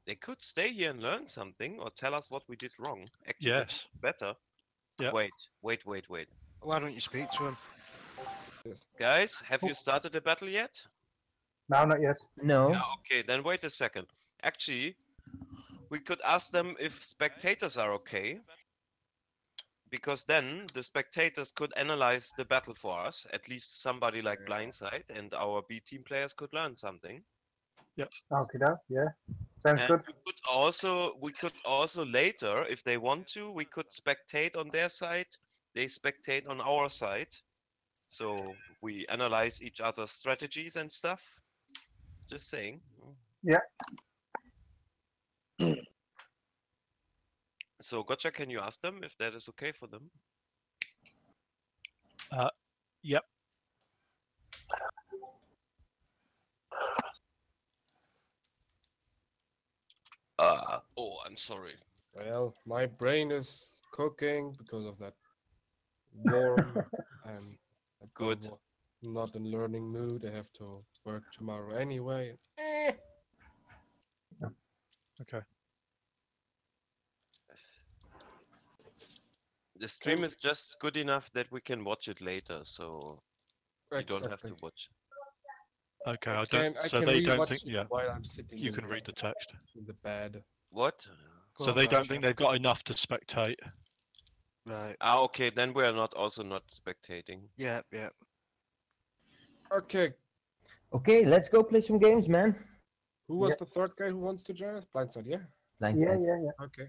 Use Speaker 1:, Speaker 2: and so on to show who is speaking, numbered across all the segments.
Speaker 1: They could stay here and learn something, or tell us what we did wrong. Actually,
Speaker 2: Yes.
Speaker 1: that's better.
Speaker 2: Yeah.
Speaker 1: Wait.
Speaker 3: Why don't you speak to him?
Speaker 1: Guys, have you started the battle yet?
Speaker 4: No, not yet.
Speaker 5: No.
Speaker 1: Yeah, okay, then wait a second. Actually, we could ask them if spectators are okay. Because then the spectators could analyze the battle for us, at least somebody like Blindside, and our B team players could learn something.
Speaker 4: Okay, yeah. Sounds
Speaker 1: And
Speaker 4: good.
Speaker 1: we could also later, if they want to, we could spectate on their side, they spectate on our side. So we analyze each other's strategies and stuff. Just saying.
Speaker 4: Yeah.
Speaker 1: So Gotcha, can you ask them if that is okay for them?
Speaker 2: Yep.
Speaker 1: Oh, I'm sorry.
Speaker 6: Well, my brain is cooking because of that warm. I'm
Speaker 1: Good.
Speaker 6: Not in learning mood. I have to work tomorrow anyway.
Speaker 2: Okay.
Speaker 1: The stream is just good enough that we can watch it later, so you don't have to watch.
Speaker 2: Okay.
Speaker 6: I
Speaker 2: I don't.
Speaker 6: can
Speaker 2: So they don't
Speaker 6: rewatch
Speaker 2: think.
Speaker 6: it
Speaker 2: Yeah.
Speaker 6: while I'm sitting.
Speaker 2: You
Speaker 6: in
Speaker 2: can
Speaker 6: the-
Speaker 2: read the text.
Speaker 6: in the bed.
Speaker 1: What?
Speaker 2: So they don't think they've got enough to spectate.
Speaker 3: Right.
Speaker 1: Ah, okay, then we are not spectating.
Speaker 3: Yeah.
Speaker 6: Okay.
Speaker 5: Okay, let's go play some games, man.
Speaker 6: Who was the third guy who wants to join us? Blindside, yeah?
Speaker 5: Blindside.
Speaker 4: Yeah.
Speaker 6: Okay.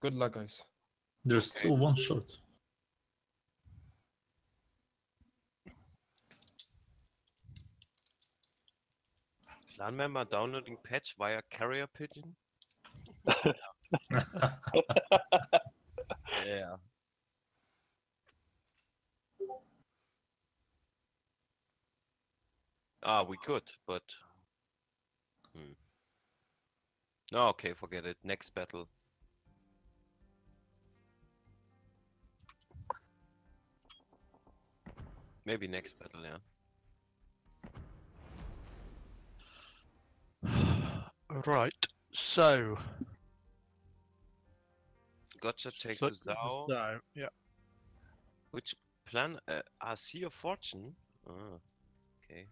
Speaker 6: Good luck, guys.
Speaker 7: There's still one shot.
Speaker 1: Clan member downloading patch via carrier pigeon? Yeah. Ah, we could, but... No, okay, forget it. Next battle. Maybe next battle, yeah.
Speaker 2: Right. So.
Speaker 1: Gotcha takes
Speaker 2: So-
Speaker 1: a Zao.
Speaker 2: No. Yeah.
Speaker 1: Which plan? Sea of Fortune? Ah, okay.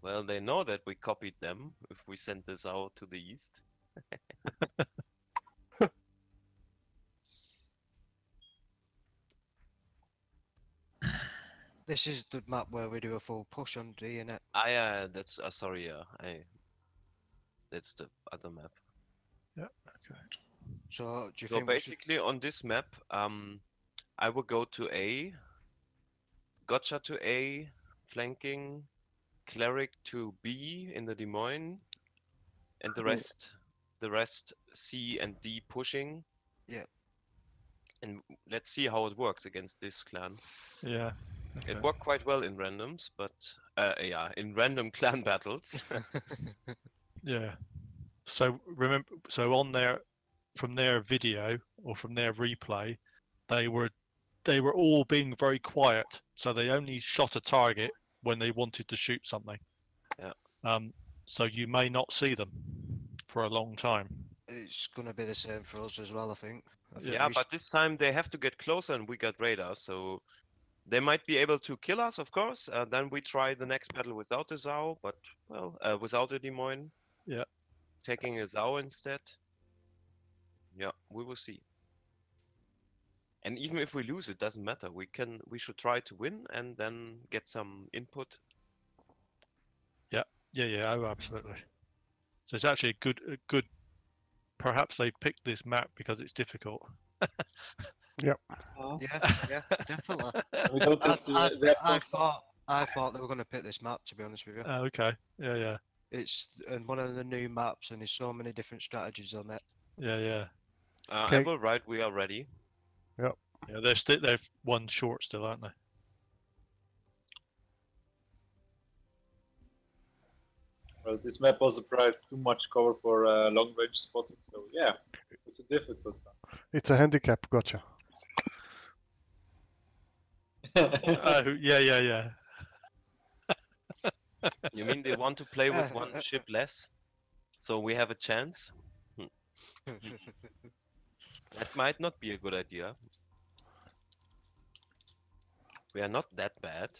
Speaker 1: Well, they know that we copied them if we send this out to the east.
Speaker 3: This is the map where we do a full push on D, innit?
Speaker 1: Ah, yeah, that's sorry, yeah, that's the other map.
Speaker 2: Yeah. Okay.
Speaker 3: So do you
Speaker 1: So
Speaker 3: think we should...
Speaker 1: basically, on this map, I will go to A, Gotcha to A, flanking, Cleric to B in the Des Moines, and the rest C and D pushing.
Speaker 3: Yeah.
Speaker 1: And let's see how it works against this clan.
Speaker 2: Yeah.
Speaker 1: It
Speaker 2: Okay.
Speaker 1: worked quite well in randoms, but yeah, in random clan battles.
Speaker 2: Yeah. So remember, so on their, from their video or from their replay, they were all being very quiet. So they only shot a target when they wanted to shoot something.
Speaker 1: Yeah.
Speaker 2: So you may not see them for a long time.
Speaker 3: It's gonna be the same for us as well, I think.
Speaker 1: Yeah, but this time they have to get closer, and we got radar, so they might be able to kill us, of course. Then we try the next battle without the Zao, but well, without the Des Moines.
Speaker 2: Yeah.
Speaker 1: Taking a Zao instead. Yeah, we will see. And even if we lose, it doesn't matter. We should try to win and then get some input.
Speaker 2: Yeah. Oh, absolutely. So it's actually a good. Perhaps they picked this map because it's difficult.
Speaker 3: Yeah, definitely.
Speaker 7: We don't have to,
Speaker 3: I thought they were gonna pick this map, to be honest with you.
Speaker 2: Oh, okay. Yeah.
Speaker 3: It's one of the new maps, and there's so many different strategies on it.
Speaker 2: Yeah.
Speaker 1: I will write. We are ready.
Speaker 2: Yeah. They're one short still, aren't they?
Speaker 7: well, this map also provides too much cover for long range spotting, so yeah, it's a difficult one.
Speaker 8: It's a handicap. Gotcha.
Speaker 2: Oh, yeah.
Speaker 1: You mean they want to play with one ship less? So we have a chance? That might not be a good idea. We are not that bad.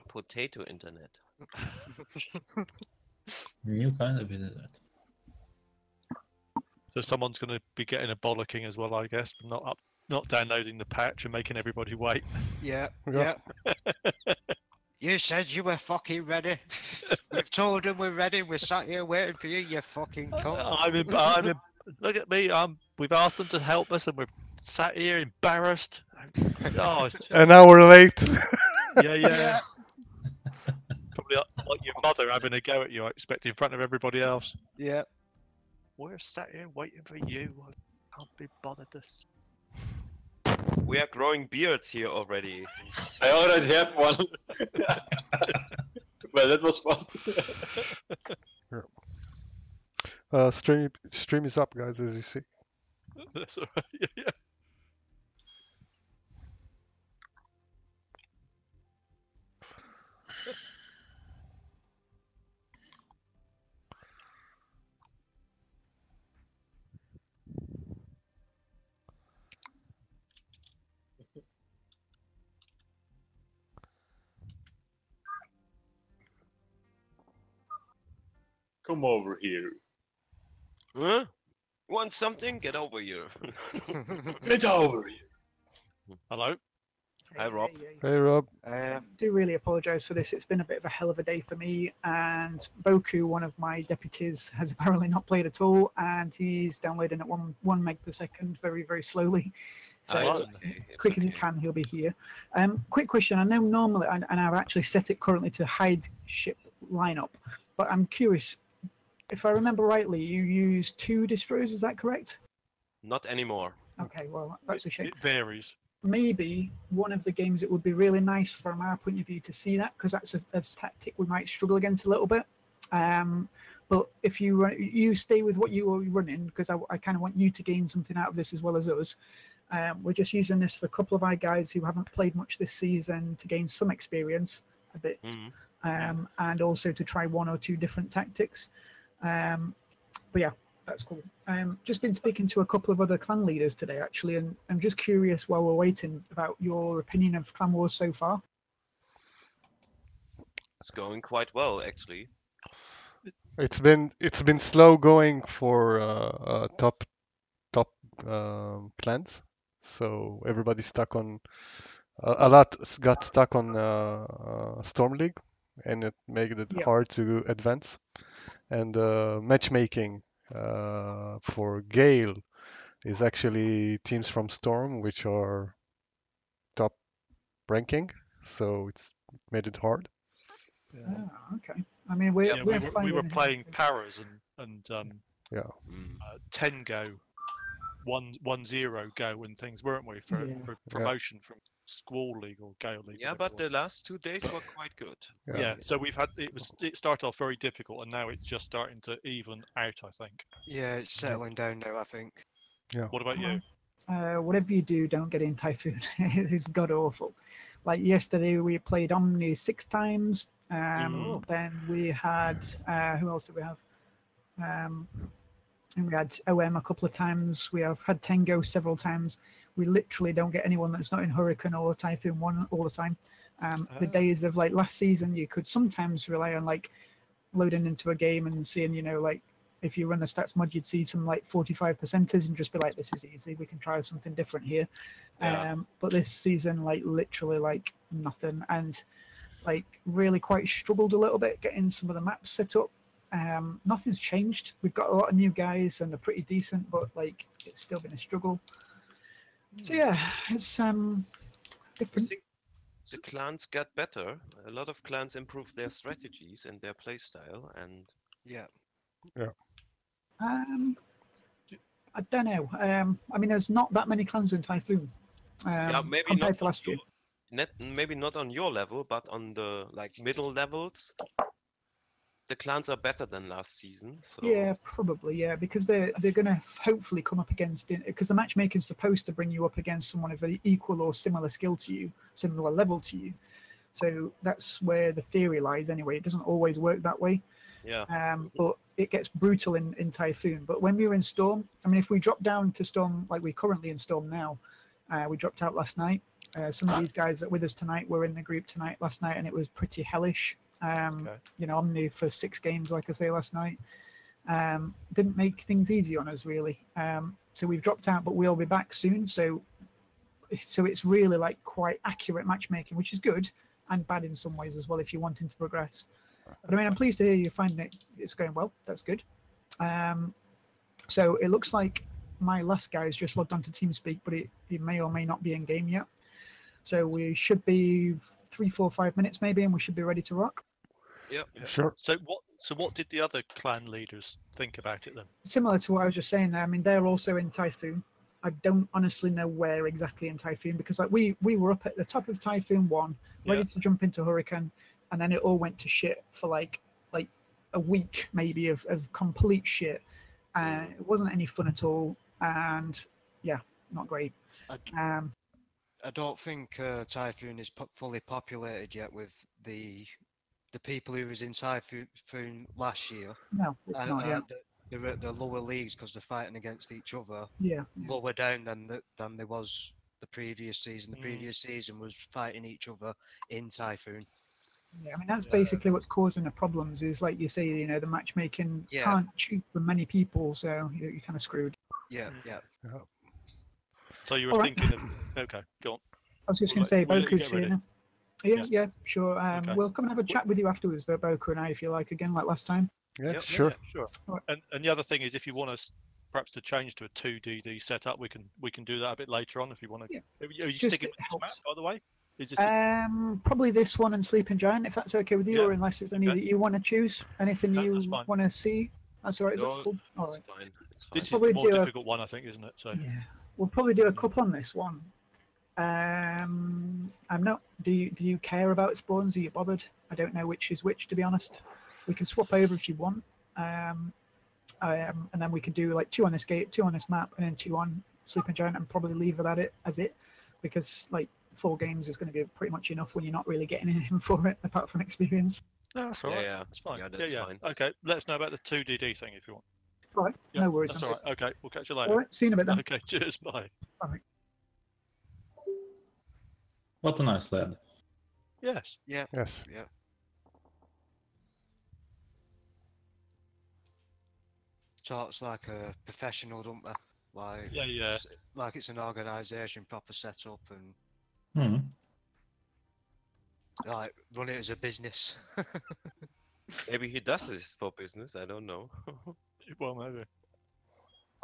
Speaker 1: Potato internet.
Speaker 7: New kind of internet.
Speaker 2: So someone's going to be getting a bollocking as well, I guess, for not downloading the patch and making everybody wait.
Speaker 3: Yeah,
Speaker 8: Yeah.
Speaker 3: yeah. You said you were fucking ready. We've told them we're ready. We're sat here waiting for you. You fucking cunt.
Speaker 2: Look at me. We've asked them to help us, and we've sat here embarrassed. Oh, it's
Speaker 8: An hour late.
Speaker 2: yeah. Probably like your mother having a go at you, I expect, in front of everybody else.
Speaker 3: Yeah.
Speaker 2: We're sat here waiting for you. I can't be bothered this.
Speaker 1: We are growing beards here already.
Speaker 7: I already have one. Well, that was fun.
Speaker 8: Stream is up, guys, as you see.
Speaker 2: That's all right. Yeah.
Speaker 7: Come over here.
Speaker 1: Huh? Want something? Get over here.
Speaker 7: Get over here.
Speaker 2: Hello.
Speaker 1: Hi, Rob.
Speaker 8: Hey, Rob.
Speaker 9: I do really apologise for this. It's been a bit of a hell of a day for me. And Boku, one of my deputies, has apparently not played at all, and he's downloading at one meg per second, very, very slowly. So
Speaker 1: It's okay. It's
Speaker 9: quick as he
Speaker 1: okay.
Speaker 9: can, he'll be here. Quick question. I know normally, and I've actually set it currently to hide ship lineup, but I'm curious. If I remember rightly, you use 2 destroyers. Is that correct?
Speaker 1: Not anymore.
Speaker 9: Okay, well, that's a shame.
Speaker 2: It varies.
Speaker 9: Maybe one of the games it would be really nice from our point of view to see that, because that's a tactic we might struggle against a little bit. But if you stay with what you are running, because I kind of want you to gain something out of this as well as us. We're just using this for a couple of our guys who haven't played much this season to gain some experience a bit, and also to try 1 or 2 different tactics. But yeah, that's cool. Just been speaking to a couple of other clan leaders today, actually, and I'm just curious while we're waiting about your opinion of Clan Wars so far.
Speaker 1: It's going quite well, actually.
Speaker 8: It's been slow going for top clans, so everybody's stuck on a lot got stuck on Storm League, and it made it hard to advance. And matchmaking for Gale is actually teams from Storm, which are top ranking, so it's made it hard.
Speaker 9: Oh, okay. I mean, we
Speaker 2: were playing Paras and
Speaker 8: yeah,
Speaker 2: Tengo, 1-0 go and things, weren't we, for promotion from Squall League or Gale League?
Speaker 1: Yeah, but the last 2 days were quite good.
Speaker 2: Yeah, so we've had it started off very difficult, and now it's just starting to even out, I think.
Speaker 3: Yeah, it's settling down now, I think.
Speaker 8: Yeah.
Speaker 2: What about you?
Speaker 9: Whatever you do, don't get in Typhoon. It is god awful. Like yesterday, we played Omni 6 times. Then we had who else did we have? And we had OM a couple of times. We have had Tengo several times. We literally don't get anyone that's not in Hurricane or Typhoon 1 all the time. The days of like last season, you could sometimes rely on like loading into a game and seeing, you know, like if you run the stats mod, you'd see some like 45%ers and just be like, this is easy. We can try something different here. But this season, like literally like nothing. And like really quite struggled a little bit getting some of the maps set up. Nothing's changed. We've got a lot of new guys and they're pretty decent, but like it's still been a struggle. So yeah, it's different.
Speaker 1: I think the clans got better. A lot of clans improved their strategies and their playstyle, and
Speaker 3: yeah.
Speaker 9: I don't know. I mean, there's not that many clans in Typhoon
Speaker 1: Yeah, maybe
Speaker 9: compared
Speaker 1: not
Speaker 9: to last year.
Speaker 1: maybe not on your level, but on the middle levels, the clans are better than last season. So
Speaker 9: Yeah, probably, yeah, because they're going to hopefully come up against it, because the matchmaking is supposed to bring you up against someone of an equal or similar skill to you, similar level to you. So that's where the theory lies anyway. It doesn't always work that way.
Speaker 1: yeah.
Speaker 9: But it gets brutal in Typhoon. But when we were in Storm, I mean, if we drop down to Storm like we're currently in Storm now, we dropped out last night. Some of these guys that are with us tonight were in the group tonight last night, and it was pretty hellish. You know, I'm new for 6 games, like I say last night. Didn't make things easy on us really. So we've dropped out, but we'll be back soon. So it's really like quite accurate matchmaking, which is good and bad in some ways as well if you're wanting to progress. But I mean, I'm pleased to hear you're finding it's going well. That's good. So it looks like my last guy has just logged onto TeamSpeak, but it may or may not be in game yet. So we should be 3, 4, 5 minutes maybe, and we should be ready to rock.
Speaker 1: Yep.
Speaker 8: Sure.
Speaker 2: So what did the other clan leaders think about it then?
Speaker 9: Similar to what I was just saying, I mean, they're also in Typhoon. I don't honestly know where exactly in Typhoon, because like we were up at the top of Typhoon 1, ready to jump into Hurricane, and then it all went to shit for like a week maybe of complete shit. It wasn't any fun at all, and yeah, not great.
Speaker 3: I don't think Typhoon is fully populated yet with the people who was in Typhoon last year.
Speaker 9: No, it's not yet.
Speaker 3: They're at the lower leagues because they're fighting against each other.
Speaker 9: Yeah.
Speaker 3: Lower down than there was the previous season. The previous season was fighting each other in Typhoon.
Speaker 9: Yeah, I mean, that's basically what's causing the problems is, like you say, you know, the matchmaking can't shoot with many people, so you're kind of screwed.
Speaker 3: Yeah.
Speaker 2: So you were thinking of... Okay, go on.
Speaker 9: I was just going to say, Boku's here now.
Speaker 2: Yeah.
Speaker 9: Yeah, sure.
Speaker 2: Okay.
Speaker 9: We'll come and have a chat with you afterwards, Boku and I, if you like, again, like last time.
Speaker 8: Yeah, sure.
Speaker 2: Sure.
Speaker 9: Right.
Speaker 2: And the other thing is, if you want us perhaps to change to a 2DD setup, we can do that a bit later on if you want to.
Speaker 9: Yeah.
Speaker 2: Are you
Speaker 9: Just
Speaker 2: sticking with this map, by the way? Is this
Speaker 9: probably this one and Sleeping Giant, if that's okay with you, or unless there's any that you want to choose, anything you want to see. That's all right. Is that cool? All right.
Speaker 1: It's fine.
Speaker 2: This is
Speaker 9: probably
Speaker 2: the more difficult one, I think, isn't it? So
Speaker 9: yeah, we'll probably do a couple on this one. I'm not. Do you care about spawns? Are you bothered? I don't know which is which, to be honest. We can swap over if you want, and then we could do like 2 on this gate, 2 on this map, and then 2 on Sleeping Giant, and probably leave it at it as it, because like 4 games is going to be pretty much enough when you're not really getting anything for it apart from experience.
Speaker 2: no, that's all right.
Speaker 1: Yeah,
Speaker 2: It's fine.
Speaker 1: Yeah, that's fine.
Speaker 2: Okay, let us know about the 2DD thing if you want.
Speaker 9: All right,
Speaker 2: Yeah,
Speaker 9: no worries.
Speaker 2: That's all right. Okay, we'll catch you later.
Speaker 9: All right, see you in a bit then.
Speaker 2: Okay, cheers. Bye.
Speaker 9: All right.
Speaker 10: What a nice lad.
Speaker 2: Yes.
Speaker 3: Yeah.
Speaker 8: Yes.
Speaker 3: Yeah. Talks like a professional, don't they? Like
Speaker 2: Yeah.
Speaker 3: like it's an organisation, proper setup, and like run it as a business.
Speaker 1: Maybe he does this for business. I don't know.
Speaker 2: Well, maybe.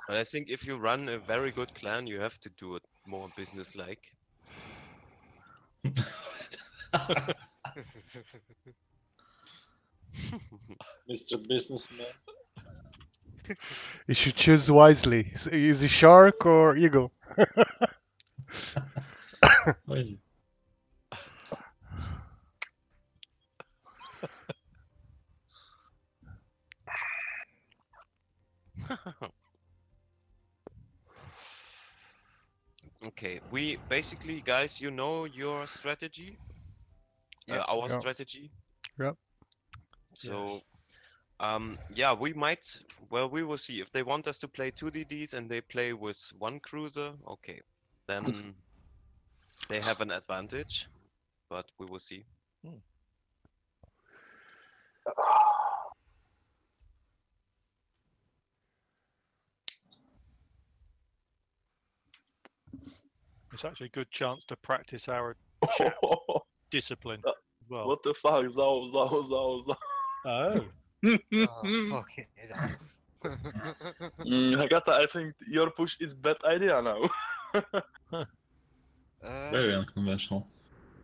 Speaker 1: But I think if you run a very good clan, you have to do it more business-like.
Speaker 7: Mr. Businessman.
Speaker 8: You should choose wisely. Is he shark or eagle?
Speaker 10: Well,
Speaker 1: Okay, we basically, guys, you know your strategy, our
Speaker 8: Yeah.
Speaker 1: strategy.
Speaker 8: Yep.
Speaker 1: So, yeah, we might. Well, we will see if they want us to play 2DDs and they play with 1 cruiser. Okay, then they have an advantage, but we will see.
Speaker 2: It's actually a good chance to practice our chat discipline. Well.
Speaker 11: What the fuck? Zao.
Speaker 2: Oh.
Speaker 3: Oh, fucking hell.
Speaker 11: Hagata, I think your push is bad idea now.
Speaker 10: very unconventional.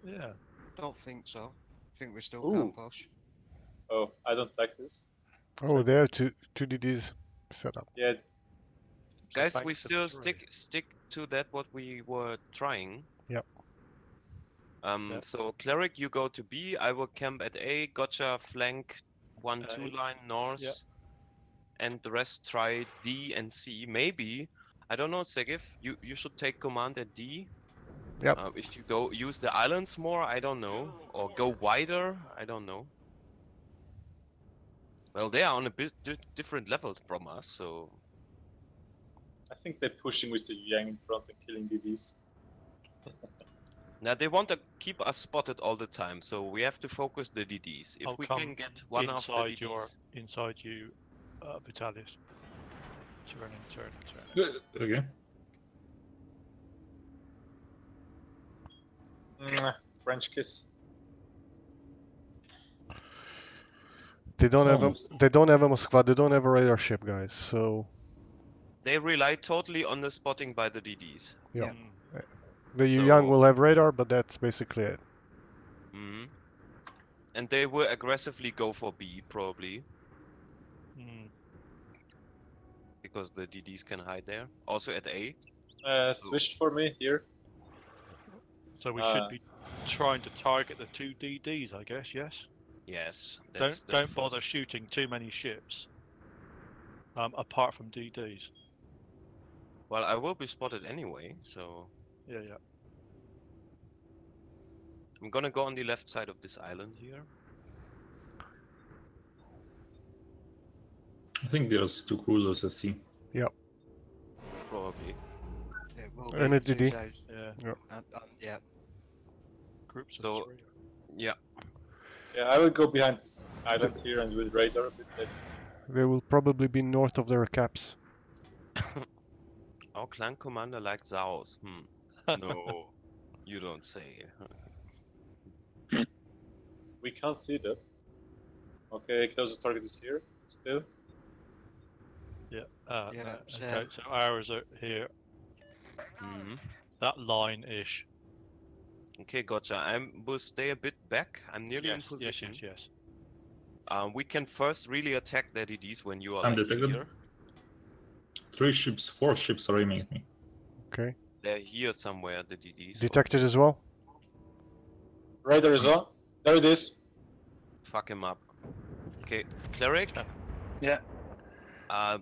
Speaker 2: Yeah.
Speaker 3: Don't think so. I think we still
Speaker 7: Ooh.
Speaker 3: can push.
Speaker 7: Oh, I don't like this.
Speaker 8: Oh, there are two DDs set up.
Speaker 7: Yeah,
Speaker 2: So
Speaker 1: Guys,
Speaker 2: back
Speaker 1: we
Speaker 2: to
Speaker 1: still
Speaker 2: 3.
Speaker 1: stick to that what we were trying.
Speaker 8: Yep.
Speaker 2: Yep.
Speaker 1: So Cleric, you go to B. I will camp at A. Gotcha flank 1-2
Speaker 2: A.
Speaker 1: line north,
Speaker 2: Yep.
Speaker 1: and the rest try D and C. Maybe I don't know, Segif. You should take command at D.
Speaker 8: Yep.
Speaker 1: If you go use the islands more, I don't know, or go wider, I don't know. Well, they are on a bit different level from us, so.
Speaker 7: I think they're pushing with the Yang in front and killing DDs.
Speaker 1: Now they want to keep us spotted all the time, so we have to focus the DDs. If
Speaker 2: I'll
Speaker 1: we
Speaker 2: come
Speaker 1: can get one of the DDs,
Speaker 2: inside you, Vitalis. Turn.
Speaker 10: Okay.
Speaker 7: French kiss.
Speaker 8: They don't have a
Speaker 10: Almost.
Speaker 8: Moskva. They don't have a radar ship, guys. So
Speaker 1: they rely totally on the spotting by the DDs.
Speaker 8: yeah,
Speaker 3: Yeah.
Speaker 8: the
Speaker 1: So-
Speaker 8: Yang will have radar, but that's basically it.
Speaker 1: Mhm. And they will aggressively go for B, probably,
Speaker 2: Mm.
Speaker 1: because the DDs can hide there. Also at A.
Speaker 7: Switched for me here.
Speaker 2: So we should be trying to target the 2 DDs, I guess. Yes.
Speaker 1: Yes. That's the
Speaker 2: Don't bother
Speaker 1: first-
Speaker 2: shooting too many ships. Apart from DDs.
Speaker 1: Well, I will be spotted anyway, so
Speaker 2: Yeah.
Speaker 1: I'm gonna go on the left side of this island here.
Speaker 10: I think there's 2 cruisers at sea.
Speaker 1: Probably.
Speaker 3: It will
Speaker 8: And
Speaker 3: be
Speaker 8: a DD.
Speaker 3: 2000.
Speaker 2: Yeah.
Speaker 3: Yeah.
Speaker 2: Groups of
Speaker 1: So-
Speaker 2: 3.
Speaker 1: Yeah.
Speaker 7: Yeah, I will go behind this island here and with radar a bit later.
Speaker 8: They will probably be north of their caps.
Speaker 1: Our clan commander likes Zaos. No, you don't say.
Speaker 7: We can't see that. Okay, closest target is here. Still.
Speaker 2: Yeah.
Speaker 3: Yeah,
Speaker 2: Okay. So ours are here.
Speaker 1: Hmm.
Speaker 2: That line-ish.
Speaker 1: Okay, gotcha. I will stay a bit back. I'm nearly in
Speaker 2: Yes.
Speaker 1: position.
Speaker 2: Yes.
Speaker 1: We can first really attack their DDs when you are
Speaker 10: I'm
Speaker 1: like
Speaker 10: detected.
Speaker 1: here.
Speaker 10: 4 ships are aiming at me.
Speaker 8: Okay.
Speaker 1: They're here somewhere, the DDs.
Speaker 8: Detected as well.
Speaker 7: Radar is on. There it is.
Speaker 1: Fuck him up. Okay, Cleric.
Speaker 11: Yeah.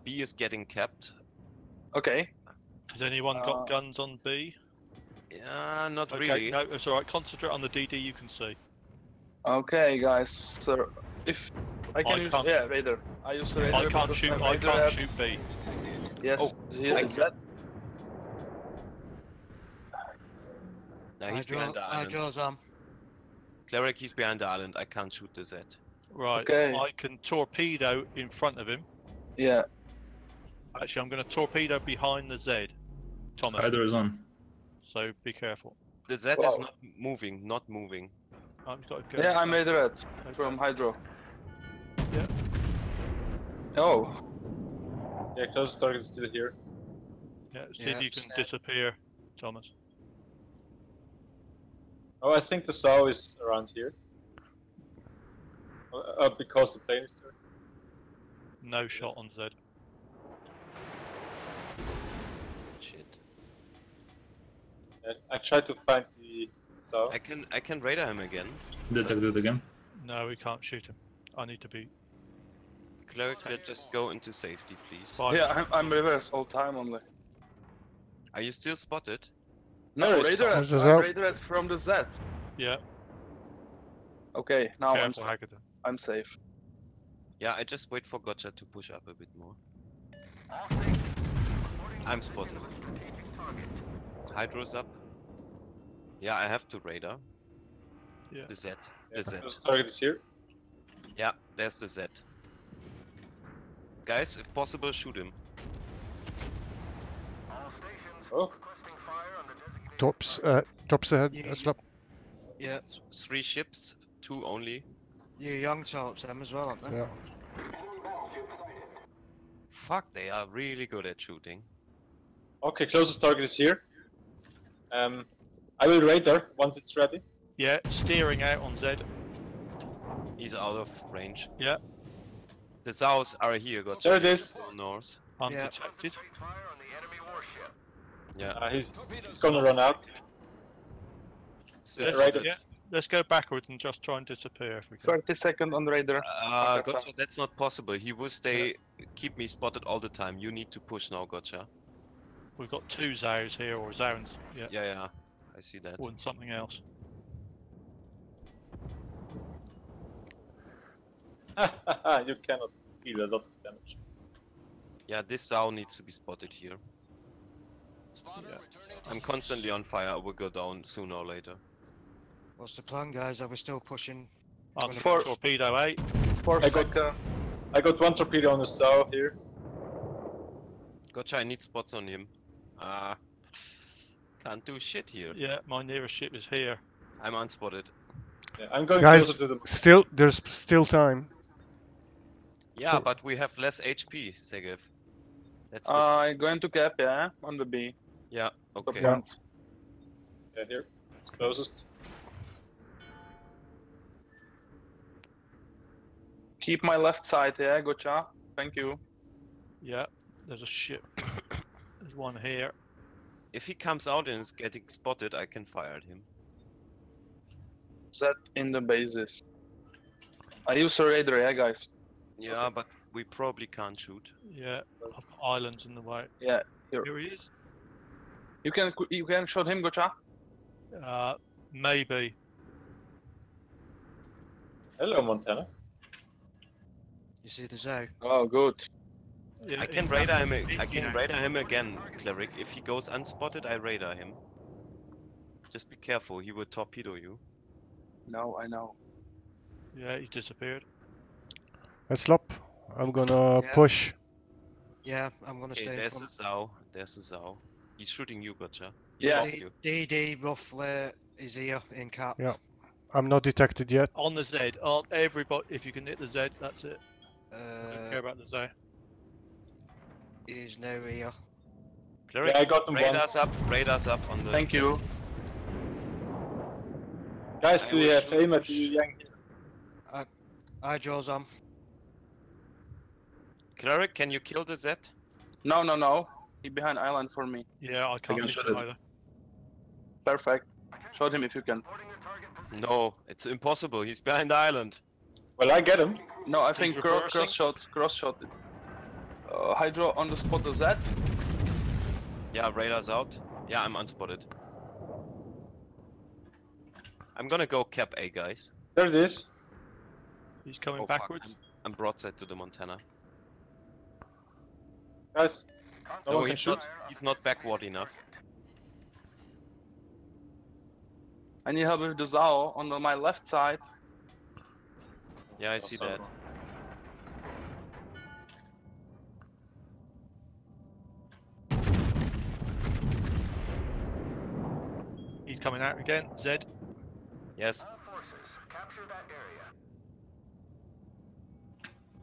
Speaker 1: B is getting capped.
Speaker 11: Okay.
Speaker 2: Has anyone got guns on B?
Speaker 1: Yeah, not
Speaker 2: Okay.
Speaker 1: really.
Speaker 2: No, it's all right. Concentrate on the DD you can see.
Speaker 11: Okay, guys. So if I can use,
Speaker 2: can't-
Speaker 11: yeah, radar. I use the radar.
Speaker 2: I can't
Speaker 11: because
Speaker 2: shoot.
Speaker 11: my
Speaker 2: I
Speaker 11: radar
Speaker 2: can't
Speaker 11: at-
Speaker 2: shoot B.
Speaker 11: Yes.
Speaker 1: Oh,
Speaker 11: here
Speaker 1: I
Speaker 11: is
Speaker 1: can-
Speaker 11: that.
Speaker 1: Nah, he's behind the island.
Speaker 3: Hydro's on.
Speaker 1: Cleric, he's behind the island. I can't shoot the Z.
Speaker 2: Right.
Speaker 11: Okay.
Speaker 2: I can torpedo in front of him.
Speaker 11: Yeah.
Speaker 2: Actually, I'm going to torpedo behind the Z. Thomas.
Speaker 10: Hydra is on.
Speaker 2: So be careful.
Speaker 1: The Z is
Speaker 11: Wow.
Speaker 1: not moving. Not moving.
Speaker 2: I've got to go.
Speaker 11: Yeah, I'm radar at from Hydro.
Speaker 2: Yeah.
Speaker 11: Oh.
Speaker 7: Yeah, closest target is still here.
Speaker 2: Yeah. See
Speaker 3: Yeah,
Speaker 2: if you can
Speaker 3: set.
Speaker 2: disappear, Thomas.
Speaker 7: Oh, I think the Sao is around here. Because the plane is there.
Speaker 2: No shot on Z.
Speaker 1: Shit.
Speaker 7: I tried to find the Sao.
Speaker 1: I can radar him again.
Speaker 10: Detected again.
Speaker 2: No, we can't shoot him. I need to be.
Speaker 1: Cleric, let's just go into safety, please.
Speaker 2: Fine.
Speaker 11: Yeah, I'm reverse all time only.
Speaker 1: Are you still spotted?
Speaker 11: No,
Speaker 7: Oh, it's
Speaker 11: radar at.
Speaker 8: Where's the
Speaker 11: I'm
Speaker 8: Zao?
Speaker 11: radar at from the Z.
Speaker 2: Yeah.
Speaker 11: Okay, now
Speaker 2: Careful, Haggerton.
Speaker 11: I'm safe.
Speaker 1: Yeah, I just wait for Gotcha to push up a bit more. I'm spotted. Hydro's up. Yeah, I have to radar.
Speaker 2: Yeah.
Speaker 1: The Z.
Speaker 7: Yeah,
Speaker 1: The Z.
Speaker 7: closest target is here.
Speaker 1: Yeah, there's the Z. Guys, if possible, shoot him.
Speaker 7: Oh,
Speaker 8: TORPZ ahead.
Speaker 3: Yeah.
Speaker 8: Slap.
Speaker 3: Yeah.
Speaker 1: 3 ships, 2 only.
Speaker 3: You young talks them as well, aren't they?
Speaker 8: Yeah.
Speaker 1: Fuck, they are really good at shooting.
Speaker 7: okay, closest target is here. I will radar once it's ready.
Speaker 2: Yeah, steering out on Z.
Speaker 1: He's out of range.
Speaker 2: Yeah.
Speaker 1: The Zaos are here, Gotcha.
Speaker 7: There it is.
Speaker 1: Go north.
Speaker 2: Undetected.
Speaker 1: Yeah.
Speaker 7: He's gonna run out.
Speaker 2: Let's,
Speaker 7: Raider.
Speaker 2: yeah, let's go backwards and just try and disappear if we can.
Speaker 11: 30 seconds on Raider.
Speaker 1: Gotcha, that's not possible. He will stay, keep me spotted all the time. You need to push now, Gotcha.
Speaker 2: We've got 2 Zows here, or Zounds. Yeah.
Speaker 1: Yeah, I see that.
Speaker 2: Or something else.
Speaker 7: You cannot deal a lot of damage.
Speaker 1: Yeah, this Zao needs to be spotted here. Yeah. I'm constantly on fire. I will go down sooner or later.
Speaker 3: What's the plan, guys? Are we still pushing?
Speaker 2: I'm
Speaker 3: Twenty-
Speaker 2: for torpedo 8.
Speaker 11: 4
Speaker 7: I
Speaker 11: seconds.
Speaker 7: got 1 torpedo on the south here.
Speaker 1: Gotcha, I need spots on him. Can't do shit here.
Speaker 2: Yeah, my nearest ship is here.
Speaker 1: I'm unspotted.
Speaker 7: Yeah, I'm going
Speaker 8: Guys,
Speaker 7: closer to the.
Speaker 8: there's still time.
Speaker 1: Yeah,
Speaker 8: So-
Speaker 1: but we have less HP, Segev. That's the...
Speaker 11: I'm going to cap, yeah, on the B.
Speaker 1: Yeah, okay.
Speaker 8: Yeah.
Speaker 7: Yeah, here. It's closest.
Speaker 11: Keep my left side, yeah, gotcha. Thank you.
Speaker 2: Yeah, there's a ship. There's one here.
Speaker 1: If he comes out and is getting spotted, I can fire at him.
Speaker 11: Set in the bases. I use a Raider, yeah, guys.
Speaker 1: Yeah, but we probably can't shoot.
Speaker 2: Yeah, islands in the way.
Speaker 11: Yeah, here.
Speaker 2: Here he is.
Speaker 11: You can shot him, gotcha.
Speaker 2: Maybe.
Speaker 7: Hello, Montana.
Speaker 3: You see the Zow?
Speaker 11: Oh, good.
Speaker 2: Yeah,
Speaker 1: I can radar him. I can radar him again, Cleric. If he goes unspotted, I radar him. Just be careful. He will torpedo you.
Speaker 11: No, I know.
Speaker 2: Yeah, he's disappeared.
Speaker 8: Let's lop. I'm gonna
Speaker 3: Yeah.
Speaker 8: push.
Speaker 3: Yeah, I'm gonna
Speaker 1: Okay,
Speaker 3: stay in
Speaker 1: there's
Speaker 3: front.
Speaker 1: the Zao. There's the Zao. He's shooting you, Gotcha.
Speaker 11: Yeah.
Speaker 1: You.
Speaker 3: DD roughly is here in cap.
Speaker 8: Yeah. I'm not detected yet.
Speaker 2: On the Z. On everybody, if you can hit the Z, that's it. Don't care about the Z.
Speaker 3: He's now here.
Speaker 1: Cleric,
Speaker 7: Yeah, I got them
Speaker 1: radars up. Radars up on the.
Speaker 11: Thank you.
Speaker 7: Guys,
Speaker 1: I
Speaker 7: do you
Speaker 1: will
Speaker 7: have
Speaker 1: shoot.
Speaker 7: aim at the Yang?
Speaker 3: I draws on.
Speaker 1: Cleric, can you kill the Z?
Speaker 11: No, no, no. He behind island for me.
Speaker 2: Yeah, I can't
Speaker 10: can
Speaker 2: hit
Speaker 10: shot
Speaker 2: him
Speaker 10: it.
Speaker 2: either.
Speaker 11: Perfect. Shot him if you can.
Speaker 1: No, it's impossible. He's behind the island.
Speaker 7: Well, I get him.
Speaker 11: No, I think
Speaker 2: reversing.
Speaker 11: cross shot. Hydro on the spot of Z.
Speaker 1: Yeah, radars out. Yeah, I'm unspotted. I'm gonna go cap A, guys.
Speaker 7: There it is.
Speaker 2: He's coming
Speaker 1: Oh, fuck,
Speaker 2: backwards.
Speaker 1: I'm broadside to the Montana.
Speaker 7: Guys. No
Speaker 1: No,
Speaker 7: one can shoot.
Speaker 1: he's not backward enough.
Speaker 11: I need help with the Zao on my left side.
Speaker 1: Yeah, I see that.
Speaker 2: He's coming out again. Z.
Speaker 1: Yes.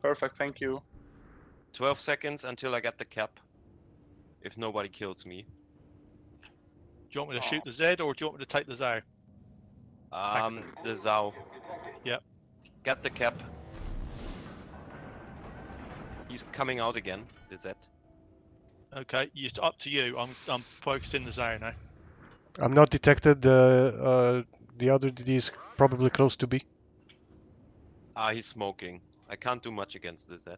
Speaker 11: Perfect, thank you.
Speaker 1: 12 seconds until I get the cap. If nobody kills me.
Speaker 2: Do you want me to shoot the Z or do you want me to take the Zao?
Speaker 1: The Zao.
Speaker 2: Yep.
Speaker 1: Get the cap. He's coming out again, the Z.
Speaker 2: Okay, it's up to you. I'm focused in the Zao now.
Speaker 8: I'm not detected. The other DD is probably close to B.
Speaker 1: He's smoking. I can't do much against the Z.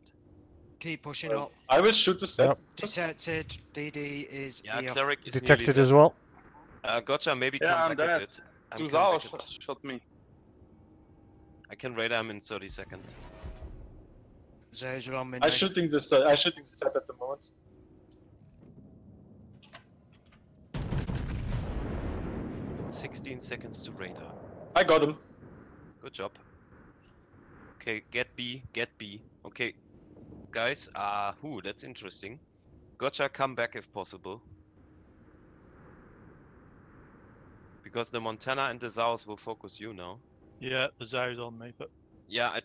Speaker 3: Keep pushing up.
Speaker 7: I will shoot the set.
Speaker 8: Yep.
Speaker 3: Detected. DD is
Speaker 1: Yeah,
Speaker 3: here.
Speaker 1: Cleric is
Speaker 8: Detected
Speaker 1: nearly
Speaker 8: as well.
Speaker 1: dead. Gotcha, maybe
Speaker 11: Yeah,
Speaker 1: come
Speaker 11: I'm
Speaker 1: back a
Speaker 11: dead.
Speaker 1: bit. I'm
Speaker 11: Two
Speaker 1: come
Speaker 11: Zao
Speaker 1: back a-
Speaker 11: shot me.
Speaker 1: I can radar him in 30 seconds.
Speaker 3: Zows are on me
Speaker 7: I'm
Speaker 3: now.
Speaker 7: shooting the set. I'm shooting the set at the moment.
Speaker 1: 16 seconds to radar.
Speaker 7: I got him.
Speaker 1: Good job. Okay, get B, get B. Okay, guys, that's interesting. Gotcha, come back if possible. Because the Montana and the Zaos will focus you now.
Speaker 2: Yeah, the Zao's on me, but
Speaker 1: Yeah, I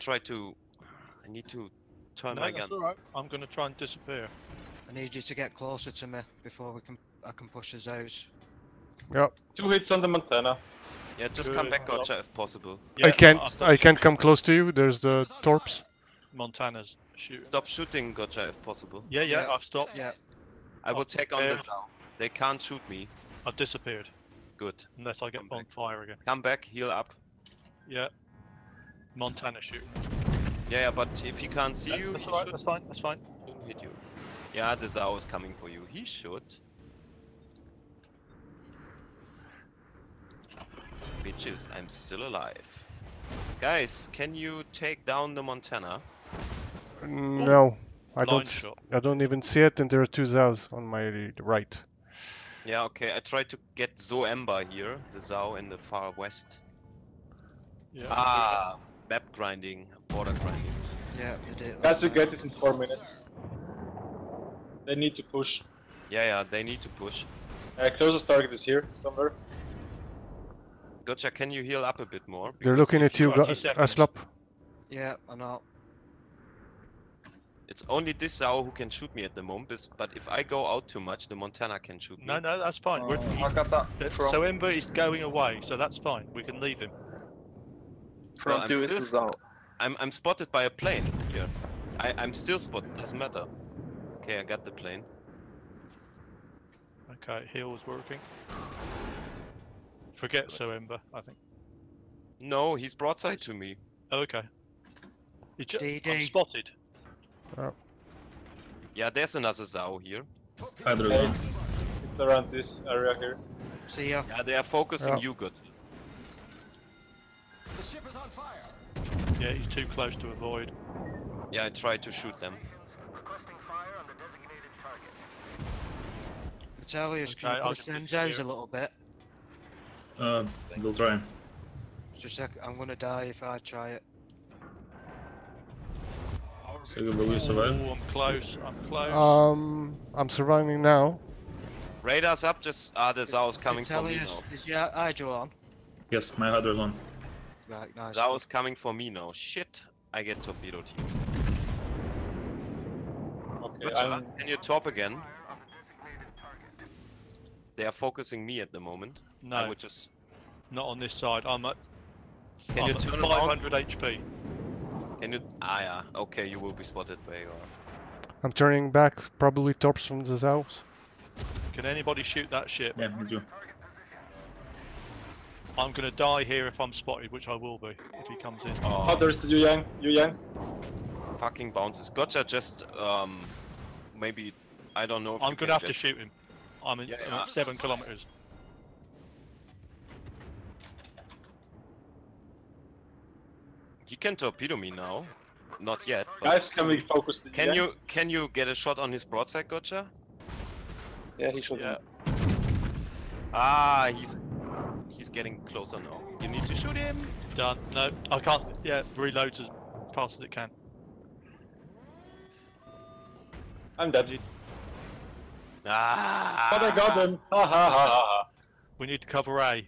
Speaker 1: need to turn
Speaker 2: no,
Speaker 1: my
Speaker 2: that's
Speaker 1: guns.
Speaker 2: all right. I'm going to try and disappear.
Speaker 3: I need you to get closer to me before I can push the Zows.
Speaker 8: Yep.
Speaker 7: 2 hits on the Montana.
Speaker 1: Yeah, just come
Speaker 2: Good.
Speaker 1: back, Gotcha, if possible.
Speaker 2: Yeah,
Speaker 8: I
Speaker 2: thought
Speaker 8: can't come close to you. There's the TORPZ.
Speaker 2: Montana's Shoot.
Speaker 1: Stop shooting, Gotcha, if possible.
Speaker 2: Yeah,
Speaker 3: Yeah.
Speaker 2: I've stopped.
Speaker 3: Yeah.
Speaker 1: I will
Speaker 2: I've
Speaker 1: take on the
Speaker 2: prepared.
Speaker 1: Zao. They can't shoot me.
Speaker 2: I've disappeared.
Speaker 1: Good.
Speaker 2: Unless I get
Speaker 1: Come
Speaker 2: on
Speaker 1: back.
Speaker 2: fire again.
Speaker 1: Come back, heal up.
Speaker 2: Yeah. Montana shooting.
Speaker 1: Yeah, but if he can't see you,
Speaker 2: That's
Speaker 1: he
Speaker 2: alright,
Speaker 1: should
Speaker 2: that's fine, that's fine.
Speaker 1: shouldn't hit you. Yeah, the Zao is coming for you. He should. Bitches, I'm still alive. Guys, can you take down the Montana?
Speaker 8: No, I
Speaker 2: Blind
Speaker 8: don't.
Speaker 2: shot.
Speaker 8: I don't even see it, and there are two Zaos on my right.
Speaker 1: Yeah, okay, I tried to get Zoemba here, the Zao in the far west.
Speaker 2: Yeah.
Speaker 1: Ah, map grinding, border grinding.
Speaker 3: Yeah, they did.
Speaker 7: Guys, you get this in 4 minutes. They need to push.
Speaker 1: Yeah, they need to push.
Speaker 7: Closest target is here, somewhere.
Speaker 1: Gotcha, can you heal up a bit more?
Speaker 8: They're
Speaker 1: Because
Speaker 8: looking
Speaker 1: if
Speaker 8: at you,
Speaker 2: 20 seconds.
Speaker 8: Aslop.
Speaker 3: Yeah, I know.
Speaker 1: It's only this Zao who can shoot me at the moment, but if I go out too much, the Montana can shoot me.
Speaker 2: No, that's fine.
Speaker 11: I got that.
Speaker 2: So Ember is going away, so that's fine. We can leave him.
Speaker 1: Well,
Speaker 11: Front you
Speaker 1: still
Speaker 11: is out.
Speaker 1: I'm spotted by a plane here. I'm still spotted, doesn't matter. Okay, I got the plane.
Speaker 2: Okay, heal was working. Forget So Ember, I think.
Speaker 1: No, he's broadside to me.
Speaker 2: Oh, okay. I'm
Speaker 3: DD.
Speaker 2: spotted.
Speaker 1: Yeah, there's another Zao here.
Speaker 10: Hydro's
Speaker 7: Yeah,
Speaker 10: on.
Speaker 7: it's around this area here.
Speaker 3: See ya.
Speaker 1: Yeah, they are focusing
Speaker 8: Yeah.
Speaker 1: you good.
Speaker 2: Yeah, he's too close to avoid.
Speaker 1: Yeah, I tried to shoot them.
Speaker 3: Vitalius, can
Speaker 2: Okay,
Speaker 3: you
Speaker 2: I'll
Speaker 3: push
Speaker 2: just
Speaker 3: them
Speaker 2: disappear.
Speaker 3: Zaos a little bit?
Speaker 10: We'll try.
Speaker 3: Just I'm gonna die if I try it.
Speaker 10: Sega, will you survive?
Speaker 2: Oh, I'm close. I'm close.
Speaker 8: I'm surviving now.
Speaker 1: Radars up, just the Zao's coming for me now.
Speaker 3: Vitalius, is your Hydro on?
Speaker 10: Yes, my Hydro's on.
Speaker 3: Right, nice.
Speaker 1: Zao's coming for me now. Shit, I get torpedoed here.
Speaker 7: Okay,
Speaker 1: Gotcha. Can you top again? They are focusing me at the moment. I
Speaker 2: No,
Speaker 1: would just.
Speaker 2: not on this side. I'm at
Speaker 1: Can you
Speaker 2: at
Speaker 1: turn around?
Speaker 2: 500 HP.
Speaker 1: Can you? Ah, yeah. Okay, you will be spotted where you are.
Speaker 8: I'm turning back, probably torps from the Zaos.
Speaker 2: Can anybody shoot that ship?
Speaker 10: Yeah, me too.
Speaker 2: I'm gonna die here if I'm spotted, which I will be if he comes in.
Speaker 7: Oh, there's the Yu Yang.
Speaker 1: Fucking bounces. Gotcha. Just maybe I don't know if
Speaker 2: I'm
Speaker 1: you
Speaker 2: gonna
Speaker 1: can
Speaker 2: have to
Speaker 1: just-
Speaker 2: shoot him. I'm
Speaker 1: Yeah,
Speaker 2: at 7 kilometers.
Speaker 1: You can torpedo me now. Not yet. But
Speaker 7: Guys, can we focus the
Speaker 1: Can
Speaker 7: Yang?
Speaker 1: you get a shot on his broadside, Gotcha?
Speaker 11: Yeah, he should.
Speaker 2: Yeah.
Speaker 1: Ah, he's getting closer now. You need to shoot him.
Speaker 2: Done. No, I can't. Yeah, reloads as fast as it can.
Speaker 7: I'm dead.
Speaker 1: Ah!
Speaker 7: But I got them. Ha ha ha ha.
Speaker 2: We need to cover A.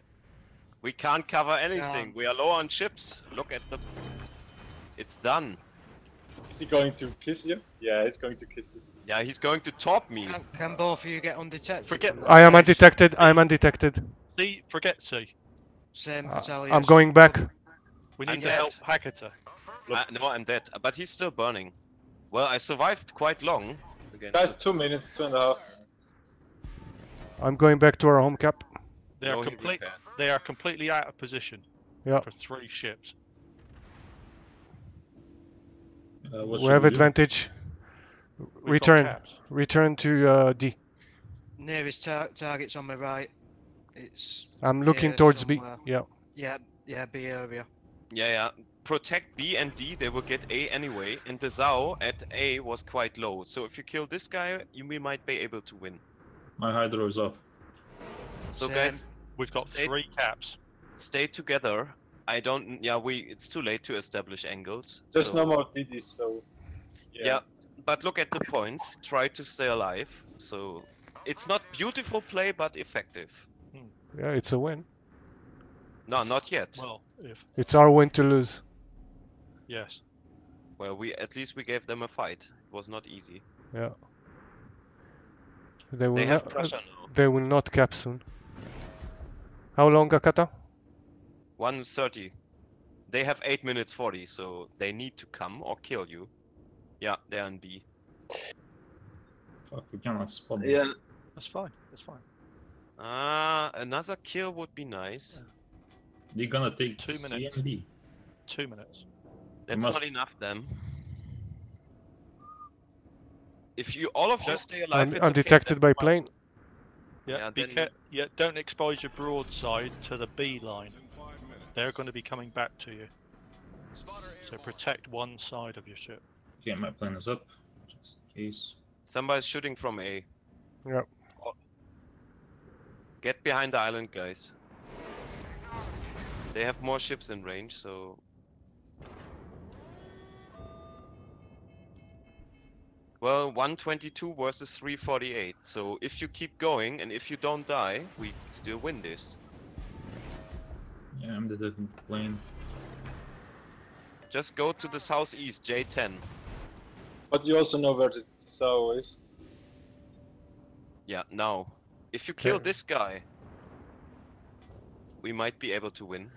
Speaker 1: We can't cover anything.
Speaker 3: Yeah.
Speaker 1: We are low on chips. Look at the. It's done.
Speaker 7: Is he going to kiss you? Yeah, he's going to kiss you.
Speaker 1: Yeah, he's going to top me.
Speaker 3: Can both of you get undetected?
Speaker 2: Forget-
Speaker 3: from that
Speaker 8: I am
Speaker 3: place?
Speaker 8: undetected. I am undetected.
Speaker 2: C, forget C.
Speaker 3: Same
Speaker 8: Uh,
Speaker 3: Vitalius.
Speaker 8: I'm going back.
Speaker 2: We
Speaker 1: I'm
Speaker 2: need to
Speaker 1: dead.
Speaker 2: help Hagata.
Speaker 1: No, I'm dead. But he's still burning. Well, I survived quite long. Against
Speaker 7: Guys,
Speaker 1: it.
Speaker 7: 2 minutes, 2.5.
Speaker 8: I'm going back to our home cap.
Speaker 2: They are
Speaker 1: No, he
Speaker 2: complete.
Speaker 1: repaired.
Speaker 2: They are completely out of position.
Speaker 8: Yeah.
Speaker 2: For 3 ships.
Speaker 10: What
Speaker 8: We
Speaker 10: should
Speaker 8: have
Speaker 10: do?
Speaker 8: advantage.
Speaker 2: We've got
Speaker 8: Return.
Speaker 2: caps.
Speaker 8: Return to D.
Speaker 3: Nearest target's on my right. It's
Speaker 8: I'm looking
Speaker 3: here
Speaker 8: towards B.
Speaker 3: somewhere.
Speaker 8: Yeah.
Speaker 3: Yeah, B area.
Speaker 1: Yeah. Protect B and D. They will get A anyway. And the Zao at A was quite low. So if you kill this guy, we might be able to win.
Speaker 10: My Hydro is off.
Speaker 1: So
Speaker 3: Same.
Speaker 1: guys,
Speaker 2: We've got
Speaker 1: Stay-
Speaker 2: 3 caps.
Speaker 1: stay together. I don't. Yeah, it's too late to establish angles.
Speaker 7: There's
Speaker 1: so-
Speaker 7: no more DDs, so.
Speaker 1: Yeah, but look at the points. Try to stay alive. So it's not beautiful play, but effective.
Speaker 8: Yeah, it's a win.
Speaker 1: No, not yet.
Speaker 2: Well, if
Speaker 8: It's our win to lose.
Speaker 2: yes.
Speaker 1: Well, at least we gave them a fight. It was not easy.
Speaker 8: Yeah. They will
Speaker 1: They have
Speaker 8: not.
Speaker 1: pressure now.
Speaker 8: They will not cap soon. How long, Akata?
Speaker 1: 1:30. They have 8 minutes 40, so they need to come or kill you. Yeah, they're in B.
Speaker 10: Fuck, we cannot spot them.
Speaker 11: Yeah.
Speaker 2: That's fine. That's fine.
Speaker 1: Another kill would be nice.
Speaker 10: They're gonna take
Speaker 2: 2
Speaker 10: C
Speaker 2: minutes.
Speaker 10: and B.
Speaker 2: 2 minutes.
Speaker 1: That's
Speaker 10: must-
Speaker 1: not enough then. If you all of you stay alive, it's
Speaker 8: Undetected
Speaker 1: okay.
Speaker 8: by plane.
Speaker 2: Yeah,
Speaker 1: Yeah, then-
Speaker 2: yeah, don't expose your broadside to the B line. They're going to be coming back to you. So protect one side of your ship.
Speaker 10: Okay, my plane is up, just in case.
Speaker 1: Somebody's shooting from A.
Speaker 8: Yeah.
Speaker 1: Get behind the island, guys. They have more ships in range, so... Well, 122 versus 348. So if you keep going and if you don't die, we still win this.
Speaker 10: Yeah, I'm detecting the plane.
Speaker 1: Just go to the southeast, J10.
Speaker 7: But you also know where the Sao is.
Speaker 1: Yeah, now. If you kill
Speaker 8: Okay.
Speaker 1: this guy, we might be able to win.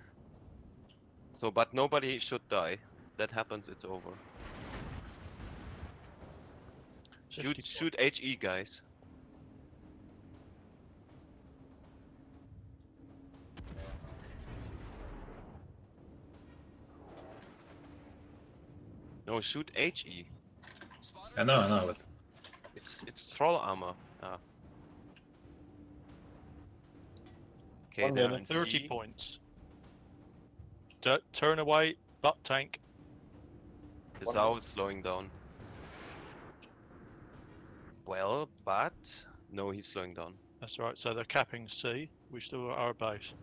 Speaker 1: So, but nobody should die. That happens, it's over. Shoot HE, guys. No, shoot HE.
Speaker 10: I know, but...
Speaker 1: It's thrall armor. Ah. Okay,
Speaker 7: 1
Speaker 1: they're
Speaker 7: minute.
Speaker 1: in
Speaker 2: 30
Speaker 1: C.
Speaker 2: points. Turn away, butt tank.
Speaker 1: The Sao is slowing down. Well, but... No, he's slowing down.
Speaker 2: That's right, so they're capping C. We still got our base.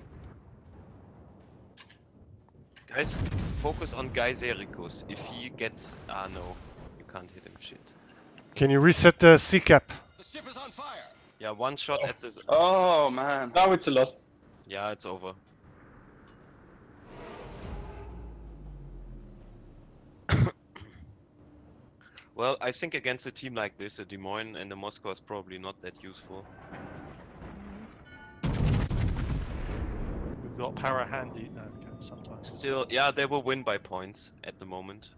Speaker 1: Guys, focus on Geiserikus. If he gets... Ah, no. You can't hit him, shit.
Speaker 8: Can you reset the C cap?
Speaker 1: Yeah, one shot at this...
Speaker 11: Oh man.
Speaker 7: Now it's a loss.
Speaker 1: Yeah, it's over. Well, I think against a team like this, a Des Moines and a Moscow is probably not that useful.
Speaker 2: We've got para handy. No, okay, sometimes.
Speaker 1: Still, yeah, they will win by points at the moment.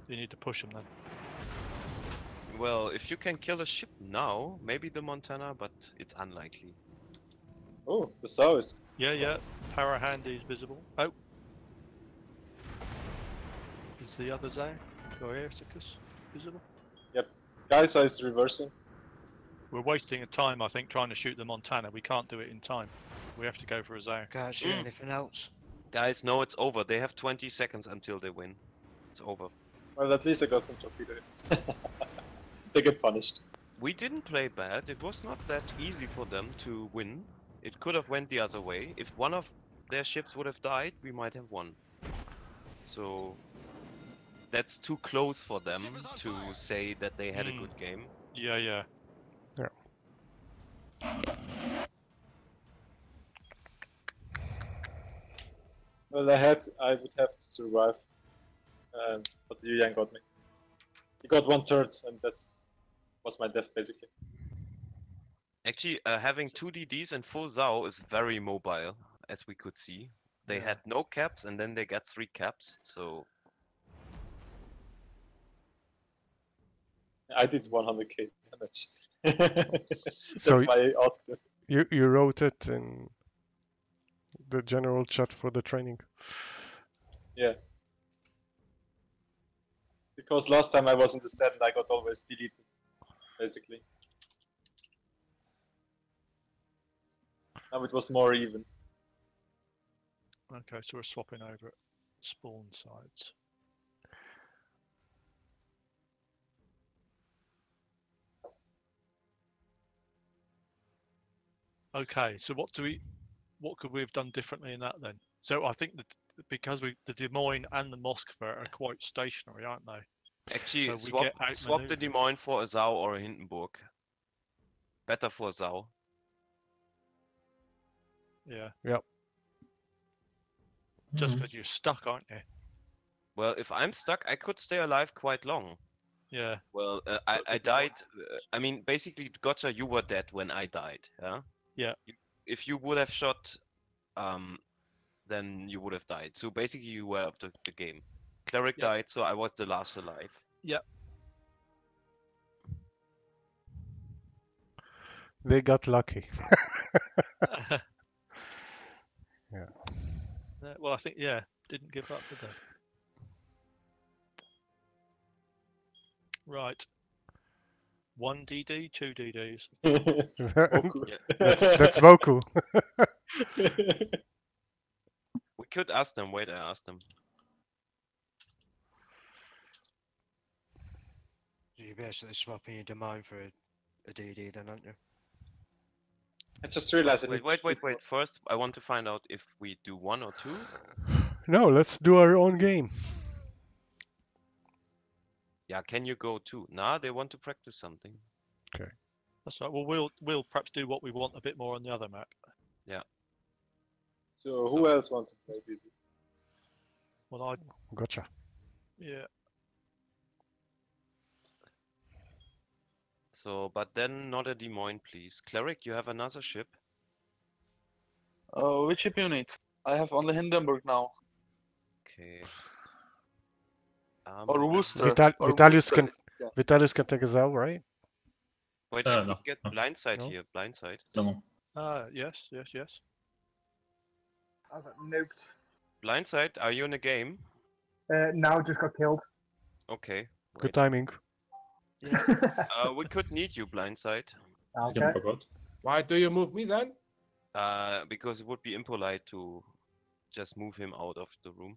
Speaker 2: You need to push them then.
Speaker 1: Well, if you can kill a ship now, maybe the Montana, but it's unlikely.
Speaker 7: Oh, the Sao is.
Speaker 2: Yeah, para handy is visible. Oh! Is the other zone? Goersicus visible?
Speaker 7: Gaisa is reversing.
Speaker 2: We're wasting a time, I think, trying to shoot the Montana. We can't do it in time. We have to go for a zone.
Speaker 3: Can't shoot anything else.
Speaker 1: Guys, no, it's over. They have 20 seconds until they win. It's over.
Speaker 7: Well, at least I got some torpedoes. They get punished.
Speaker 1: We didn't play bad. It was not that easy for them to win. It could have went the other way. If one of their ships would have died, we might have won. So that's too close for them to say that they had a good game.
Speaker 2: Yeah.
Speaker 7: Well, I would have to survive. But Yuyan got me. He got 1/3, and was my death basically.
Speaker 1: Actually, having 2 DDs and full Zao is very mobile, as we could see. They had no caps, and then they got 3 caps, so...
Speaker 7: I did 100k damage. That's
Speaker 8: So
Speaker 7: my output.
Speaker 8: you wrote it in the general chat for the training.
Speaker 7: Yeah. Because last time I was in the set and I got always deleted, basically. Now it was more even.
Speaker 2: Okay, so we're swapping over at spawn sides. Okay, so what could we have done differently in that then? So I think that because the Des Moines and the Moskva are quite stationary, aren't they?
Speaker 1: Actually,
Speaker 2: So we
Speaker 1: swap,
Speaker 2: get
Speaker 1: swap the
Speaker 2: outmaneuvered.
Speaker 1: Des Moines for a Zao or a Hindenburg. Better for a Zao.
Speaker 2: Yeah.
Speaker 8: Yep.
Speaker 2: Just because you're stuck, aren't you?
Speaker 1: Well, if I'm stuck, I could stay alive quite long.
Speaker 2: Yeah.
Speaker 1: Well, I died. I mean, basically, Gotcha, you were dead when I died. Yeah.
Speaker 2: Yeah.
Speaker 1: If you would have shot, then you would have died. So basically, you were out of the game. Cleric
Speaker 2: Yep.
Speaker 1: died, so I was the last alive.
Speaker 2: Yep.
Speaker 8: They got lucky. Yeah.
Speaker 2: Well, I think didn't give up, did they? Right. 1 DD, 2 DDs.
Speaker 8: That's Voku.
Speaker 1: We could ask them. Wait, I asked them.
Speaker 3: You're basically swapping your domain for a DD then, aren't you?
Speaker 7: I just realized I
Speaker 1: Wait,
Speaker 7: need
Speaker 1: wait, wait. First, I want to find out if we do 1 or 2.
Speaker 8: No, let's do our own game.
Speaker 1: Yeah, can you go 2? Nah, they want to practice something.
Speaker 8: Okay.
Speaker 2: That's right. Well, we'll perhaps do what we want a bit more on the other map.
Speaker 1: Yeah.
Speaker 7: So who else wants to play DD?
Speaker 2: Well,
Speaker 8: Gotcha.
Speaker 2: yeah.
Speaker 1: So, but then not a Des Moines, please. Cleric, you have another ship?
Speaker 11: Which ship you need? I have only Hindenburg now.
Speaker 1: Okay.
Speaker 11: Or Worcester. or
Speaker 8: Vitalius
Speaker 11: Worcester.
Speaker 8: can
Speaker 11: Yeah.
Speaker 8: Vitalius can take us out, right?
Speaker 1: Wait, I
Speaker 10: no,
Speaker 1: could get
Speaker 10: no.
Speaker 1: blindside
Speaker 8: No?
Speaker 1: here. Blindside.
Speaker 10: No.
Speaker 2: Yes.
Speaker 4: I got nuked.
Speaker 1: Blindside, are you in a game?
Speaker 4: Now just got killed.
Speaker 1: Okay.
Speaker 8: Good
Speaker 1: Wait.
Speaker 8: timing.
Speaker 3: Yeah.
Speaker 1: We could need you, blindside.
Speaker 4: Okay.
Speaker 10: Jump out.
Speaker 6: Why do you move me then?
Speaker 1: Because it would be impolite to just move him out of the room.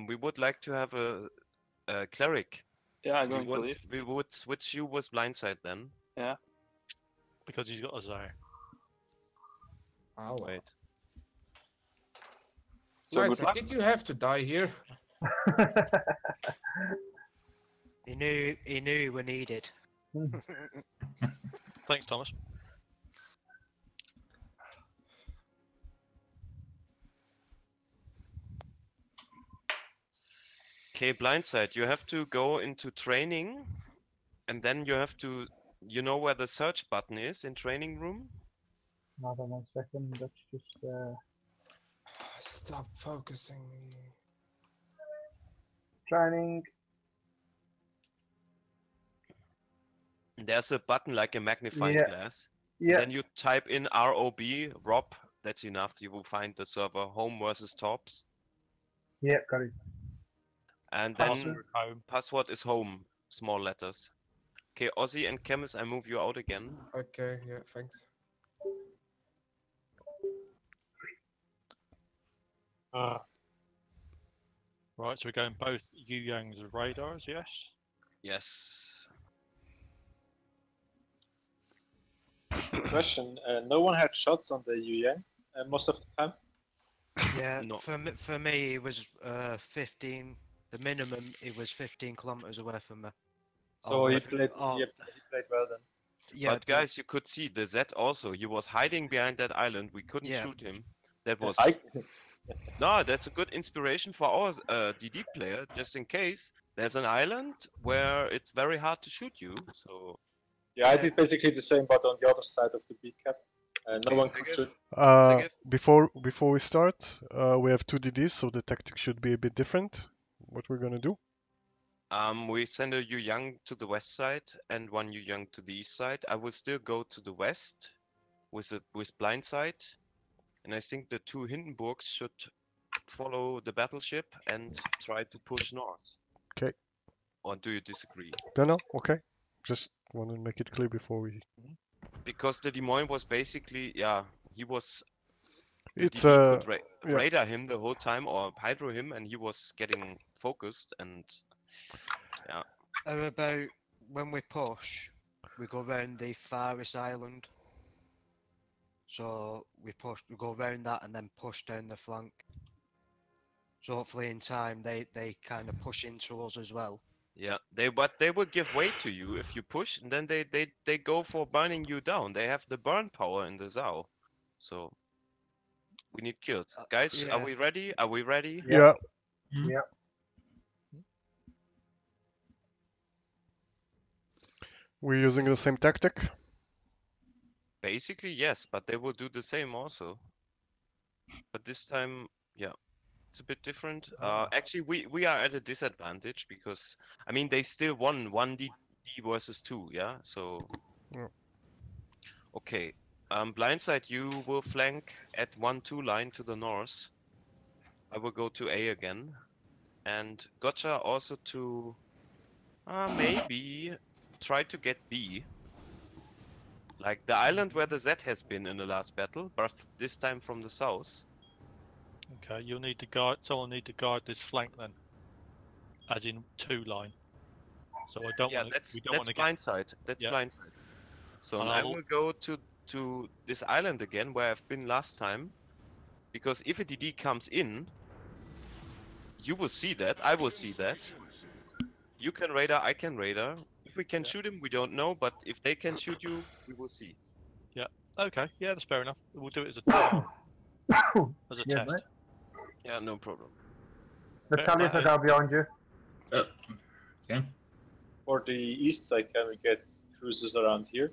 Speaker 1: We would like to have a cleric.
Speaker 11: Yeah, I'm
Speaker 1: So
Speaker 11: going to leave.
Speaker 1: we would switch you with blindside then.
Speaker 11: Yeah.
Speaker 2: Because he's got a Zare.
Speaker 6: Oh,
Speaker 1: Wait.
Speaker 11: So good
Speaker 6: Blindside,
Speaker 11: luck.
Speaker 6: did you have to die here?
Speaker 3: He knew we were needed.
Speaker 2: Thanks, Thomas.
Speaker 1: Okay, blindside, you have to go into training, and then you have to, you know where the search button is in training room?
Speaker 4: Hold on 1 second. Let's just.
Speaker 6: Stop focusing.
Speaker 4: Training.
Speaker 1: There's a button like a magnifying
Speaker 4: Yeah.
Speaker 1: glass.
Speaker 4: Yeah.
Speaker 1: Then you type in ROB, Rob, that's enough. You will find the server home versus TORPZ.
Speaker 4: Yeah, got it.
Speaker 1: And then
Speaker 2: Password home.
Speaker 1: password is home, small letters. Okay, Ozzy and Chemis, I move you out again.
Speaker 6: Okay, yeah, thanks.
Speaker 2: Right, so we're going both Yu Yang's radars, yes?
Speaker 1: Yes.
Speaker 7: Question: no one had shots on the Yang most of the time.
Speaker 3: Yeah.
Speaker 1: No.
Speaker 3: For me, it was 15. The minimum, it was 15 kilometers away from me.
Speaker 7: So he
Speaker 3: if-
Speaker 7: played.
Speaker 3: oh.
Speaker 7: He played well then.
Speaker 3: Yeah.
Speaker 1: But guys, you could see the Z also. He was hiding behind that island. We couldn't
Speaker 3: Yeah.
Speaker 1: shoot him. That was
Speaker 7: I-
Speaker 1: no. That's a good inspiration for our DD player, just in case there's an island where it's very hard to shoot you. So
Speaker 7: Yeah, I did basically the same, but on the other side of the beat cap. No one could shoot.
Speaker 8: Before we start, we have 2 DDs, so the tactic should be a bit different. What we're gonna do?
Speaker 1: we send a Yu Yang to the west side and 1 Yu Yang to the east side. I will still go to the west with blindside, and I think the 2 Hindenburgs should follow the battleship and try to push north.
Speaker 8: Okay.
Speaker 1: Or do you disagree?
Speaker 8: No, okay. Just want to make it clear before we.
Speaker 1: Because the Des Moines was basically, yeah, he was. The
Speaker 8: It's
Speaker 1: DD could
Speaker 8: yeah.
Speaker 1: radar him the whole time or hydro him, and he was getting focused and yeah.
Speaker 3: About when we push, we go around the farthest island. So we go around that and then push down the flank. So hopefully in time they kind of push into us as well.
Speaker 1: Yeah, but they will give way to you if you push, and then they go for burning you down. They have the burn power in the Zao, so we need kills, guys.
Speaker 3: yeah.
Speaker 1: Are we ready? Are we ready?
Speaker 8: Yeah.
Speaker 4: Yeah.
Speaker 8: We're using the same tactic.
Speaker 1: Basically, yes, but they will do the same also. But this time, yeah. It's a bit different. Actually, we are at a disadvantage because I mean they still won 1D versus 2, yeah. So
Speaker 8: Yeah.
Speaker 1: okay. Blindside, you will flank at 1-2 line to the north. I will go to A again, and Gotcha also to maybe try to get B. Like the island where the Z has been in the last battle, but this time from the south.
Speaker 2: Okay, you'll need to guard. Someone need to guard this flank then, as in 2 line. So I don't
Speaker 1: Yeah,
Speaker 2: want to. We don't
Speaker 1: that's
Speaker 2: want to get.
Speaker 1: blindside. That's
Speaker 2: Yeah.
Speaker 1: blindside. So
Speaker 2: And
Speaker 1: I
Speaker 2: I'll-
Speaker 1: will go to this island again where I've been last time, because if a DD comes in, you will see that. I will see that. You can radar. I can radar. If we can
Speaker 2: Yeah.
Speaker 1: shoot him, we don't know. But if they can shoot you, we will see.
Speaker 2: Okay, yeah, that's fair enough. We'll do it as a as a
Speaker 4: Yeah,
Speaker 2: test.
Speaker 4: mate.
Speaker 1: Yeah, no problem.
Speaker 4: Natalis, I go behind you.
Speaker 10: Okay.
Speaker 7: For the east side, can we get cruisers around here?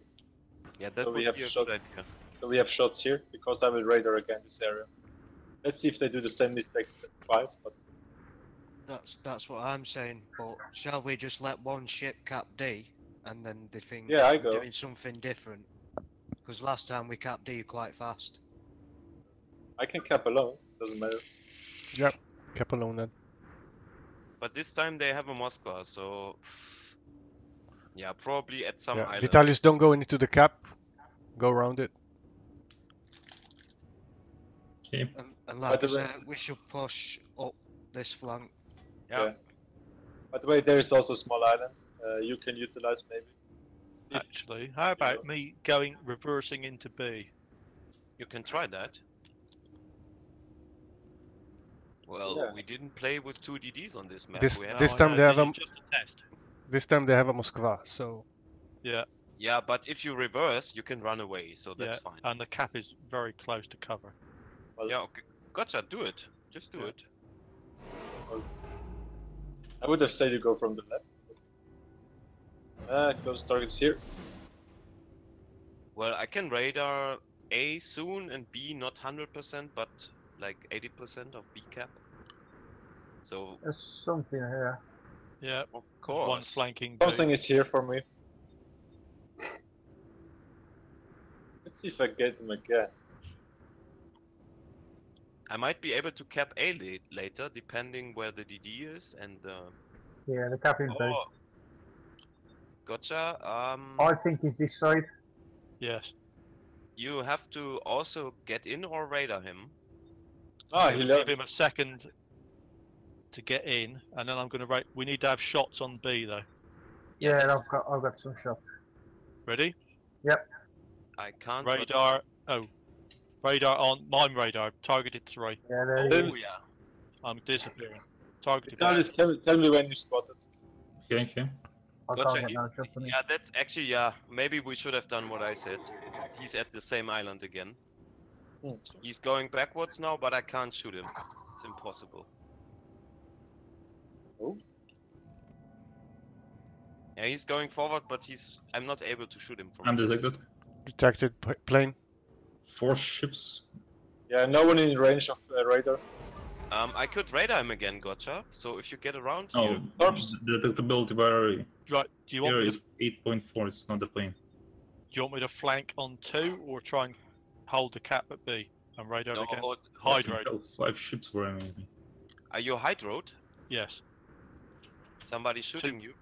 Speaker 1: Yeah, that
Speaker 7: So we
Speaker 1: would
Speaker 7: have
Speaker 1: be a
Speaker 7: shot-
Speaker 1: good idea.
Speaker 7: So we have shots here, because I will radar again this area. Let's see if they do the same mistakes twice, but
Speaker 3: That's what I'm saying. But shall we just let one ship cap D, and then they think
Speaker 7: Yeah, I
Speaker 3: we're
Speaker 7: go.
Speaker 3: doing something different? Because last time we capped D quite fast.
Speaker 7: I can cap alone, doesn't matter.
Speaker 8: Yep. Cap alone then.
Speaker 1: But this time they have a Moskva, so yeah, probably at some
Speaker 8: Yeah.
Speaker 1: island.
Speaker 8: Vitalis, don't go into the cap. Go around it.
Speaker 10: Okay.
Speaker 3: And like I
Speaker 7: the way-
Speaker 3: said, we should push up this flank.
Speaker 1: Yeah.
Speaker 7: By the way, there is also a small island you can utilize maybe.
Speaker 2: Actually, how about me reversing into B?
Speaker 1: You can try that. Well,
Speaker 7: Yeah.
Speaker 1: we didn't play with 2 DDs on this map.
Speaker 8: This
Speaker 1: We had
Speaker 8: this
Speaker 2: No, I
Speaker 8: time
Speaker 2: know,
Speaker 8: they have
Speaker 2: this
Speaker 8: a
Speaker 2: is just a test.
Speaker 8: this time they have a Moskva. So
Speaker 2: Yeah,
Speaker 1: Yeah, but if you reverse, you can run away, so that's
Speaker 2: yeah,
Speaker 1: fine.
Speaker 2: and the cap is very close to cover.
Speaker 7: Well,
Speaker 1: Yeah, okay. Gotcha, do it. Just do
Speaker 2: Yeah.
Speaker 1: it.
Speaker 7: I would have said you go from the left. Close targets here.
Speaker 1: Well, I can radar A soon and B not 100%, but like 80% of B cap. So,
Speaker 4: There's something here.
Speaker 2: Yeah,
Speaker 1: of course.
Speaker 2: one flanking B.
Speaker 7: Something is here for me. Let's see if I get them again.
Speaker 1: I might be able to cap A later, depending where the DD is and
Speaker 4: Yeah, the cap is big.
Speaker 1: oh, gotcha.
Speaker 4: I think it's this side.
Speaker 2: Yes.
Speaker 1: You have to also get in or radar him.
Speaker 7: Ah,
Speaker 2: I'm
Speaker 7: he
Speaker 2: gonna
Speaker 7: left.
Speaker 2: give him a second to get in, and then I'm going to we need to have shots on B though.
Speaker 4: Yeah,
Speaker 1: that's-
Speaker 4: I've got some shots.
Speaker 2: Ready?
Speaker 1: I can't. but-
Speaker 2: Radar. Oh, radar on. Mine radar. Targeted 3.
Speaker 4: Yeah, there it is.
Speaker 1: Oh yeah.
Speaker 2: I'm disappearing. Targeted.
Speaker 7: Vitalis, tell me when you spot it.
Speaker 10: Okay, okay.
Speaker 4: I
Speaker 1: Gotcha.
Speaker 4: can't get no shots on him.
Speaker 1: Yeah, that's actually, yeah. Maybe we should have done what I said. He's at the same island again. He's going backwards now, but I can't shoot him. It's impossible.
Speaker 7: Oh.
Speaker 1: Yeah, he's going forward, but I'm not able to shoot him from
Speaker 10: I'm
Speaker 1: here.
Speaker 10: detected.
Speaker 8: detected plane.
Speaker 10: 4 ships.
Speaker 7: Yeah, no one in range of radar.
Speaker 1: I could radar him again, gotcha. So if you get around
Speaker 10: Oh,
Speaker 1: here,
Speaker 7: TORPZ.
Speaker 10: the detectability bar
Speaker 2: Right. Do you want
Speaker 10: here
Speaker 2: me
Speaker 10: is
Speaker 2: to?
Speaker 10: 8.4. It's not the plane.
Speaker 2: Do you want me to flank on 2 or try and hold the cap at B and radar
Speaker 1: no,
Speaker 2: again?
Speaker 1: hold-
Speaker 2: Hydro.
Speaker 10: Oh, 5 ships were maybe.
Speaker 1: Are you hydroed?
Speaker 2: Yes.
Speaker 1: Somebody shooting you?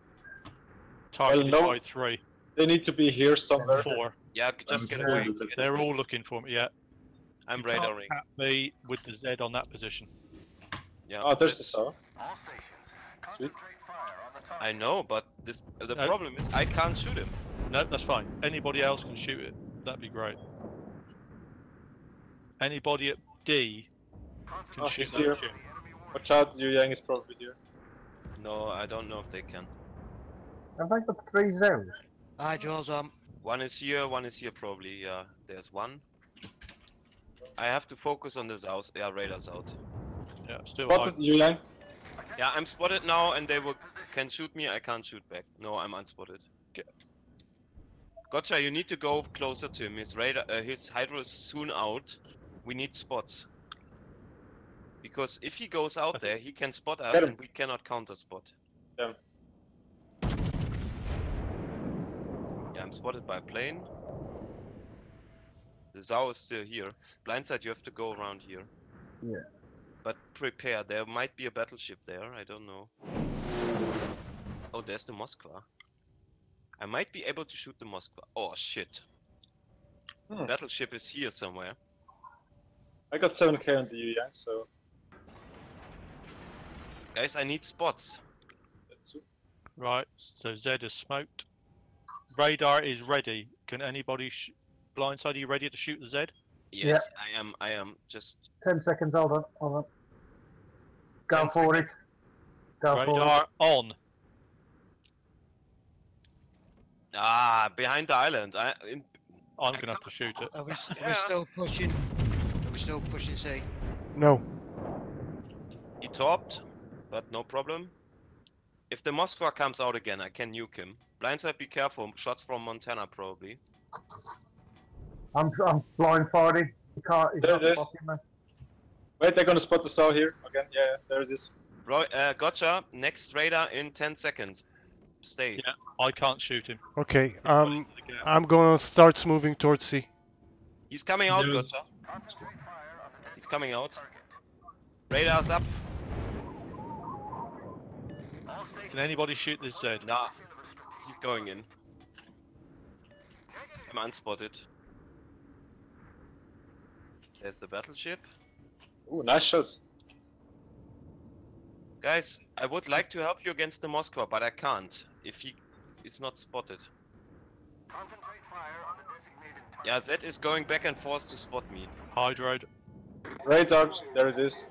Speaker 2: Targeted
Speaker 7: no.
Speaker 2: by 3.
Speaker 7: They need to be here somewhere.
Speaker 2: 4.
Speaker 1: Yeah, just get
Speaker 10: still
Speaker 1: away.
Speaker 10: detected.
Speaker 2: They're all looking for me. Yeah.
Speaker 1: I'm
Speaker 2: You can't
Speaker 1: radaring.
Speaker 2: cap B with the Z on that position.
Speaker 1: Yeah.
Speaker 7: Oh, there's the
Speaker 1: that's-
Speaker 7: saw. Sweet.
Speaker 1: I know, but the
Speaker 2: No.
Speaker 1: problem is I can't shoot him.
Speaker 2: No, that's fine. Anybody else can shoot it. That'd be great. Anybody at D can
Speaker 7: Oh,
Speaker 2: shoot
Speaker 7: he's
Speaker 2: that
Speaker 7: here.
Speaker 2: ship.
Speaker 7: Watch out, Yu Yang is probably here.
Speaker 1: No, I don't know if they can.
Speaker 4: Have I got 3 zones?
Speaker 3: Hydro's on.
Speaker 1: One is here probably. Yeah, there's one. I have to focus on the south. Yeah, radar's out.
Speaker 2: Yeah, still
Speaker 7: Spotted
Speaker 2: high.
Speaker 7: Yu Yang.
Speaker 1: Yeah, I'm spotted now, and they can shoot me. I can't shoot back. No, I'm unspotted. Gotcha. You need to go closer to him. His radar, his hydro is soon out. We need spots. Because if he goes out there, he can spot us
Speaker 7: Get him.
Speaker 1: and we cannot counter spot.
Speaker 7: Yeah.
Speaker 1: Yeah, I'm spotted by a plane. The Zao is still here. Blindside, you have to go around here.
Speaker 4: Yeah.
Speaker 1: But prepare, there might be a battleship there, I don't know. Oh, there's the Moskva. I might be able to shoot the Moskva. Oh shit. The battleship is here somewhere.
Speaker 7: I got 7k on the Yu Yang, so
Speaker 1: Guys, I need spots.
Speaker 7: that's
Speaker 2: Right, so Z is smoked. Radar is ready. Can anybody blindside? Are you ready to shoot the Z?
Speaker 1: Yes, I am. Just
Speaker 4: 10 seconds, hold on, hold on. Go
Speaker 1: 10
Speaker 4: for
Speaker 1: seconds.
Speaker 4: it. Go for it.
Speaker 2: Radar on.
Speaker 1: Ah, behind the island.
Speaker 2: I'm gonna have to shoot it.
Speaker 3: Are we
Speaker 1: Yeah.
Speaker 3: still pushing? Are we still pushing C?
Speaker 8: No.
Speaker 1: He topped, but no problem. If the Moskva comes out again, I can nuke him. Blindside, be careful. Shots from Montana, probably.
Speaker 4: I'm blind fighting. He can't, he's
Speaker 7: There
Speaker 4: not
Speaker 7: it is.
Speaker 4: spotting me.
Speaker 7: Wait, they're gonna spot the Sao here again. Yeah, there it is.
Speaker 1: Roy, gotcha. Next radar in 10 seconds. Stay.
Speaker 2: Yeah, I can't shoot him.
Speaker 8: Okay.
Speaker 2: He's got into the gap.
Speaker 8: I'm gonna start moving towards C.
Speaker 1: He's coming out,
Speaker 10: There's-
Speaker 1: gotcha. He's coming out. Radar's up.
Speaker 2: Can anybody shoot this Z?
Speaker 1: Nah. He's going in. I'm unspotted. There's the battleship.
Speaker 7: Ooh, nice shots.
Speaker 1: Guys, I would like to help you against the Moskva, but I can't if he is not spotted. Yeah, Z is going back and forth to spot me.
Speaker 2: Hydro.
Speaker 7: Radar, there it is.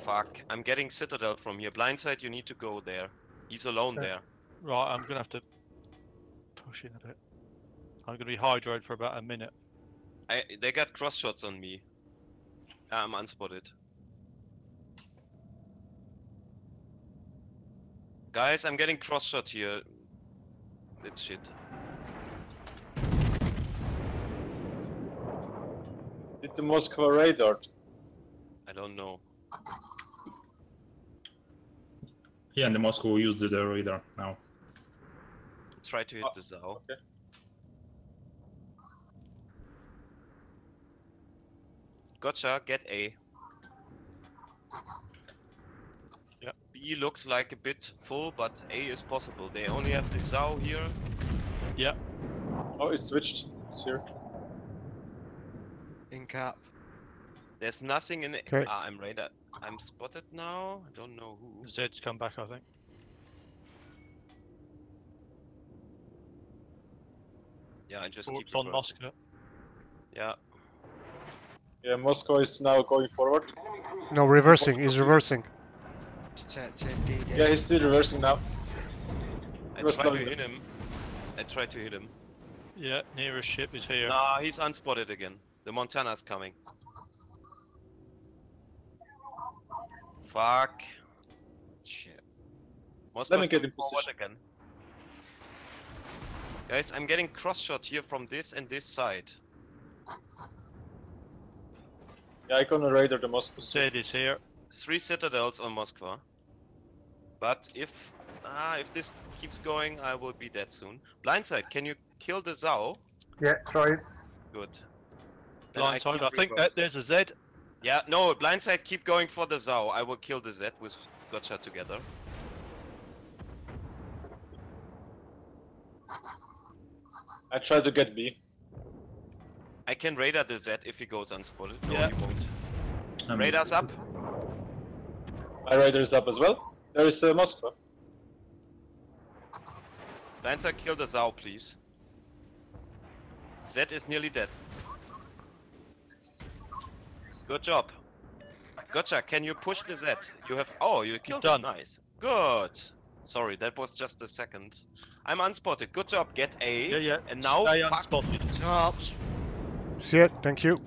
Speaker 1: Fuck, I'm getting Citadel from here. Blindside, you need to go there. He's alone there.
Speaker 2: Right, I'm gonna have to push in a bit. I'm gonna be hydroed for about a minute.
Speaker 1: They got cross shots on me. I'm unspotted. Guys, I'm getting cross shot here. It's shit.
Speaker 7: Did the Moscow radar?
Speaker 1: I don't know.
Speaker 10: Yeah, and the Moscow used the radar now.
Speaker 1: Try to hit the Zao.
Speaker 7: Okay.
Speaker 1: Gotcha, get A.
Speaker 2: Yep.
Speaker 1: B looks like a bit full, but A is possible. They only have the Zao here.
Speaker 2: Yeah.
Speaker 7: Oh, it switched. It's here.
Speaker 3: In cap.
Speaker 1: There's nothing in it.
Speaker 8: Okay.
Speaker 1: Ah, I'm radar. I'm spotted now. I don't know who.
Speaker 2: Zed's come back, I think.
Speaker 1: Yeah, I just
Speaker 2: Thoughts
Speaker 1: keep
Speaker 2: on
Speaker 1: reversing.
Speaker 2: Moscow.
Speaker 1: Yeah.
Speaker 7: Yeah, Moscow is now going forward.
Speaker 8: No, reversing. He's reversing.
Speaker 7: Yeah, he's still reversing now.
Speaker 1: I
Speaker 7: was
Speaker 1: try to
Speaker 7: slowing
Speaker 1: hit him. I try to hit him.
Speaker 2: Yeah, nearest ship is here.
Speaker 1: Nah, he's unspotted again. The Montana's coming. Fuck.
Speaker 3: Shit.
Speaker 1: Moscow's
Speaker 7: me get
Speaker 1: going
Speaker 7: in
Speaker 1: forward
Speaker 7: position.
Speaker 1: again. Guys, I'm getting cross shot here from this and this side.
Speaker 7: Yeah, I gonna radar the Moscow.
Speaker 2: Zed is here.
Speaker 1: 3 citadels on Moskva. But if this keeps going, I will be dead soon. Blindside, can you kill the Zao?
Speaker 4: Yeah, try it.
Speaker 1: Good. Then I
Speaker 2: Blindside.
Speaker 1: keep
Speaker 2: I think
Speaker 1: reversing.
Speaker 2: there's a Z.
Speaker 1: Yeah, no, Blindside, keep going for the Zao. I will kill the Z with Gotcha together.
Speaker 7: I try to get B.
Speaker 1: I can radar the Z if he goes unspotted. No,
Speaker 2: Yeah.
Speaker 1: he won't.
Speaker 10: I'm-
Speaker 1: Radar's up.
Speaker 7: My radar is up as well. There is Moscow.
Speaker 1: Blindside, kill the Zao, please. Z is nearly dead. Good job. Gotcha, can you push the Z? You have... Oh, you killed
Speaker 2: done.
Speaker 1: it. Nice. Good. Sorry, that was just a second. I'm unspotted. Good job. Get A.
Speaker 2: Yeah, yeah.
Speaker 1: And now,
Speaker 2: Stay
Speaker 1: fuck,
Speaker 2: unspotted.
Speaker 3: Tops.
Speaker 8: See it. Thank you.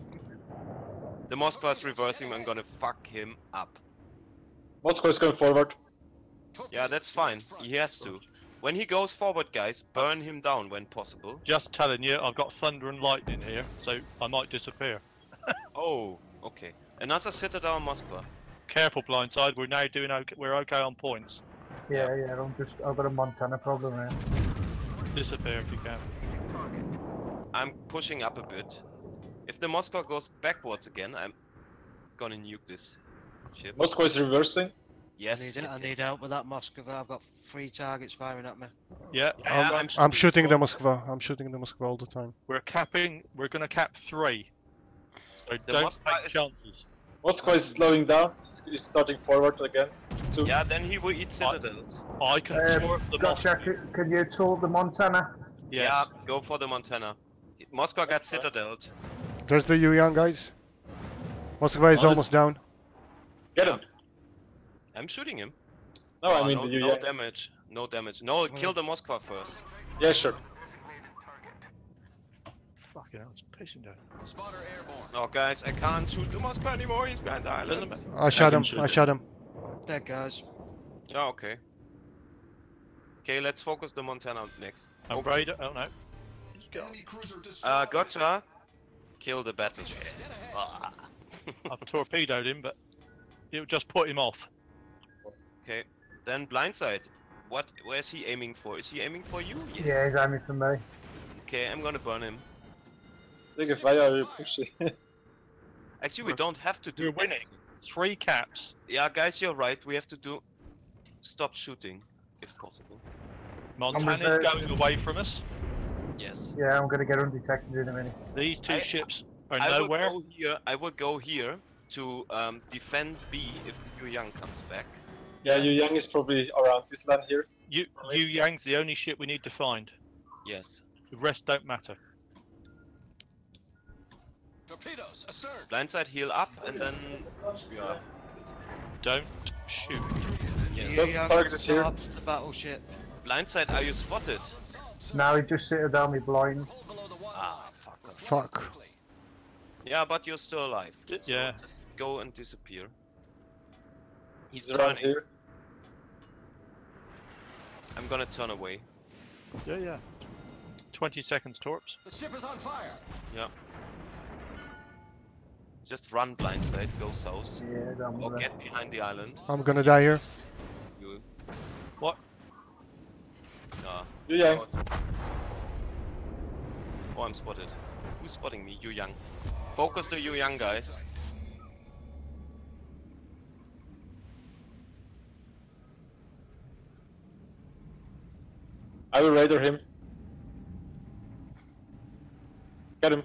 Speaker 1: the Moskva is reversing. I'm gonna fuck him up.
Speaker 7: Moscow is going forward.
Speaker 1: Yeah, that's fine. He has to. When he goes forward, guys, burn him down when possible.
Speaker 2: Just telling you, I've got thunder and lightning here, so I might disappear.
Speaker 1: Oh, okay. Another Citadel Moskva.
Speaker 2: Careful, blindside. We're now doing okay. We're okay on points.
Speaker 4: Yeah, yeah. I've got a Montana problem here.
Speaker 2: Disappear if you can.
Speaker 1: I'm pushing up a bit. If the Moskva goes backwards again, I'm gonna nuke this ship.
Speaker 7: Moscow is reversing.
Speaker 1: Yes.
Speaker 3: I need help with that Moskva. I've got 3 targets firing at me.
Speaker 2: Yeah.
Speaker 8: I'm shooting the Moskva. I'm shooting the Moskva all the time.
Speaker 2: We're capping. We're gonna cap 3. So
Speaker 1: The
Speaker 2: don't
Speaker 1: Moskva
Speaker 2: take
Speaker 1: is-
Speaker 2: chances.
Speaker 7: Moscow is slowing down. He's starting forward again. So
Speaker 1: Yeah, then he will eat Citadels.
Speaker 2: I can torp the
Speaker 4: Gotcha.
Speaker 2: Moskva.
Speaker 4: Can you talk the Montana?
Speaker 2: Yes.
Speaker 1: Yeah, go for the Montana. Moskva got Citadels.
Speaker 8: There's the Yu Yang guys. Moskva is
Speaker 7: Oh,
Speaker 8: almost down.
Speaker 7: get him.
Speaker 1: I'm shooting him.
Speaker 7: No, I mean
Speaker 1: no,
Speaker 7: the
Speaker 1: no
Speaker 7: Yuyan.
Speaker 1: damage. No damage. No, kill the Moskva first.
Speaker 7: Yeah, sure.
Speaker 2: Fucking hell, it's pissing down.
Speaker 1: Oh, guys, I can't shoot the Moskva anymore. He's behind the island.
Speaker 8: I shot him.
Speaker 10: shoot
Speaker 8: I
Speaker 10: it.
Speaker 8: shot him.
Speaker 3: Dead, guys.
Speaker 1: Yeah, okay. Okay, let's focus the Montana next.
Speaker 2: I'm
Speaker 1: Okay.
Speaker 2: Raider. Oh no. He's gone.
Speaker 1: Gotcha. Kill the battleship. Ah.
Speaker 2: I've torpedoed him, but it'll just put him off.
Speaker 1: Okay, then blindside. Where's he aiming for? Is he aiming for you? Yes.
Speaker 4: Yeah, he's aiming for me.
Speaker 1: Okay, I'm gonna burn him.
Speaker 7: Think if why are you pushing?
Speaker 1: Actually, we don't have to do
Speaker 2: We're winning.
Speaker 1: anything.
Speaker 2: 3 caps.
Speaker 1: Yeah, guys, you're right. We have to do. Stop shooting, if possible.
Speaker 2: Montana's going away from us.
Speaker 1: Yes.
Speaker 4: Yeah, I'm gonna get undetected in a minute.
Speaker 2: These 2
Speaker 1: I-
Speaker 2: ships are
Speaker 1: I
Speaker 2: nowhere.
Speaker 1: will go here. I will go here to defend B if Yu Yang comes back.
Speaker 7: Yeah, Yu Yang is probably around this land here.
Speaker 2: Yu Yang's the only ship we need to find.
Speaker 1: Yes.
Speaker 2: The rest don't matter.
Speaker 12: Torpedoes astern.
Speaker 1: Blindside heal up and then. Yeah.
Speaker 2: Don't shoot.
Speaker 1: Yes.
Speaker 7: Look,
Speaker 3: Yuyan
Speaker 7: target is here.
Speaker 3: tops the battleship.
Speaker 1: Blindside, are you spotted?
Speaker 4: Now he just sitting down me blind.
Speaker 1: Ah, fuck.
Speaker 8: Fuck.
Speaker 1: Yeah, but you're still alive. So
Speaker 2: Yeah.
Speaker 1: just go and disappear. He's
Speaker 7: He's around
Speaker 1: turning.
Speaker 7: here.
Speaker 1: I'm gonna turn away.
Speaker 2: Yeah, yeah. 20 seconds, Torps.
Speaker 12: The ship is on fire.
Speaker 1: Yeah. Just run blindside, go south.
Speaker 4: Yeah, down
Speaker 1: Or
Speaker 4: there.
Speaker 1: get behind the island.
Speaker 8: I'm gonna die here.
Speaker 1: You.
Speaker 2: What?
Speaker 7: Yu Yang.
Speaker 1: Oh, I'm spotted. Who's spotting me? Yu Yang. Focus the Yu Yang, guys.
Speaker 7: I will raider him. Get him.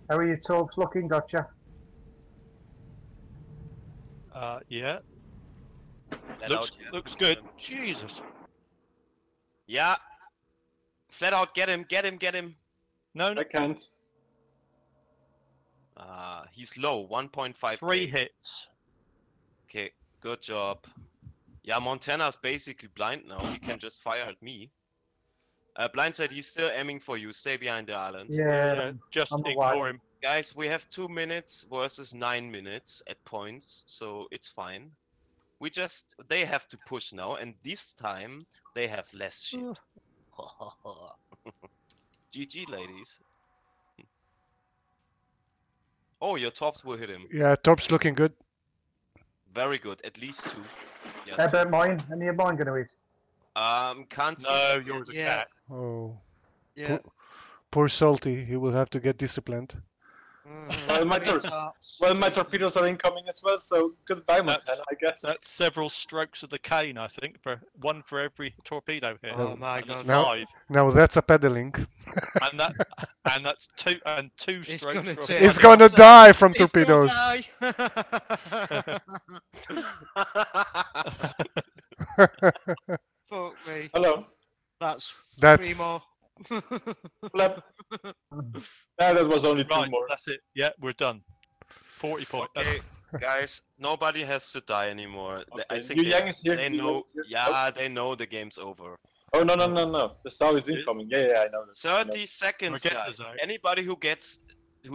Speaker 4: How are your torps looking? Gotcha.
Speaker 2: Yeah.
Speaker 1: Flat
Speaker 2: Looks,
Speaker 1: out, yeah.
Speaker 2: looks good. Jesus.
Speaker 1: Yeah. Flat out, get him, get him, get him.
Speaker 2: No, no.
Speaker 7: I can't.
Speaker 1: He's low, 1.5.
Speaker 2: 3 hits.
Speaker 1: Okay, good job. Yeah, Montana's basically blind now. He can just fire at me. Blindside, he's still aiming for you. Stay behind the island.
Speaker 4: Yeah,
Speaker 2: Just
Speaker 4: I'm
Speaker 2: ignore
Speaker 4: aware.
Speaker 2: him.
Speaker 1: Guys, we have 2 minutes versus 9 minutes at points, so it's fine. They have to push now, and this time they have less shit. GG, ladies. Oh, your tops will hit him.
Speaker 8: Yeah, Torp's looking good.
Speaker 1: Very good, at least 2.
Speaker 4: How
Speaker 1: Yeah,
Speaker 4: about mine? Any of mine gonna hit?
Speaker 1: can't see.
Speaker 2: No,
Speaker 1: that
Speaker 2: yours a
Speaker 3: Yeah.
Speaker 2: cat.
Speaker 8: Oh,
Speaker 3: Yeah.
Speaker 8: poor Salty. He will have to get disciplined.
Speaker 7: Well, my my torpedoes are incoming as well, so goodbye, Montana, I guess.
Speaker 2: That's several strokes of the cane, I think. One for every torpedo hit.
Speaker 3: Oh my
Speaker 2: And that's
Speaker 3: god.
Speaker 8: No.
Speaker 2: 5.
Speaker 8: Now that's a pedaling.
Speaker 2: And that's 2
Speaker 3: It's
Speaker 2: strokes.
Speaker 3: gonna
Speaker 2: for a
Speaker 3: take-
Speaker 8: He's
Speaker 2: pedaling.
Speaker 8: gonna die from torpedoes.
Speaker 3: Fuck me.
Speaker 7: Hello.
Speaker 3: That's
Speaker 8: That's
Speaker 3: 3 more.
Speaker 7: Flap. That was only 2
Speaker 2: Right,
Speaker 7: more.
Speaker 2: that's it. Yeah, we're done. 40 points.
Speaker 1: Okay, guys, nobody has to die anymore. I
Speaker 7: Okay,
Speaker 1: think
Speaker 7: Yu Yang is here.
Speaker 1: they
Speaker 7: Yu Yang
Speaker 1: know.
Speaker 7: is here.
Speaker 1: Yeah, they know the game's over.
Speaker 7: Oh, no, no, no, no. The SAO is incoming. Yeah, yeah, I know that.
Speaker 1: 30 seconds,
Speaker 2: Forget
Speaker 1: guys.
Speaker 2: the zone.
Speaker 1: Anybody who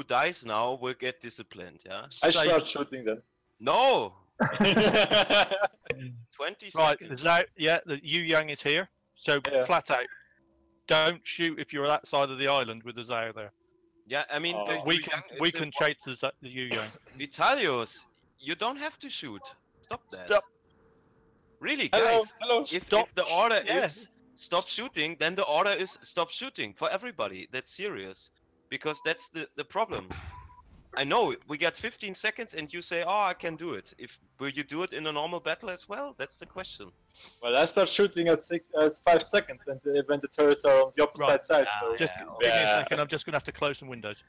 Speaker 1: dies now will get disciplined. Yeah.
Speaker 7: I
Speaker 2: Save-
Speaker 7: start shooting then.
Speaker 1: No, 20
Speaker 2: Right,
Speaker 1: seconds.
Speaker 2: the Yu Yang is here. So
Speaker 7: Yeah.
Speaker 2: flat out, don't shoot if you're that side of the island with the Zao there.
Speaker 1: Yeah, I mean, the
Speaker 2: We
Speaker 1: Yu
Speaker 2: can
Speaker 1: Yang
Speaker 2: we
Speaker 1: is
Speaker 2: can chase the Yu Yang.
Speaker 1: Vitalios, you don't have to shoot. Stop that.
Speaker 2: Stop.
Speaker 1: Really,
Speaker 7: Hello,
Speaker 1: guys.
Speaker 7: hello.
Speaker 1: If
Speaker 2: Stop.
Speaker 1: the order
Speaker 2: Yeah.
Speaker 1: is stop shooting, then the order is stop shooting for everybody. That's serious. Because that's the problem. I know we got 15 seconds and you say, oh, I can do it. Will you do it in a normal battle as well? That's the question.
Speaker 7: Well, I start shooting at 5 seconds, and when the turrets are on the opposite
Speaker 2: Right.
Speaker 7: side.
Speaker 1: Ah,
Speaker 7: So
Speaker 2: Just
Speaker 1: yeah,
Speaker 2: give me a
Speaker 7: yeah.
Speaker 2: second. I'm just gonna have to close some windows.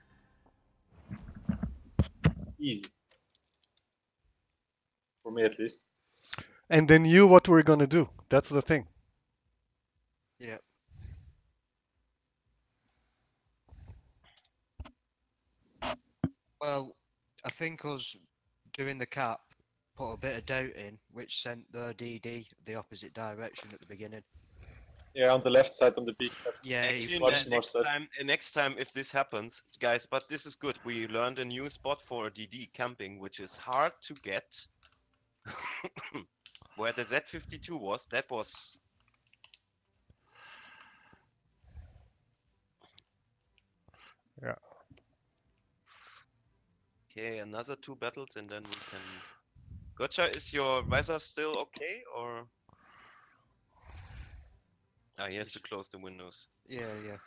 Speaker 7: Easy. For me, at least.
Speaker 8: And they knew what we're gonna do. That's the thing.
Speaker 3: Yeah. Well, I think us doing the cap put a bit of doubt in, which sent the DD the opposite direction at the beginning.
Speaker 7: Yeah, on the left side on the beak.
Speaker 3: Yeah,
Speaker 1: Actually,
Speaker 7: much more set.
Speaker 1: next time if this happens, guys, but this is good. We learned a new spot for DD camping, which is hard to get. Where the Z52 was, that was...
Speaker 8: Yeah.
Speaker 1: Okay, another 2 battles and then we can... Gotcha, is your visor still okay, or...? Ah, he has to close the windows.
Speaker 3: Yeah, yeah.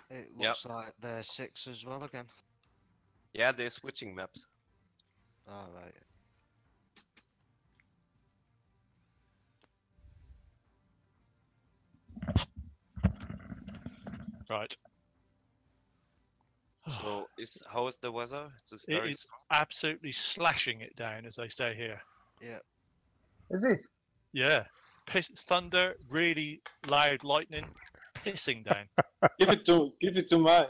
Speaker 3: It looks like they're 6 as well again.
Speaker 1: Yeah, they're switching maps.
Speaker 3: Alright.
Speaker 2: Right.
Speaker 1: So, how is the weather? It's
Speaker 2: It
Speaker 1: very
Speaker 2: is absolutely slashing it down, as they say here.
Speaker 3: Yeah.
Speaker 4: Is it?
Speaker 2: Yeah. Thunder, really loud lightning, pissing down.
Speaker 7: Give it to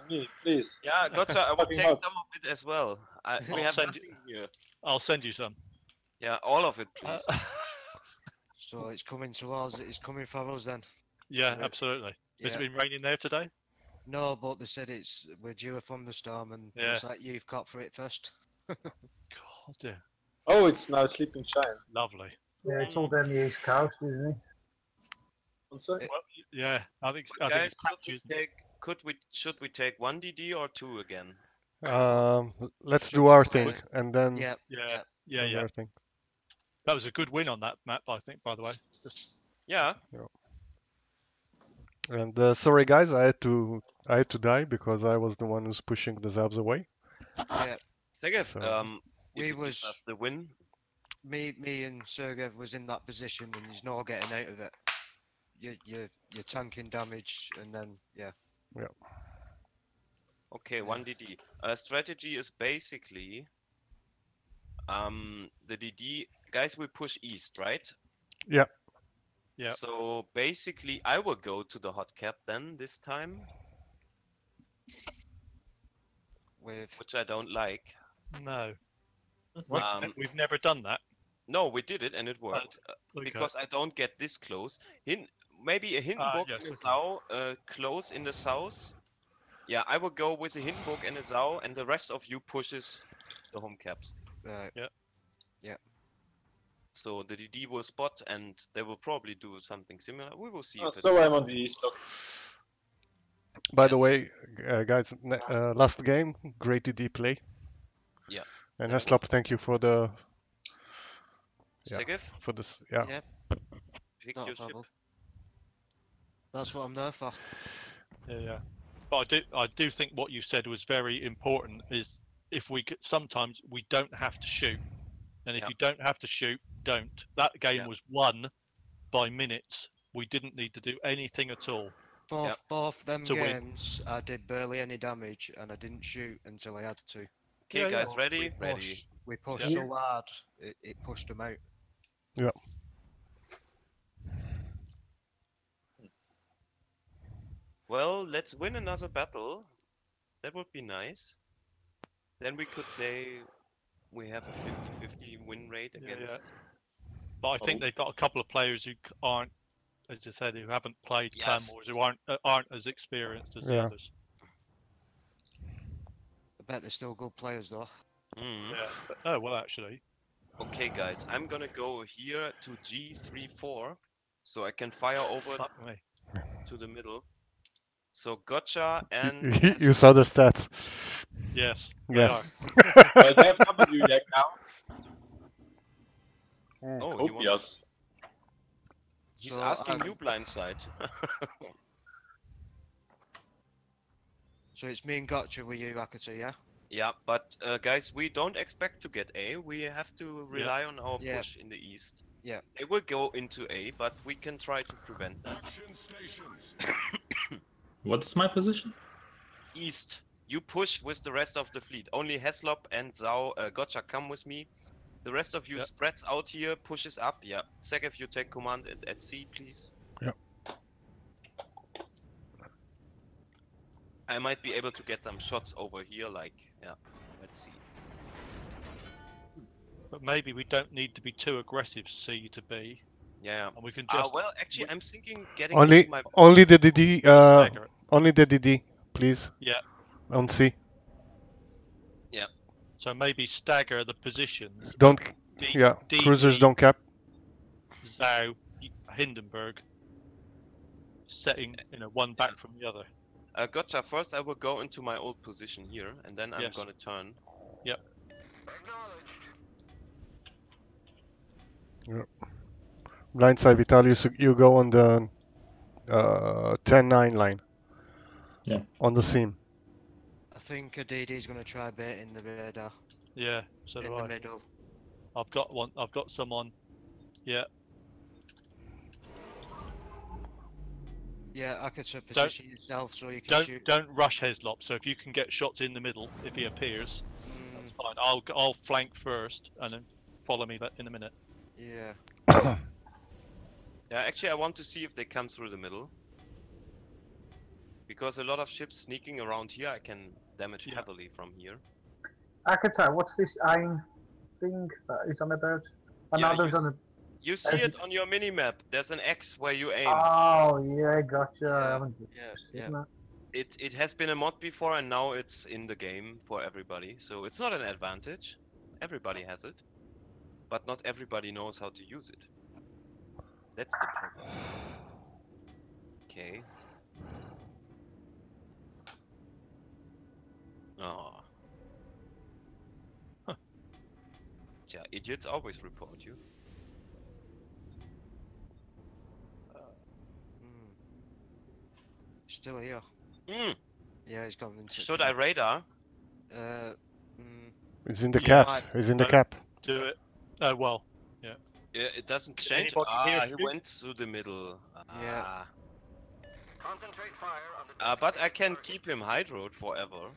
Speaker 7: me, please.
Speaker 1: Yeah, gotcha. I will
Speaker 7: Fucking
Speaker 1: take
Speaker 7: hot.
Speaker 1: some of it as well. We
Speaker 2: I'll
Speaker 1: have
Speaker 2: send
Speaker 1: nothing here.
Speaker 2: I'll send you some.
Speaker 1: Yeah, all of it, please.
Speaker 3: So it's coming to us. It's coming for us then.
Speaker 2: Yeah, absolutely. Has it
Speaker 3: Yeah.
Speaker 2: been raining there today?
Speaker 3: No, but they said we're due a thunderstorm, and
Speaker 2: Yeah.
Speaker 3: looks like you've caught for it first.
Speaker 2: God, dear.
Speaker 7: Oh, it's now sleeping shine.
Speaker 2: Lovely.
Speaker 4: Yeah, it's all down the east coast, isn't it?
Speaker 7: I'm sorry.
Speaker 2: Well, yeah, I think
Speaker 1: Guys,
Speaker 2: it's patchy, isn't it?
Speaker 1: should we take 1 DD or 2 again?
Speaker 8: Let's do our thing,
Speaker 3: quick.
Speaker 8: and then
Speaker 3: Yeah.
Speaker 2: Yeah,
Speaker 8: do
Speaker 2: yeah.
Speaker 8: their thing.
Speaker 2: That was a good win on that map, I think, by the way. Just
Speaker 1: Yeah.
Speaker 8: And sorry, guys, I had to die because I was the one who's pushing the Zabs away.
Speaker 3: Yeah.
Speaker 1: Sergey,
Speaker 8: So-
Speaker 1: if it gives us the win.
Speaker 3: Me and Sergey was in that position, and he's not getting out of it. You're tanking damage, and then yeah.
Speaker 8: Yeah.
Speaker 1: Okay, 1 DD. Strategy is basically the DD guys will push east, right?
Speaker 8: Yeah.
Speaker 2: Yeah.
Speaker 1: So basically, I will go to the hot cap then this time, which I don't like.
Speaker 2: no.
Speaker 1: We've
Speaker 2: never done that.
Speaker 1: No, we did it and it worked
Speaker 2: okay.
Speaker 1: because I don't get this close. Maybe a Hindenburg
Speaker 2: yes,
Speaker 1: and a Zau close in the south. Yeah, I will go with a Hindenburg and a Zau, and the rest of you pushes the home caps.
Speaker 3: Right.
Speaker 2: Yeah.
Speaker 3: Yeah.
Speaker 1: So the DD will spot, and they will probably do something similar. We will see.
Speaker 7: Oh,
Speaker 1: if it
Speaker 7: so
Speaker 1: works.
Speaker 7: I'm on the east.
Speaker 8: By the way, guys, last game, great DD play.
Speaker 1: Yeah.
Speaker 8: And
Speaker 1: that
Speaker 8: Heslop, thank you for the.
Speaker 1: Segev?
Speaker 8: For this, yeah.
Speaker 3: Yeah.
Speaker 1: Pick
Speaker 3: Not a
Speaker 1: your ship.
Speaker 3: problem. That's what I'm there for.
Speaker 2: Yeah. But I do think what you said was very important. Is if we could, sometimes we don't have to shoot, and if you don't have to shoot, don't. That game was won by minutes. We didn't need to do anything at all.
Speaker 3: Both them
Speaker 2: To win.
Speaker 3: games, I did barely any damage, and I didn't shoot until I had to.
Speaker 1: Okay, guys, ready?
Speaker 3: We pushed so hard, it pushed them out.
Speaker 8: Yeah.
Speaker 1: Well, let's win another battle. That would be nice. Then we could say we have a 50-50 win rate against.
Speaker 2: Yeah. But I think they've got a couple of players who aren't, as I said, who haven't played Clan Wars, who aren't as experienced as the others.
Speaker 3: I bet they're still good players though.
Speaker 1: Mm.
Speaker 2: Yeah. Oh well, actually.
Speaker 1: Okay, guys, I'm gonna go here to G34, so I can fire over to the middle. So gotcha and
Speaker 8: You saw the stats.
Speaker 2: Yes.
Speaker 8: Yes.
Speaker 7: But they have W Yak now.
Speaker 1: Oh, he
Speaker 7: Copious.
Speaker 1: wants... He's
Speaker 3: So,
Speaker 1: asking you blindside.
Speaker 3: So it's me and Gotcha with you, Akata, yeah?
Speaker 1: Yeah, but guys, we don't expect to get A. We have to rely on our push in the east.
Speaker 3: Yeah.
Speaker 1: They will go into A, but we can try to prevent that.
Speaker 10: What's my position?
Speaker 1: East. You push with the rest of the fleet. Only Heslop and Zhao, Gotcha, come with me. The rest of you spreads out here, pushes up. Yeah. Sec, if you take command at C, please.
Speaker 8: Yeah.
Speaker 1: I might be able to get some shots over here, like, yeah, let's see.
Speaker 2: But maybe we don't need to be too aggressive C to B.
Speaker 1: Yeah.
Speaker 2: And we can just...
Speaker 1: well, actually, I'm thinking getting
Speaker 8: Only
Speaker 1: into my...
Speaker 8: only the DD, only the DD, please.
Speaker 2: Yeah.
Speaker 8: On C.
Speaker 1: Yeah.
Speaker 2: So maybe stagger the positions.
Speaker 8: Don't,
Speaker 2: D,
Speaker 8: cruisers don't cap.
Speaker 1: Mm.
Speaker 2: Zhao, Hindenburg, setting, one back from the other.
Speaker 1: Gotcha. First, I will go into my old position here, and then I'm gonna turn.
Speaker 2: Yep.
Speaker 8: Yeah. Blindside Vitalis, you go on the 10-9 line.
Speaker 10: Yeah.
Speaker 8: On the seam.
Speaker 3: I think DD's going to try baiting the radar.
Speaker 2: Yeah, so do I.
Speaker 3: In the middle.
Speaker 2: I've got one. I've got some on. Yeah.
Speaker 3: Yeah, Akata, position yourself so you can
Speaker 2: don't,
Speaker 3: shoot.
Speaker 2: Don't rush Heslop. So if you can get shots in the middle, if he appears, that's fine. I'll flank first, and then follow me in a minute.
Speaker 3: Yeah.
Speaker 1: Yeah, actually, I want to see if they come through the middle. Because a lot of ships sneaking around here, I can damage heavily from here.
Speaker 4: Akata, what's this iron thing that is on the boat? Another's on the...
Speaker 1: You see it on your mini-map. There's an X where you aim.
Speaker 4: Oh, yeah, gotcha. I haven't seen that.
Speaker 1: It has been a mod before, and now it's in the game for everybody. So it's not an advantage. Everybody has it. But not everybody knows how to use it. That's the problem. Okay. Oh. Huh. Yeah, idiots always report you.
Speaker 3: Still here.
Speaker 1: Mm.
Speaker 3: Yeah, he's gone into...
Speaker 1: Should I radar?
Speaker 8: He's in the cap. He's in the cap.
Speaker 2: Do it. Oh, well. Yeah.
Speaker 1: Yeah, it doesn't change. He went through the middle.
Speaker 3: Yeah.
Speaker 12: Concentrate fire on the
Speaker 1: but I can keep him hydroed forever.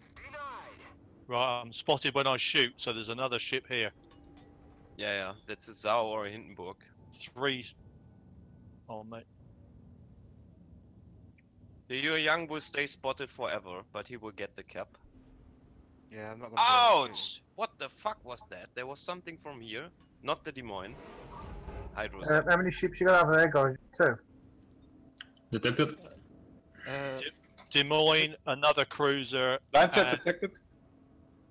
Speaker 2: Right, I'm spotted when I shoot, so there's another ship here.
Speaker 1: Yeah, that's a Zhao or a Hindenburg.
Speaker 2: 3. Oh, mate.
Speaker 1: The Young will stay spotted forever, but he will get the cap.
Speaker 3: Yeah, I'm not gonna...
Speaker 1: Ouch! What the fuck was that? There was something from here, not the Des Moines. Hydro.
Speaker 4: How many ships you got over there, guys? 2.
Speaker 10: Detected.
Speaker 2: Des Moines, another cruiser.
Speaker 7: Blindside detected.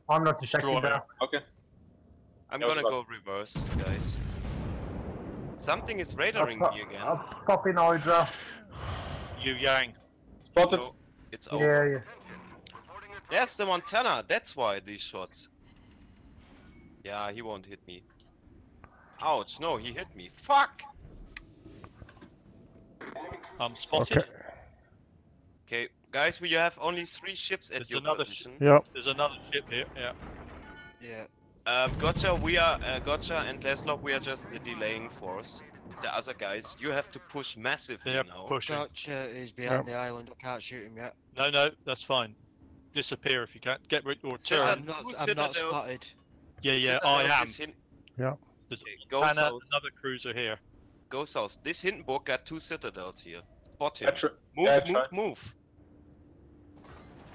Speaker 4: I'm not detecting that.
Speaker 7: Okay.
Speaker 1: I'm gonna go reverse, guys. Something is radaring me again.
Speaker 4: I'll pop in Hydra.
Speaker 2: Yu Yang.
Speaker 7: Spotted.
Speaker 1: No, it's over.
Speaker 4: Yeah.
Speaker 1: There's the Montana, that's why these shots. Yeah, he won't hit me. Ouch, no, he hit me. Fuck!
Speaker 2: I'm spotted.
Speaker 1: Okay, guys, we have only 3 ships at your position.
Speaker 2: There's another ship here, yeah.
Speaker 3: Yeah.
Speaker 1: Gotcha, we are, Gotcha and Leslop, we are just the delaying force. The other guys, you have to push massively now.
Speaker 2: Pushing.
Speaker 3: Gotcha is behind the island. I can't shoot him yet.
Speaker 2: No, that's fine. Disappear if you can. Get rid or turn.
Speaker 3: I'm not spotted.
Speaker 2: Yeah, I am.
Speaker 8: Yeah.
Speaker 2: There's
Speaker 1: go
Speaker 2: another
Speaker 1: south.
Speaker 2: cruiser here.
Speaker 1: Go south. This Hindenburg got 2 citadels here. Spot him. Move.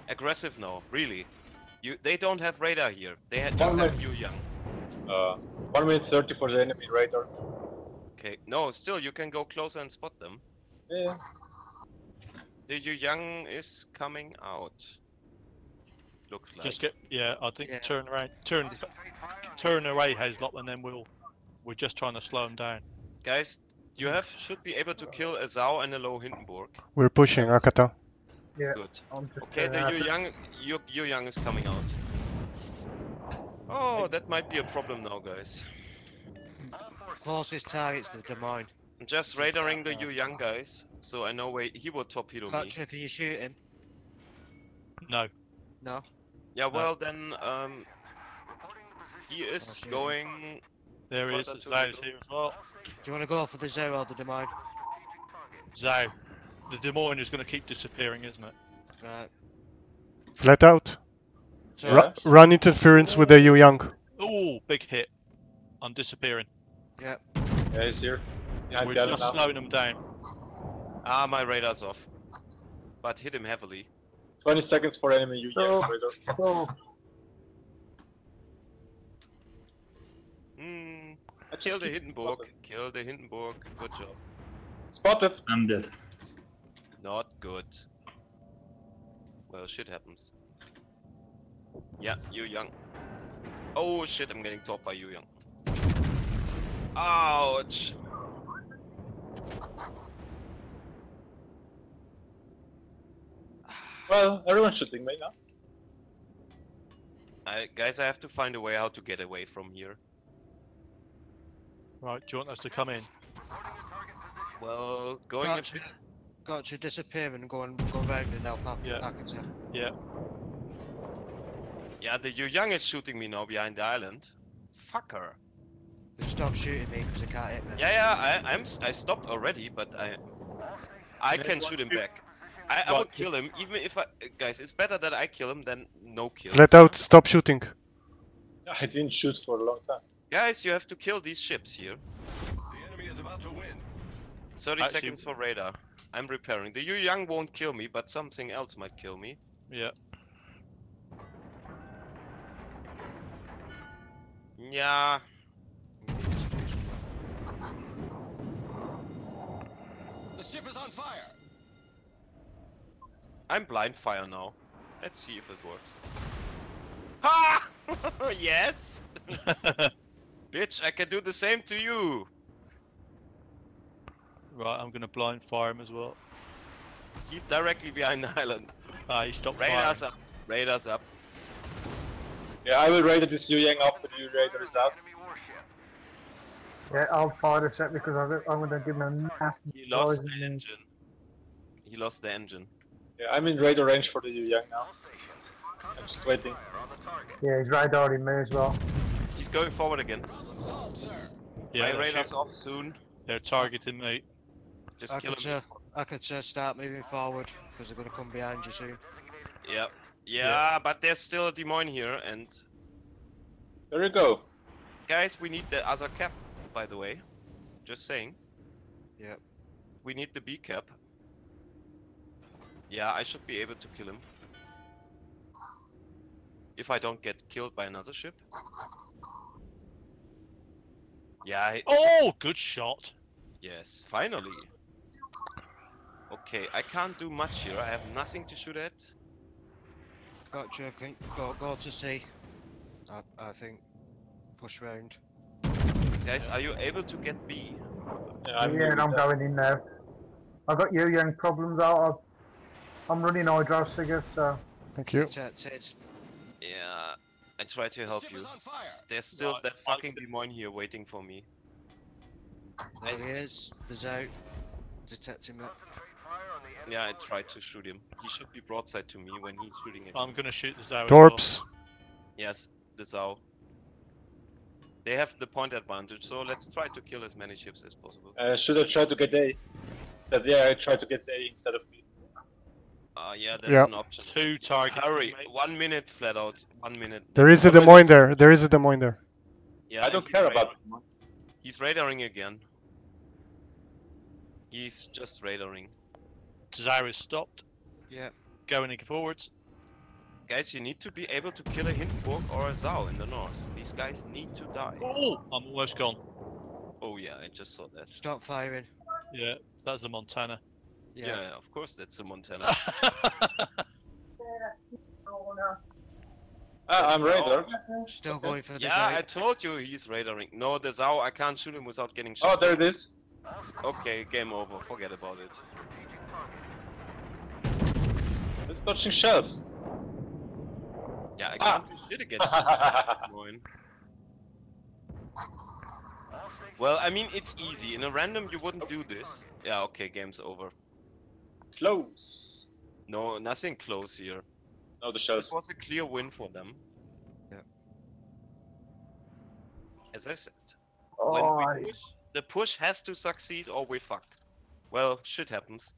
Speaker 1: Aggressive now, really. They don't have radar here. They just have you young.
Speaker 7: 1 minute 30 for the enemy radar.
Speaker 1: Okay, no, still you can go closer and spot them.
Speaker 7: Yeah.
Speaker 1: The Yu Yang is coming out. Looks like.
Speaker 2: Just get, yeah, I think
Speaker 3: Yeah.
Speaker 2: turn around, turn away, Hazlop, and then we're just trying to slow them down.
Speaker 1: Guys, you should be able to kill a Zhao and a low Hindenburg.
Speaker 8: We're pushing Akata.
Speaker 4: Yeah.
Speaker 1: Good.
Speaker 4: I'm just,
Speaker 1: Okay, the Yu Yang is coming out. Oh, that might be a problem now, guys.
Speaker 3: Closest target's the Des Moines.
Speaker 1: I'm just radaring the Yu Yang guys, so I know where he will torpedo me.
Speaker 3: Gotcha, can you shoot him?
Speaker 2: No.
Speaker 3: No?
Speaker 1: Yeah, well then, he is
Speaker 3: shoot him.
Speaker 1: going.
Speaker 2: There he is.
Speaker 1: further to
Speaker 2: Zhou's
Speaker 1: the
Speaker 2: here as well.
Speaker 3: Do you want to go for the Zero or the Des Moines?
Speaker 2: Zhou. The Des Moines is going to keep disappearing, isn't it?
Speaker 3: Right.
Speaker 8: Flat out.
Speaker 3: So,
Speaker 8: Run interference with the Yu Yang.
Speaker 2: Oh, big hit. I'm disappearing.
Speaker 3: Yep.
Speaker 7: Yeah, he's here. Behind
Speaker 2: We're
Speaker 7: the
Speaker 2: just
Speaker 7: now.
Speaker 2: slowing them down.
Speaker 1: Ah, my radar's off. But hit him heavily.
Speaker 7: 20 seconds for enemy Yu Yang radar.
Speaker 4: Oh,
Speaker 1: Kill the Hindenburg. Kill the Hindenburg. Good job.
Speaker 7: Spotted.
Speaker 10: I'm dead.
Speaker 1: Not good. Well, shit happens. Yeah, Yu Yang. Oh shit, I'm getting topped by Yu Yang. Ouch!
Speaker 7: Well, everyone's shooting me now.
Speaker 1: Guys, I have to find a way how to get away from here.
Speaker 2: Right, do you want us to come in?
Speaker 1: Well, going a bit...
Speaker 3: Gotcha, disappear and go round and help Akata.
Speaker 2: Yeah.
Speaker 1: Yeah, the Yu Yang is shooting me now behind the island. Fucker.
Speaker 3: They stopped shooting me because they can't hit me.
Speaker 1: Yeah, I stopped already, but I can shoot him back. I would kill him, even if guys, it's better that I kill him than no kill.
Speaker 8: Flat out, stop shooting.
Speaker 7: I didn't shoot for a long time.
Speaker 1: Guys, you have to kill these ships here.
Speaker 12: The enemy is about to win.
Speaker 1: 30 seconds for radar. I'm repairing. The Yu Yang won't kill me, but something else might kill me.
Speaker 2: Yeah.
Speaker 1: Yeah.
Speaker 12: The ship is on fire.
Speaker 1: I'm blind fire now. Let's see if it works. Ha! Yes! Bitch, I can do the same to you!
Speaker 2: Right, I'm going to blind fire him as well.
Speaker 1: He's directly behind the island.
Speaker 2: Ah, he stopped
Speaker 1: Radar's
Speaker 2: firing.
Speaker 1: up. Radar's up.
Speaker 7: Yeah, I will radar this Yu Yang after the radar is out.
Speaker 4: yeah, I'll fire a set because I'm going to give him a nasty
Speaker 1: He lost
Speaker 4: poison.
Speaker 1: the engine. He lost the engine.
Speaker 7: Yeah, I'm in radar range for the Yu Yang now. I'm just waiting.
Speaker 4: Yeah, he's radaring me as well.
Speaker 1: He's going forward again.
Speaker 2: Yeah,
Speaker 1: My radar's off soon.
Speaker 2: They're targeting me.
Speaker 1: Just kill him.
Speaker 3: Akata, start moving forward because they're going to come behind you soon.
Speaker 1: Yep. Yeah, but there's still a Des Moines here, and...
Speaker 7: There you go.
Speaker 1: Guys, we need the other cap, by the way. Just saying.
Speaker 3: Yep.
Speaker 1: We need the B cap. Yeah, I should be able to kill him. If I don't get killed by another ship. Yeah,
Speaker 2: Oh, good shot.
Speaker 1: yes, finally. Okay, I can't do much here. I have nothing to shoot at.
Speaker 3: Gotcha, go to C. I think. Push round.
Speaker 1: Guys, are you able to get B?
Speaker 7: Yeah, I'm
Speaker 4: Yeah, and I'm going in now. I've got Yu Yang problems out. I'm running Hydro Sigurd, so...
Speaker 8: Thank you.
Speaker 3: Detected.
Speaker 1: Yeah, I try to help you. There's still that fucking Des Moines here waiting for me.
Speaker 3: There he is. There's out. Detect him.
Speaker 1: Yeah, I tried to shoot him. He should be broadside to me when he's shooting at
Speaker 2: I'm going to shoot the Zhou.
Speaker 8: TORPZ.
Speaker 1: Yes, the Zhao. They have the point advantage, so let's try to kill as many ships as possible.
Speaker 7: should I try to get A? Yeah, I tried to get A instead of B.
Speaker 1: Yeah, that's an option.
Speaker 2: 2 targets.
Speaker 1: Hurry, 1 minute flat out. 1 minute.
Speaker 8: There is a Des Moines there. There is a Des Moines there.
Speaker 1: Yeah,
Speaker 7: I don't care about it.
Speaker 1: He's radaring again. He's just radaring.
Speaker 2: Zhou is stopped.
Speaker 3: Yeah.
Speaker 2: Going forwards.
Speaker 1: Guys, you need to be able to kill a Hindenburg or a Zau in the north. These guys need to die.
Speaker 2: Oh, I'm almost gone.
Speaker 1: Oh yeah, I just saw that.
Speaker 3: Stop firing.
Speaker 2: Yeah, that's a Montana.
Speaker 1: Yeah, yeah, of course that's a Montana.
Speaker 7: I'm radar.
Speaker 3: Still going for the
Speaker 1: Yeah, I
Speaker 3: Zai.
Speaker 1: told you he's radaring. No, the Zau, I can't shoot him without getting shot.
Speaker 7: Oh, there it is.
Speaker 1: Okay, game over. Forget about it.
Speaker 7: It's dodging shells.
Speaker 1: Yeah, I can't do shit against Des Moines. Well, I mean, it's easy. In a random, you wouldn't do this. Yeah, okay, game's over.
Speaker 7: Close.
Speaker 1: No, nothing close here.
Speaker 7: No, the
Speaker 1: It
Speaker 7: shells.
Speaker 1: was a clear win for them.
Speaker 3: Yeah.
Speaker 1: As I said,
Speaker 4: Oh,
Speaker 1: when we push, the push has to succeed or we fucked. Well, shit happens.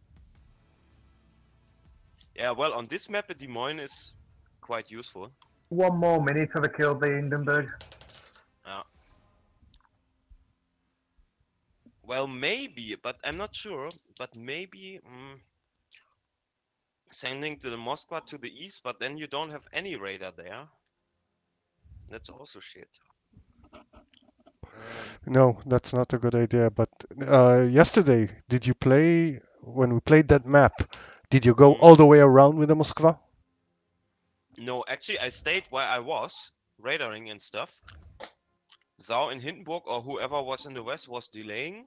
Speaker 1: Yeah, well, on this map, Des Moines is quite useful.
Speaker 4: 1 more minute till they killed the Hindenburg.
Speaker 1: Yeah. Well, maybe, but I'm not sure. But maybe sending to the Moskva to the east, but then you don't have any radar there. That's also shit.
Speaker 8: No, that's not a good idea. But yesterday, did you play when we played that map? Did you go all the way around with the Moskva?
Speaker 1: No, actually, I stayed where I was, radaring and stuff. Zau in Hindenburg or whoever was in the west was delaying.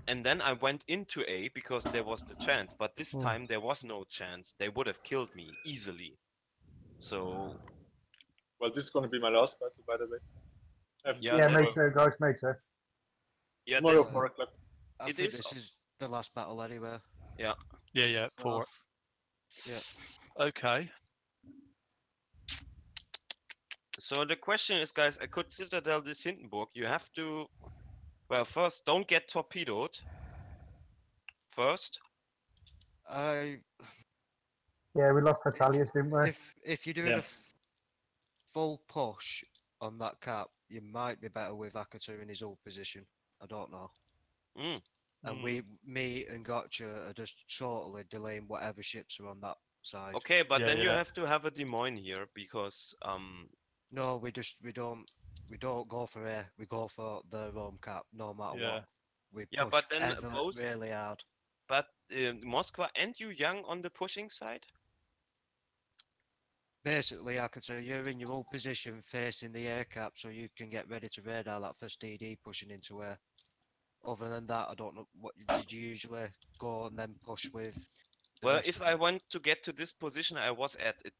Speaker 1: And then I went into A because there was the chance. But this time there was no chance. They would have killed me easily. So...
Speaker 7: Well, this is going to be my last battle, by the way.
Speaker 4: Yeah, me too, guys, me too.
Speaker 1: Yeah,
Speaker 7: Tomorrow,
Speaker 1: that's...
Speaker 7: 4 o'clock.
Speaker 3: I think this is the last battle anyway.
Speaker 1: Yeah.
Speaker 2: Yeah, 4.
Speaker 3: Yeah.
Speaker 2: Okay.
Speaker 1: So the question is, guys, I could citadel this Hindenburg. You have to... Well, first, don't get torpedoed. First.
Speaker 4: Yeah, we lost Natalius, didn't we?
Speaker 3: If you're doing a full push on that cap, you might be better with Akato in his old position. I don't know. And me and Gotcha are just totally delaying whatever ships are on that side.
Speaker 1: Okay, but then you have to have a Des Moines here because
Speaker 3: No, we don't go for A. We go for the Rome cap, no matter what. We push
Speaker 1: but then both
Speaker 3: really hard.
Speaker 1: But Moskva and you young on the pushing side.
Speaker 3: Basically, Akato, you're in your old position facing the air cap, so you can get ready to radar that first DD pushing into air. Other than that, I don't know. What did you usually go and then push with?
Speaker 1: Well, if I want to get to this position I was at, it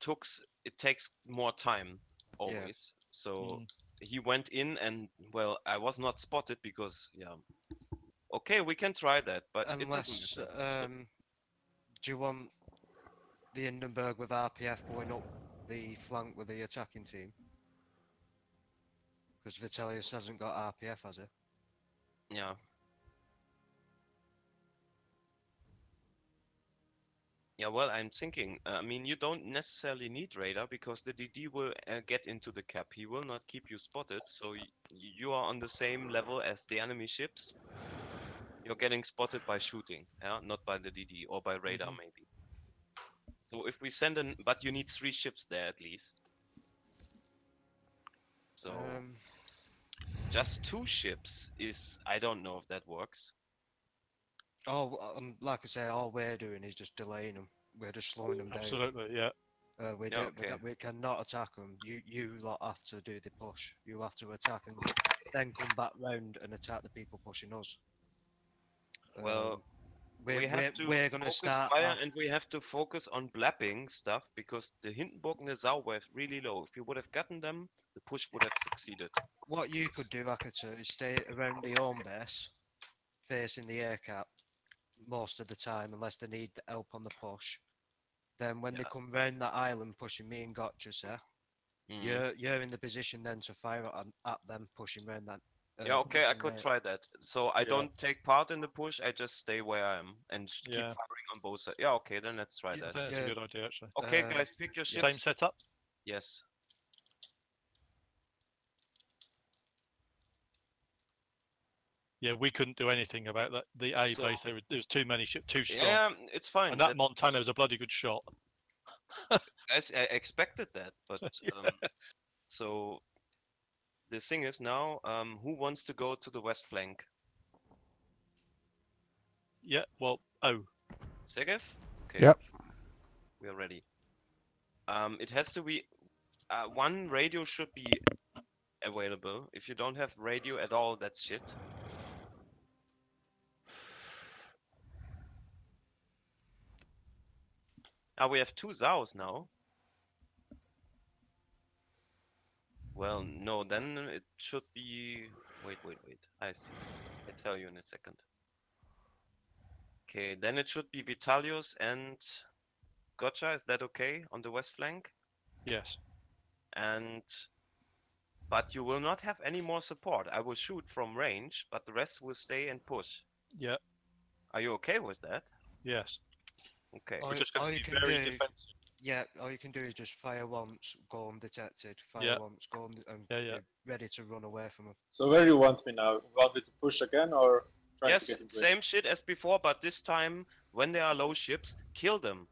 Speaker 1: takes more time always. So he went in and well, I was not spotted because Okay, we can try that, but
Speaker 3: unless
Speaker 1: it doesn't
Speaker 3: do you want the Hindenburg with RPF going up the flank with the attacking team? Because Vitellius hasn't got RPF, has he?
Speaker 1: Yeah. Yeah, well, I'm thinking, I mean, you don't necessarily need radar because the DD will get into the cap. He will not keep you spotted, so you are on the same level as the enemy ships. You're getting spotted by shooting, not by the DD or by radar maybe. So if we send in, but you need 3 ships there at least. So just 2 ships is, I don't know if that works.
Speaker 3: Oh, like I say, all we're doing is just delaying them. We're just slowing them down.
Speaker 2: Absolutely, yeah.
Speaker 3: We cannot attack them. You lot have to do the push. You have to attack and then come back round and attack the people pushing us.
Speaker 1: Well, we're going to
Speaker 3: start
Speaker 1: fire and we have to focus on blapping stuff because the Hindenburg and the Zau were really low. If you would have gotten them, the push would have succeeded.
Speaker 3: What you could do, Akato, is stay around the home base, facing the air cap most of the time, unless they need help on the push. Then when they come round that island pushing me and Gotcha, sir, you're in the position then to fire at them pushing round that.
Speaker 1: Yeah, okay, I could try that. So I don't take part in the push, I just stay where I am and keep firing on both sides. Yeah, okay, then let's try that.
Speaker 2: That's a good idea, actually.
Speaker 1: Okay, guys, pick your ships.
Speaker 2: Same setup?
Speaker 1: Yes.
Speaker 2: Yeah, we couldn't do anything about that. The A base, there was too many ships, too strong.
Speaker 1: Yeah, it's fine.
Speaker 2: And that Montana was a bloody good shot.
Speaker 1: Guys, I expected that, but so the thing is now, who wants to go to the west flank?
Speaker 2: Yeah. Well. Oh.
Speaker 1: Segev? Okay.
Speaker 8: Yep.
Speaker 1: We are ready. It has to be one radio should be available. If you don't have radio at all, that's shit. We have 2 Zaos now. Well, no, then it should be. Wait. I see. I tell you in a second. Okay, then it should be Vitalius and Gotcha. Is that okay on the west flank?
Speaker 2: Yes.
Speaker 1: But you will not have any more support. I will shoot from range, but the rest will stay and push.
Speaker 2: Yeah.
Speaker 1: Are you okay with that?
Speaker 2: Yes.
Speaker 1: Okay.
Speaker 2: We're just going to be very defensive.
Speaker 3: Yeah, all you can do is just fire once, go undetected. Fire once, go and be ready to run away from them.
Speaker 7: So where do you want me now? You want me to push again or try
Speaker 1: yes,
Speaker 7: to get in
Speaker 1: same shit as before, but this time when there are low ships, kill them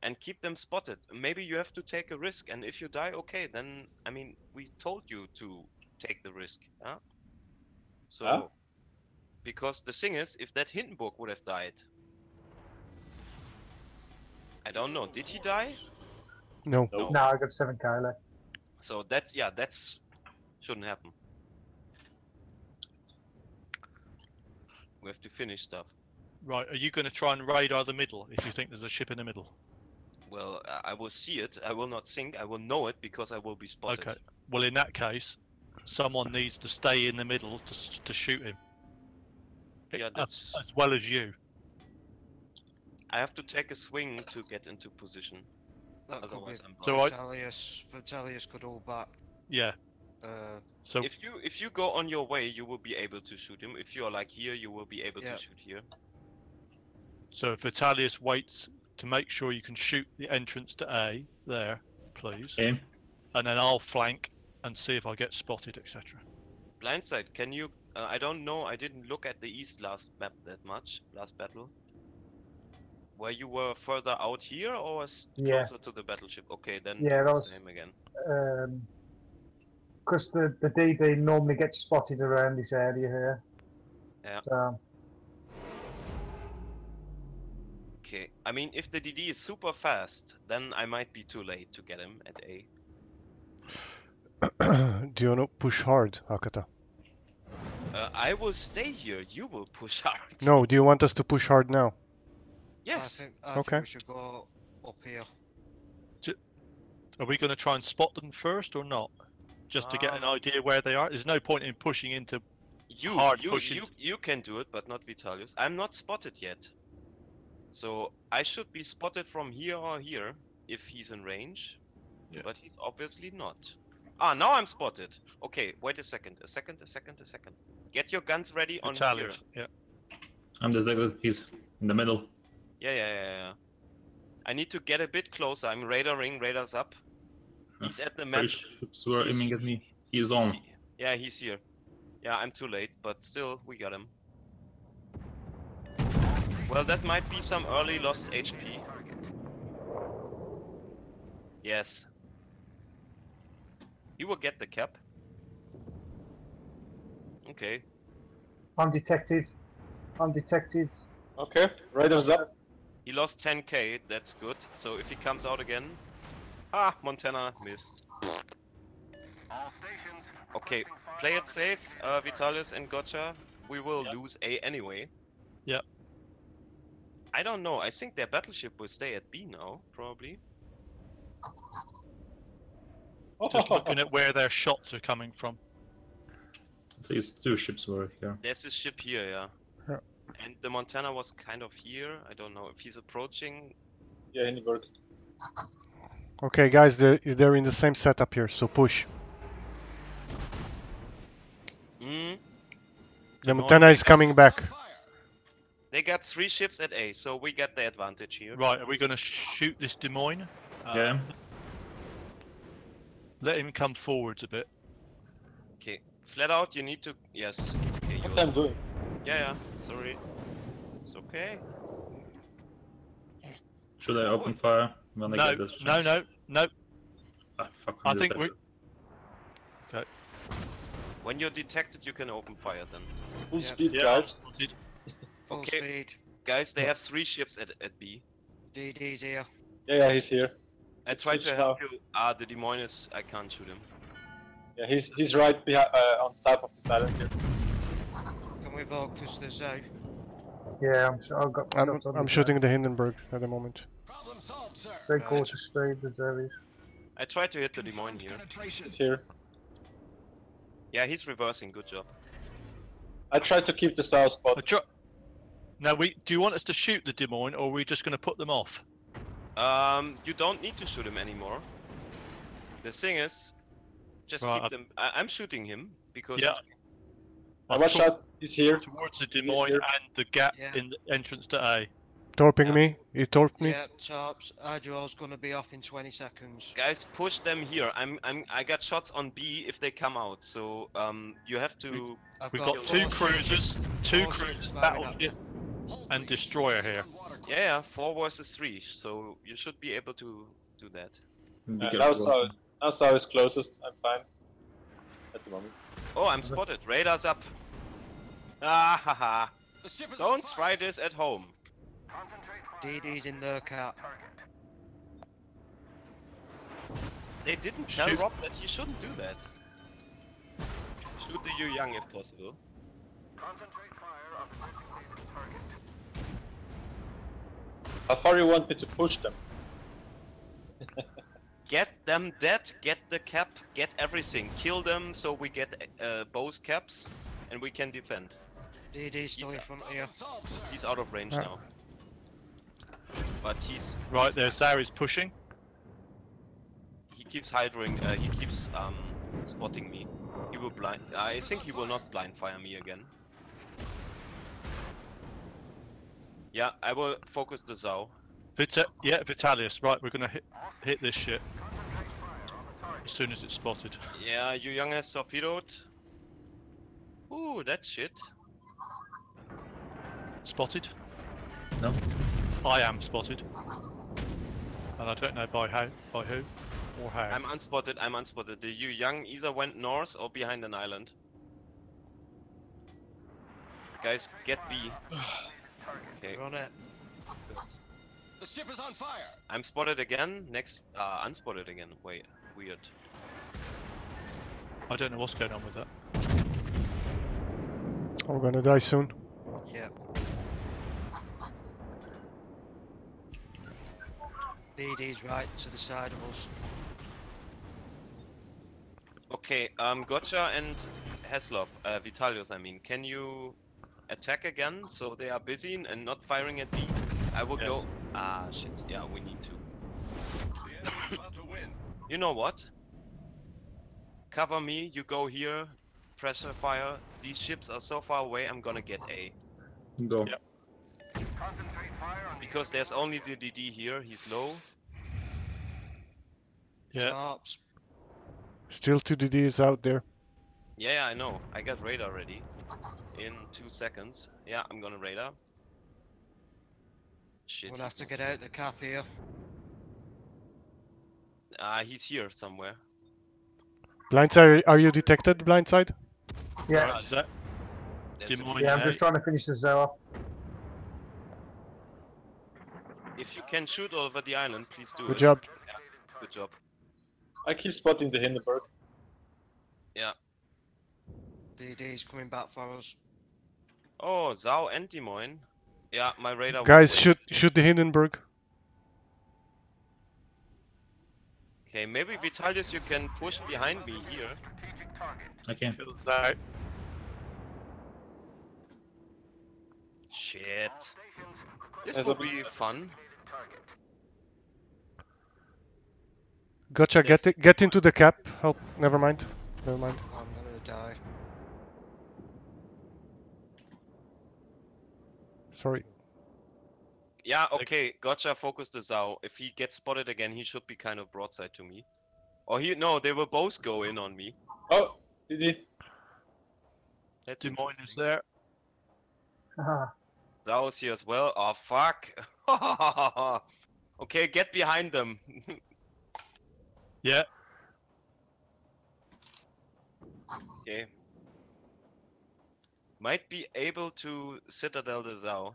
Speaker 1: and keep them spotted. Maybe you have to take a risk, and if you die, okay, then I mean we told you to take the risk, yeah? So because the thing is, if that Hindenburg would have died, I don't know, did he die?
Speaker 8: No.
Speaker 4: No, I got 7k left.
Speaker 1: So that's shouldn't happen. We have to finish stuff.
Speaker 2: Right, are you going to try and radar the middle if you think there's a ship in the middle?
Speaker 1: Well, I will see it. I will not think. I will know it because I will be spotted.
Speaker 2: Okay. Well, in that case, someone needs to stay in the middle to shoot him.
Speaker 1: Yeah, that's...
Speaker 2: as well as you.
Speaker 1: I have to take a swing to get into position.
Speaker 3: That
Speaker 1: Otherwise, I'm
Speaker 3: Vitalius could hold back.
Speaker 2: Yeah.
Speaker 1: So if you go on your way, you will be able to shoot him. If you are like here, you will be able to shoot here.
Speaker 2: So if Vitalius waits to make sure you can shoot the entrance to A there, please.
Speaker 10: Okay.
Speaker 2: And then I'll flank and see if I get spotted, etc.
Speaker 1: Blindside, can you? I don't know. I didn't look at the east last map that much. Last battle. Where you were further out here or was closer to the battleship? Okay, then
Speaker 4: that was
Speaker 1: the same again.
Speaker 4: Because the DD normally gets spotted around this area here.
Speaker 1: Yeah.
Speaker 4: So.
Speaker 1: Okay, I mean, if the DD is super fast, then I might be too late to get him at A.
Speaker 8: Do you want to push hard, Hakata?
Speaker 1: I will stay here. You will push hard.
Speaker 8: No, do you want us to push hard now?
Speaker 1: Yes.
Speaker 3: I think we should go up here.
Speaker 2: Are we going to try and spot them first or not? Just to get an idea where they are? There's no point in pushing into hard pushing.
Speaker 1: You can do it, but not Vitalius. I'm not spotted yet. So I should be spotted from here or here if he's in range. Yeah. But he's obviously not. Now I'm spotted. Okay, wait a second. A second. Get your guns ready on here.
Speaker 2: Yeah.
Speaker 10: I'm detected. He's in the middle.
Speaker 1: Yeah. I need to get a bit closer. I'm radaring. Radar's up. He's at the map.
Speaker 10: Ships were aiming at me. He's on.
Speaker 1: Yeah, he's here. Yeah, I'm too late, but still, we got him. Well, that might be some early lost HP. Yes. He will get the cap. Okay.
Speaker 4: I'm detected.
Speaker 7: Okay, radar's up.
Speaker 1: He lost 10k, that's good. So if he comes out again... Montana missed. Okay, play it safe, Vitalius and Gotcha. We will lose A anyway.
Speaker 2: Yeah.
Speaker 1: I don't know, I think their battleship will stay at B now, probably.
Speaker 2: Just looking at where their shots are coming from.
Speaker 10: At least 2 ships were here.
Speaker 1: There's a ship here, yeah. And the Montana was kind of here. I don't know if he's approaching.
Speaker 7: Yeah, Hindenburg.
Speaker 8: Okay, guys, they're in the same setup here, so push. The Montana is coming back.
Speaker 1: They got 3 ships at A, so we get the advantage here.
Speaker 2: Right, are we going to shoot this Des Moines?
Speaker 10: Yeah.
Speaker 2: Let him come forwards a bit.
Speaker 1: Okay, flat out, you need to... Yes. Okay,
Speaker 7: what I'm doing?
Speaker 1: Yeah, sorry. It's okay.
Speaker 10: Should I open fire when I get this chance?
Speaker 2: No. Nope.
Speaker 10: Ah, fuck,
Speaker 2: I
Speaker 10: I'm
Speaker 2: think we.
Speaker 10: detected.
Speaker 2: Okay.
Speaker 1: When you're detected, you can open fire then.
Speaker 7: Full
Speaker 3: Yep.
Speaker 7: speed,
Speaker 2: Yeah,
Speaker 7: guys.
Speaker 2: spotted.
Speaker 3: Full
Speaker 1: Okay.
Speaker 3: speed.
Speaker 1: Guys, they have 3 ships at B.
Speaker 3: DD's here.
Speaker 7: Yeah, he's here.
Speaker 1: I
Speaker 7: Let's
Speaker 1: tried
Speaker 7: switch
Speaker 1: to help
Speaker 7: now.
Speaker 1: you. Ah, the Des Moines, I can't shoot him.
Speaker 7: Yeah, he's right behind on south of the island here.
Speaker 3: Can we focus the zoo?
Speaker 4: Yeah, I've got shots on
Speaker 8: I'm
Speaker 4: the
Speaker 8: shooting the Hindenburg at the moment.
Speaker 12: Problem solved, sir.
Speaker 4: 3/4 speed, the Zeris.
Speaker 1: I tried to hit the Des Moines here.
Speaker 7: He's here.
Speaker 1: Yeah, he's reversing. Good job.
Speaker 7: I tried to keep the south spot.
Speaker 2: Now, do you want us to shoot the Des Moines, or are we just going to put them off?
Speaker 1: You don't need to shoot him anymore. The thing is, just
Speaker 2: Right,
Speaker 1: keep them. I'm shooting him because.
Speaker 2: Yeah.
Speaker 7: Watch out, he's here.
Speaker 2: Towards the Des
Speaker 7: He's
Speaker 2: Moines
Speaker 7: here.
Speaker 2: and the gap
Speaker 3: Yeah.
Speaker 2: in the entrance to A.
Speaker 8: Torping me. He torped me.
Speaker 3: Yeah, TORPZ. Hydro's gonna be off in 20 seconds.
Speaker 1: Guys, push them here. I got shots on B if they come out. So you have to.
Speaker 2: We've got 2 cruisers, 2 cruisers, battleship, and destroyer here.
Speaker 1: Yeah, 4 versus 3. So you should be able to do that.
Speaker 7: Now South is closest. I'm fine at the moment.
Speaker 1: Oh, I'm spotted. Radar's up. Ah ha ha. Don't try this at home.
Speaker 3: DD's in the cap.
Speaker 1: They didn't tell
Speaker 2: Shoot.
Speaker 1: Rob that he shouldn't do that. Shoot the Yu Yang if possible.
Speaker 7: How far you want me to push them?
Speaker 1: Get them dead, get the cap, get everything. Kill them so we get both caps and we can defend.
Speaker 3: DD's still in front of you.
Speaker 1: He's out of range now. But he's...
Speaker 2: Right, there's Zari's pushing.
Speaker 1: He keeps hydroing, he keeps spotting me. He will blind... I think he will not blind fire me again. Yeah, I will focus the Zao.
Speaker 2: Yeah, Vitalis. Right, we're gonna hit this shit as soon as it's spotted.
Speaker 1: Yeah, Yu Yang has torpedoed. Ooh, that's shit.
Speaker 2: Spotted?
Speaker 10: No.
Speaker 2: I am spotted, and I don't know by who or how.
Speaker 1: I'm unspotted, I'm unspotted. The Yu Yang either went north or behind an island. Guys, get B. Okay.
Speaker 3: Run it.
Speaker 12: The ship is on fire.
Speaker 1: I'm spotted again. Next, unspotted again. Wait, weird.
Speaker 2: I don't know what's going on with that.
Speaker 8: I'm gonna die soon.
Speaker 3: Yeah. DD's right to the side of us.
Speaker 1: Okay, Gotcha and Heslop, Vitalius I mean, can you attack again so they are busy and not firing at B? I will go... Ah, shit, yeah, we need to. You know what? Cover me, you go here, pressure fire. These ships are so far away, I'm gonna get A.
Speaker 10: Go.
Speaker 2: Yep.
Speaker 1: Because there's only the DD here, he's low.
Speaker 2: Yeah.
Speaker 3: TORPZ.
Speaker 8: Still 2 DDs out there.
Speaker 1: Yeah, I know. I got radar ready. In 2 seconds. Yeah, I'm gonna radar. Shit.
Speaker 3: We'll have to get out the cap here.
Speaker 1: He's here somewhere.
Speaker 8: Blindside, are you detected? Blindside?
Speaker 4: Yeah,
Speaker 2: Is that?
Speaker 1: There's
Speaker 2: Des
Speaker 1: a-
Speaker 2: Moines
Speaker 4: yeah, I'm
Speaker 2: A.
Speaker 4: just trying to finish the Zoo off.
Speaker 1: If you can shoot over the island, please do
Speaker 8: Good
Speaker 1: it.
Speaker 8: job.
Speaker 1: Yeah, good job.
Speaker 7: I keep spotting the Hindenburg.
Speaker 1: Yeah.
Speaker 3: DD's coming back for us.
Speaker 1: Oh, Zao and Des Moines. Yeah, my radar. will
Speaker 8: Guys,
Speaker 1: wait.
Speaker 8: shoot the Hindenburg.
Speaker 1: Okay, maybe Vitalius, you can push behind me here.
Speaker 10: I can't.
Speaker 2: That.
Speaker 1: Shit. This
Speaker 7: There's
Speaker 1: will
Speaker 7: a-
Speaker 1: be fun.
Speaker 8: Gotcha,
Speaker 1: Yes.
Speaker 8: get into the cap. Help, never mind. Never mind.
Speaker 3: I'm gonna die.
Speaker 8: Sorry.
Speaker 1: Yeah, okay, Gotcha, focus the Zao. If he gets spotted again, he should be kind of broadside to me. Or no, they will both go in on me.
Speaker 7: Oh, did he?
Speaker 1: That's
Speaker 2: Des Moines is
Speaker 1: interesting.
Speaker 2: there.
Speaker 1: Zao's here as well. Oh, fuck. Okay, get behind them.
Speaker 2: Yeah.
Speaker 1: Okay. Might be able to Citadel the Zao.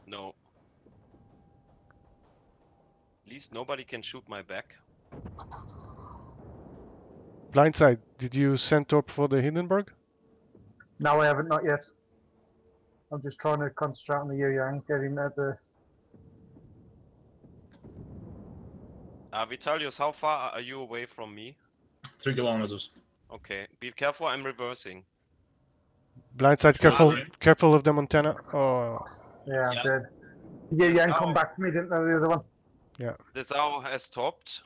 Speaker 1: No. At least nobody can shoot my back.
Speaker 8: Blindside, did you send Torp for the Hindenburg?
Speaker 4: No, I haven't, not yet. I'm just trying to concentrate on the Yu Yang, get him at the.
Speaker 1: Vitalius, how far are you away from me?
Speaker 10: 3 kilometers.
Speaker 1: Okay, be careful, I'm reversing.
Speaker 8: Blindside,
Speaker 10: Sure,
Speaker 8: careful,
Speaker 10: right.
Speaker 8: careful of the Montana. Oh,
Speaker 4: Yeah, I'm
Speaker 1: Yeah.
Speaker 4: dead. The Yu
Speaker 1: Yes,
Speaker 4: Yang come
Speaker 1: ow.
Speaker 4: back to me, didn't know the other one.
Speaker 8: yeah.
Speaker 1: The Zao has topped.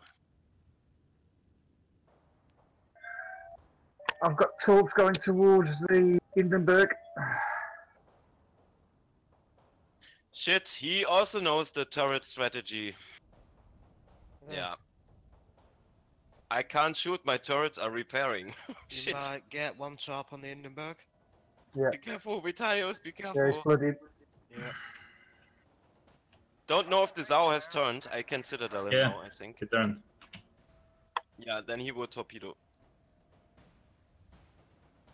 Speaker 4: I've got Torps going towards the Hindenburg.
Speaker 1: Shit, he also knows the turret strategy. Yeah. I can't shoot, my turrets are repairing.
Speaker 3: You
Speaker 1: Shit.
Speaker 3: might get one top on the Hindenburg.
Speaker 4: Yeah.
Speaker 1: Be careful, Vitalius, be
Speaker 4: Yeah, he's
Speaker 1: careful.
Speaker 4: flooded.
Speaker 3: Yeah.
Speaker 1: Don't know if the Zao has turned. I can Citadel him
Speaker 10: Yeah.
Speaker 1: now, I think.
Speaker 10: He turned.
Speaker 1: Yeah, then he will torpedo.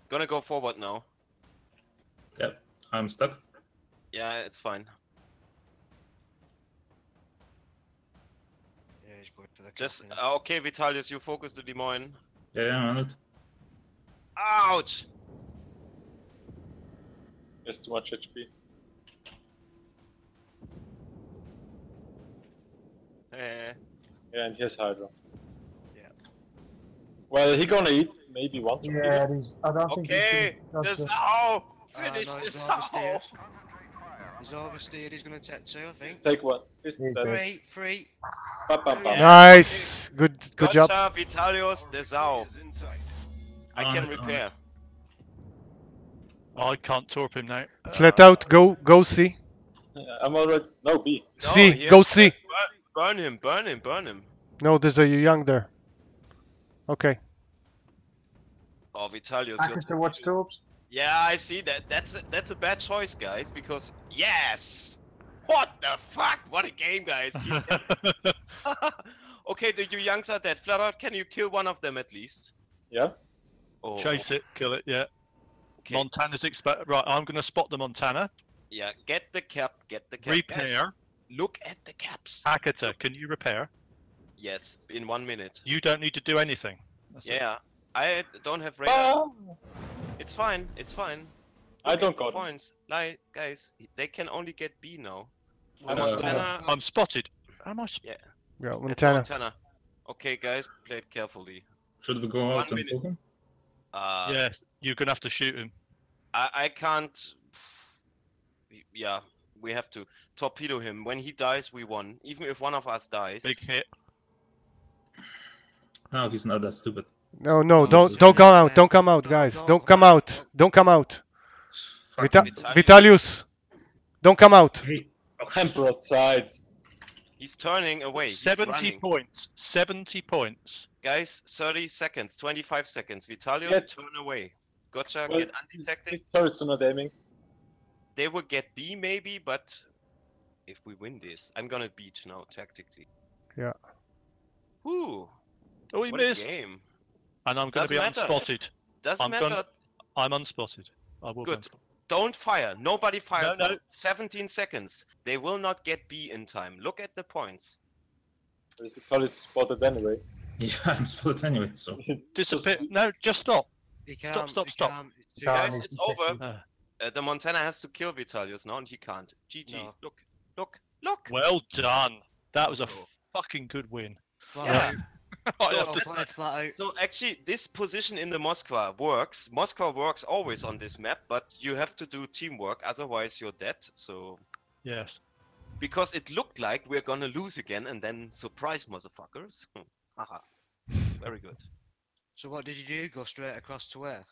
Speaker 1: Gonna go forward now.
Speaker 10: Yep. I'm stuck.
Speaker 1: Yeah, it's fine.
Speaker 3: Yeah, he's going for the
Speaker 1: Just,
Speaker 3: captain.
Speaker 1: okay, Vitalius, you focus the Des Moines.
Speaker 10: Yeah, I'm on it.
Speaker 1: Ouch!
Speaker 7: There's too much HP.
Speaker 1: Eh.
Speaker 7: Yeah, and here's Hydra.
Speaker 3: Yeah.
Speaker 7: Well, he gonna eat maybe one torpedo.
Speaker 4: Yeah, he's. I don't think
Speaker 1: Okay,
Speaker 4: he's.
Speaker 1: the
Speaker 4: That's it.
Speaker 1: Zao! Finish
Speaker 3: No,
Speaker 1: the
Speaker 3: he's
Speaker 1: Zao!
Speaker 3: oversteered. He's oversteered. He's going to take 2, I think.
Speaker 7: Take one. He's
Speaker 4: He's
Speaker 7: dead.
Speaker 4: dead.
Speaker 3: 3.
Speaker 7: Bam, bam, bam.
Speaker 1: Yeah.
Speaker 8: Nice, good job.
Speaker 1: Gotcha, Vitalius, the Zao. I can
Speaker 10: On it.
Speaker 1: repair.
Speaker 2: I can't torp him now.
Speaker 8: Flat out, go C.
Speaker 7: I'm already. No, B.
Speaker 1: No,
Speaker 8: C,
Speaker 1: he
Speaker 8: go
Speaker 1: has-
Speaker 8: C.
Speaker 1: Burn him, burn him, burn him.
Speaker 8: No, there's a Young there. Okay.
Speaker 1: Oh, Vitalius,
Speaker 4: I
Speaker 1: you're
Speaker 4: can still watch Torps.
Speaker 1: Yeah, I see that. That's a bad choice, guys, because yes! What the fuck? What a game, guys. Okay, the Youngs are dead. Flat out, can you kill one of them at least?
Speaker 7: Yeah.
Speaker 1: Oh,
Speaker 2: Chase it, kill it, yeah.
Speaker 1: okay.
Speaker 2: Montana's right, I'm going to spot the Montana.
Speaker 1: Yeah, get the cap, get the cap. Guys,
Speaker 2: Repair.
Speaker 1: look at the caps.
Speaker 2: Hakata, can you repair?
Speaker 1: Yes, in 1 minute.
Speaker 2: You don't need to do anything. That's it.
Speaker 1: Yeah, I don't have radar.
Speaker 7: Ah,
Speaker 1: It's fine, it's fine.
Speaker 7: I
Speaker 1: Look
Speaker 7: don't
Speaker 1: at the
Speaker 7: got it.
Speaker 1: points. Like, guys, they can only get B now.
Speaker 7: I
Speaker 1: The
Speaker 7: don't
Speaker 1: Montana,
Speaker 2: I'm spotted. Am I?
Speaker 8: Yeah,
Speaker 1: it's
Speaker 8: Montana.
Speaker 1: Montana. Okay, guys, play it carefully.
Speaker 10: Should we go
Speaker 1: 1
Speaker 10: out and
Speaker 1: minute.
Speaker 10: poke him?
Speaker 2: Yes, you're going to have to shoot him.
Speaker 1: I can't. Yeah, we have to torpedo him. When he dies, we won. Even if one of us dies.
Speaker 2: Big hit.
Speaker 10: No, he's not that stupid.
Speaker 8: No,
Speaker 3: No,
Speaker 8: don't
Speaker 3: it's
Speaker 8: come
Speaker 3: fine.
Speaker 8: out, don't come out,
Speaker 3: No,
Speaker 8: guys.
Speaker 3: don't
Speaker 8: Don't
Speaker 3: come
Speaker 8: come
Speaker 3: out.
Speaker 8: out. Don't come out.
Speaker 10: Fuck
Speaker 8: Vita-
Speaker 10: me.
Speaker 8: Vitalius, don't come out.
Speaker 10: Hey.
Speaker 7: Temper outside.
Speaker 1: He's turning away. He's
Speaker 2: 70
Speaker 1: running.
Speaker 2: points. 70 points.
Speaker 1: Guys, 30 seconds, 25 seconds. Vitalius,
Speaker 7: Yes.
Speaker 1: turn away. Gotcha,
Speaker 7: Well,
Speaker 1: get undetected.
Speaker 7: His turrets are not aiming.
Speaker 1: They will get B maybe, but if we win this, I'm gonna beach now tactically.
Speaker 8: Yeah.
Speaker 1: Whoo!
Speaker 2: Oh, he
Speaker 1: What a
Speaker 2: missed.
Speaker 1: game.
Speaker 2: And I'm going to
Speaker 1: Doesn't
Speaker 2: be
Speaker 1: matter.
Speaker 2: unspotted.
Speaker 1: Doesn't
Speaker 2: I'm
Speaker 1: matter.
Speaker 2: gonna- I'm unspotted. I will be
Speaker 1: Good.
Speaker 2: unspotted.
Speaker 1: Don't fire. Nobody fires
Speaker 2: No,
Speaker 1: now.
Speaker 2: no.
Speaker 1: 17 seconds. They will not get B in time. Look at the points.
Speaker 7: There's Vitalis spotted anyway.
Speaker 10: Yeah, I'm spotted anyway, so.
Speaker 2: Disappear. No, just stop.
Speaker 3: He
Speaker 2: Stop,
Speaker 3: can't.
Speaker 2: stop,
Speaker 3: he
Speaker 2: stop.
Speaker 3: can't, it's too
Speaker 4: Can't.
Speaker 1: Guys,
Speaker 3: late.
Speaker 1: it's over.
Speaker 2: Uh,
Speaker 1: The Montana has to kill Vitalius now, and he can't. GG.
Speaker 3: No.
Speaker 1: Look.
Speaker 2: well done. That was a
Speaker 1: Oh.
Speaker 2: fucking good win.
Speaker 3: Flat
Speaker 1: Yeah.
Speaker 3: out.
Speaker 2: I
Speaker 3: Well
Speaker 2: have to
Speaker 3: played, flat out.
Speaker 1: So actually, this position in the Moskva works. Moskva works always on this map, but you have to do teamwork, otherwise you're dead. So
Speaker 2: Yes.
Speaker 1: because it looked like we're gonna lose again, and then surprise, motherfuckers. Haha. Very good.
Speaker 3: So what did you do? Go straight across to where?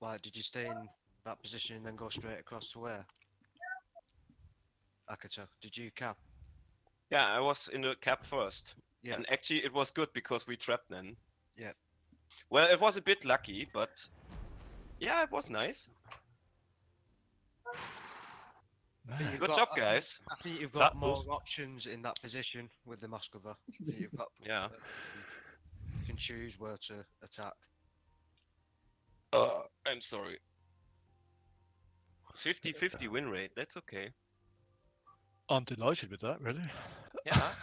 Speaker 3: Like, did you stay in that position and then go straight across to where? Akata, did you cap?
Speaker 1: Yeah, I was in the cap first.
Speaker 3: Yeah.
Speaker 1: And actually, it was good because we trapped then.
Speaker 3: Yeah.
Speaker 1: Well, it was a bit lucky, but yeah, it was nice.
Speaker 3: I think you've
Speaker 1: Good
Speaker 3: got-
Speaker 1: job,
Speaker 3: I think-
Speaker 1: guys.
Speaker 3: I think you've got
Speaker 2: That
Speaker 3: more
Speaker 2: was-
Speaker 3: options in that position with the Moskova. I think you've got.
Speaker 1: Yeah.
Speaker 3: You can choose where to attack.
Speaker 1: I'm sorry. 50-50 win rate. That's okay.
Speaker 2: I'm delighted with that, really.
Speaker 1: Yeah.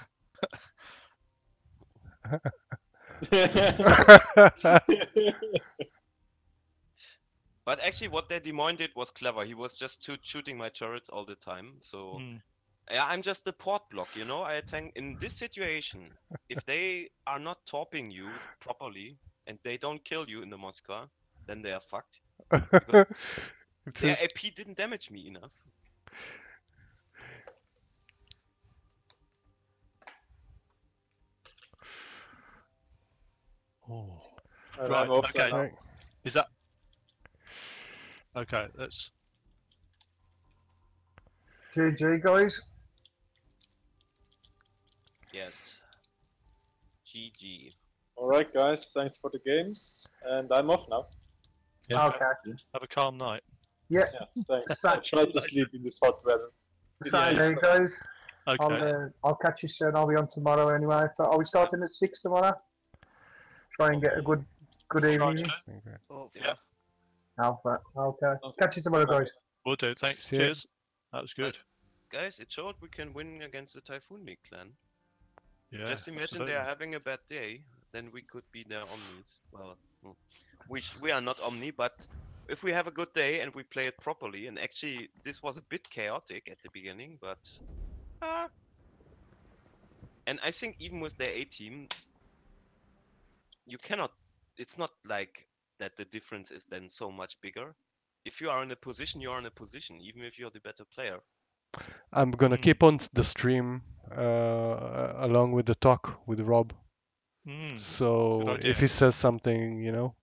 Speaker 1: But actually, what that Demoin did was clever. He was just shooting my turrets all the time. So yeah, I'm just the port block, you know. I think in this situation, if they are not torping you properly and they don't kill you in the Moskva, then they are fucked. Because their AP didn't damage me enough.
Speaker 2: Oh.
Speaker 7: And
Speaker 2: Right.
Speaker 7: I'm off
Speaker 2: Okay.
Speaker 7: now.
Speaker 2: Is that okay? Let's.
Speaker 4: GG, guys.
Speaker 1: Yes. GG.
Speaker 7: Alright, guys, thanks for the games, and I'm off now.
Speaker 10: Yeah.
Speaker 4: Okay.
Speaker 2: Have a calm night.
Speaker 4: Yeah.
Speaker 7: Yeah, thanks.
Speaker 4: Sa-
Speaker 7: I try to sleep in this hot weather.
Speaker 4: Saturday, guys.
Speaker 2: Okay.
Speaker 4: I'll catch you soon. I'll be on tomorrow anyway. But are we starting at 6 tomorrow? Try and get a good evening.
Speaker 3: Yeah.
Speaker 4: Alpha. Okay. Catch you tomorrow, guys.
Speaker 2: We'll do. Thanks.
Speaker 8: See ya.
Speaker 2: Cheers. That was good.
Speaker 1: Guys, it showed we can win against the Typhoon League clan.
Speaker 2: Yeah.
Speaker 1: Just imagine
Speaker 2: absolutely.
Speaker 1: they are having a bad day, then we could be their omnis. Well, we are not omni, but if we have a good day and we play it properly, and actually this was a bit chaotic at the beginning, but and I think even with their A team, you cannot. It's not like that the difference is then so much bigger. If you are in a position, you are in a position, even if you're the better player.
Speaker 8: I'm gonna keep on the stream along with the talk with Rob. So
Speaker 2: Good idea.
Speaker 8: if he says something, you know,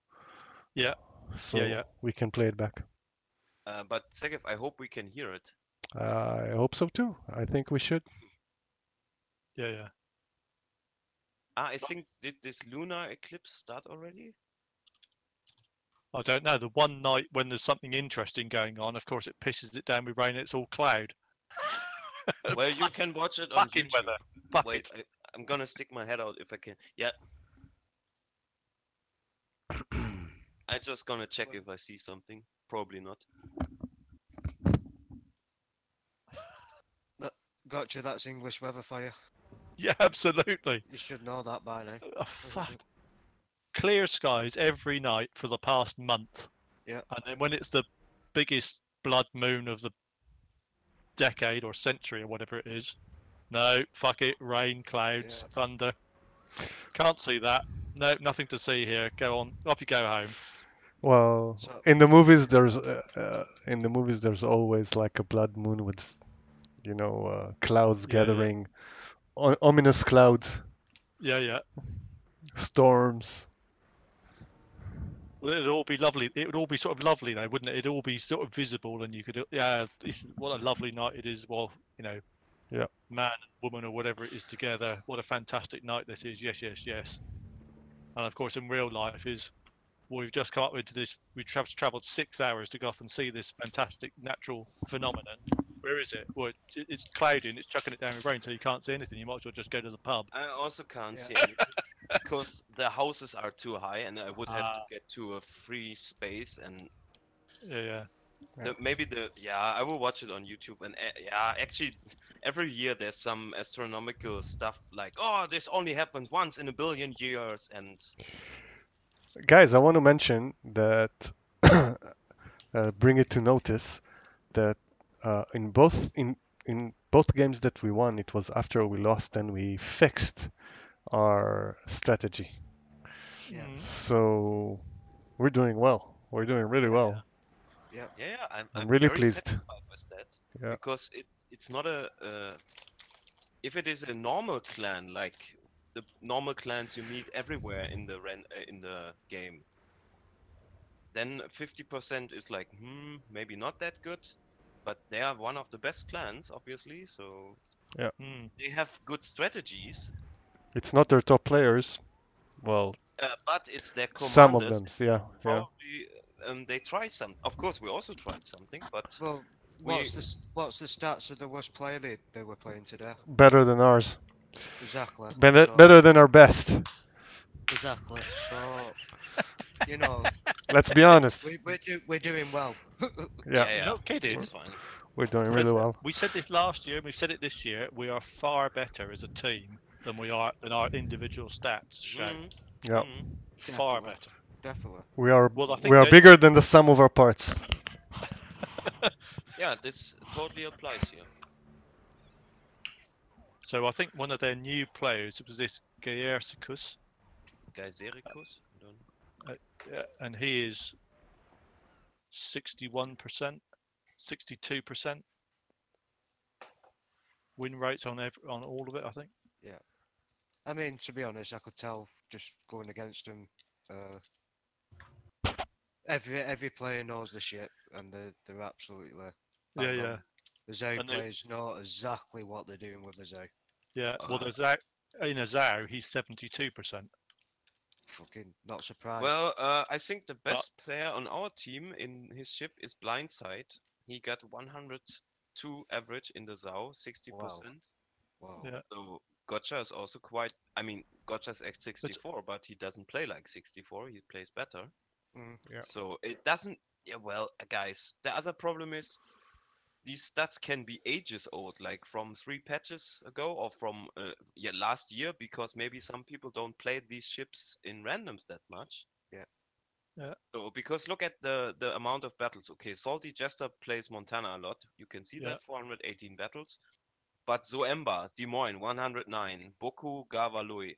Speaker 2: Yeah.
Speaker 8: so
Speaker 2: Yeah.
Speaker 8: we can play it back.
Speaker 1: But Segev, I hope we can hear it.
Speaker 8: I hope so too. I think we should.
Speaker 2: Yeah.
Speaker 1: I think, did this lunar eclipse start already?
Speaker 2: I don't know. The one night when there's something interesting going on, of course, it pisses it down with rain. It's all cloud.
Speaker 1: Well, you can watch it on
Speaker 2: Fucking
Speaker 1: YouTube.
Speaker 2: weather. Fuck
Speaker 1: Wait, I'm gonna stick my head out if I can. Yeah. I'm just gonna check if I see something. Probably not.
Speaker 3: Gotcha, that's English weather for you.
Speaker 2: Yeah, absolutely.
Speaker 3: You should know that by now.
Speaker 2: Oh, fuck. Clear skies every night for the past month.
Speaker 3: Yeah.
Speaker 2: And then when it's the biggest blood moon of the decade or century or whatever it is, no, fuck it, rain, clouds, thunder. Can't see that. No, nothing to see here. Go on, off you go home.
Speaker 8: Well, in the movies, there's always like a blood moon with, you know, clouds gathering, ominous clouds.
Speaker 2: Yeah.
Speaker 8: Storms.
Speaker 2: Well, it'd all be lovely. It would all be sort of lovely, though, wouldn't it? It'd all be sort of visible, and you could, what a lovely night it is. Well, you know,
Speaker 8: yeah,
Speaker 2: man and woman or whatever it is together. What a fantastic night this is. Yes. And of course, in real life we've just come up into this. We've travelled 6 hours to go off and see this fantastic natural phenomenon. Where is it? Well, it's cloudy and it's chucking it down with rain, so you can't see anything. You might as well just go to the pub.
Speaker 1: I also can't see anything because the houses are too high, and I would have to get to a free space. And
Speaker 2: yeah.
Speaker 1: I will watch it on YouTube. And actually, every year there's some astronomical stuff like, oh, this only happens once in a billion years, and
Speaker 8: guys, I want to mention that bring it to notice that in both games that we won, it was after we lost and we fixed our strategy.
Speaker 3: Yeah.
Speaker 8: So we're doing well. We're doing really well.
Speaker 3: Yeah.
Speaker 8: I'm really
Speaker 1: very
Speaker 8: pleased.
Speaker 1: satisfied with that.
Speaker 8: Yeah.
Speaker 1: Because it's not a if it is a normal clan like the normal clans you meet everywhere in the game, then 50% is like maybe not that good, but they are one of the best clans, obviously. So
Speaker 8: yeah,
Speaker 1: they have good strategies.
Speaker 8: It's not their top players. Well,
Speaker 1: but it's their commanders.
Speaker 8: some of them, yeah.
Speaker 1: Probably they try some. Of course, we also tried something, but
Speaker 3: well, What's the stats of the worst player they were playing today?
Speaker 8: Better than ours.
Speaker 3: Exactly.
Speaker 8: Better than our best.
Speaker 3: Exactly. So, you know.
Speaker 8: Let's be honest.
Speaker 3: We're doing well.
Speaker 8: Yeah.
Speaker 1: Yeah,
Speaker 2: You're not kidding.
Speaker 1: It's fine.
Speaker 8: We're doing really well.
Speaker 2: We said this last year, and we've said it this year. We are far better as a team than our individual stats show.
Speaker 8: Yeah.
Speaker 2: Far better.
Speaker 3: Definitely.
Speaker 8: We are
Speaker 2: Well, I think
Speaker 8: bigger than the sum of our parts.
Speaker 1: Yeah, this totally applies here.
Speaker 2: So I think one of their new players was this Gaericus.
Speaker 1: Gaericus?
Speaker 2: Yeah, and he is 61%, 62% win rates on all of it, I think.
Speaker 3: Yeah. I mean, to be honest, I could tell just going against them. Every player knows the shit, and they're absolutely.
Speaker 2: Yeah.
Speaker 3: The Zhao
Speaker 2: And
Speaker 3: players know exactly what they're doing with the Zhao.
Speaker 2: Yeah, well, there's that in a Zhao, he's 72%.
Speaker 3: Fucking not surprised.
Speaker 1: Well, I think the best player on our team in his ship is Blindside. He got 102 average in the Zhao, 60%.
Speaker 3: Wow.
Speaker 2: Yeah.
Speaker 1: So Gotcha is also quite. I mean, Gotcha's at 64, but he doesn't play like 64. He plays better.
Speaker 8: Yeah.
Speaker 1: So it doesn't. Yeah, well, guys, the other problem is these stats can be ages old, like from 3 patches ago or from last year, because maybe some people don't play these ships in randoms that much.
Speaker 2: Yeah.
Speaker 1: So because look at the amount of battles. Okay, Salty Jester plays Montana a lot. You can see that 418 battles. But Zoemba, Des Moines 109, Boku Gavalui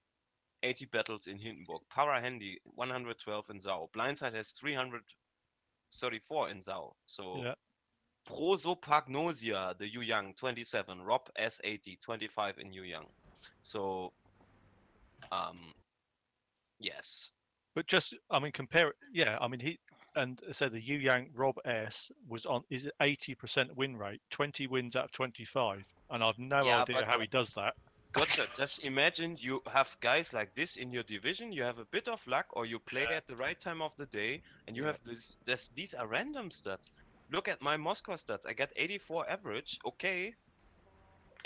Speaker 1: 80 battles in Hindenburg, Para Handy 112 in Zhao, Blindside has 334 in Zhao. So Prosopagnosia, the Yu Yang 27, Rob S80 25 in Yu Yang. So yes.
Speaker 2: But just, I mean, compare it. Yeah, I mean, the Yu Yang Rob S is 80% win rate, 20 wins out of 25, and I've no idea how he does that.
Speaker 1: Gotcha. Just imagine you have guys like this in your division. You have a bit of luck, or you play at the right time of the day, and you have this. These are random stats. Look at my Moscow stats. I get 84 average. Okay.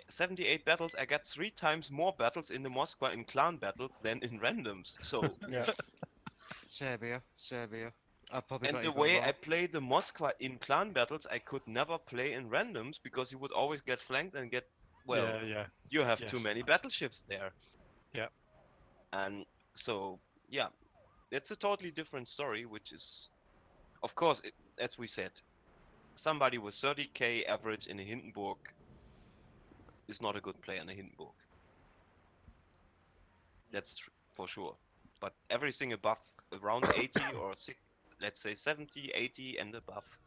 Speaker 1: 78 battles. I got 3 times more battles in the Moscow in clan battles than in randoms. So
Speaker 3: yeah. Serbia.
Speaker 1: And the way I play the Moscow in clan battles, I could never play in randoms because you would always get flanked and get you have too many battleships there.
Speaker 2: Yeah.
Speaker 1: And so yeah, it's a totally different story, which is, of course, as we said, somebody with 30k average in a Hindenburg is not a good player in a Hindenburg. That's for sure. But everything above around 80 or let's say 70, 80 and above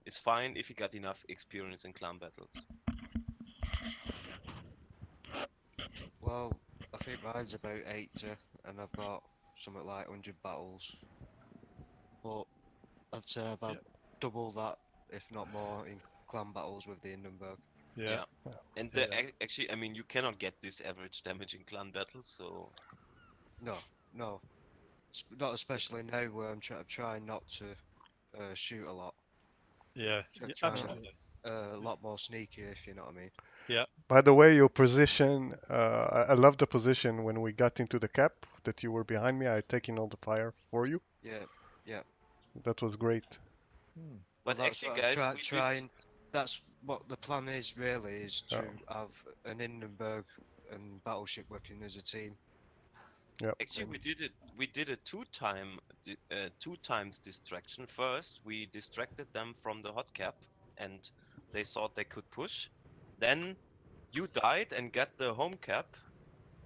Speaker 1: is fine if you got enough experience in clan battles.
Speaker 3: Well, I think mine's about 80, and I've got something like 100 battles. But I'd say I've had double that, if not more, in clan battles with the Hindenburg.
Speaker 1: Yeah. And actually, I mean, you cannot get this average damage in clan battles, so...
Speaker 3: No. Not especially now where I'm trying not to shoot a lot.
Speaker 2: Yeah,
Speaker 3: absolutely. A lot more sneaky, if you know what I mean.
Speaker 2: Yeah.
Speaker 8: By the way, your position, I love the position when we got into the cap that you were behind me. I had taken all the fire for you.
Speaker 3: Yeah.
Speaker 8: That was great.
Speaker 1: But
Speaker 3: well,
Speaker 1: actually, guys,
Speaker 3: that's what the plan is really, is to have an Hindenburg and battleship working as a team.
Speaker 8: Yeah.
Speaker 1: Actually, we did a two times distraction. First, we distracted them from the hot cap, and they thought they could push. Then you died and got the home cap,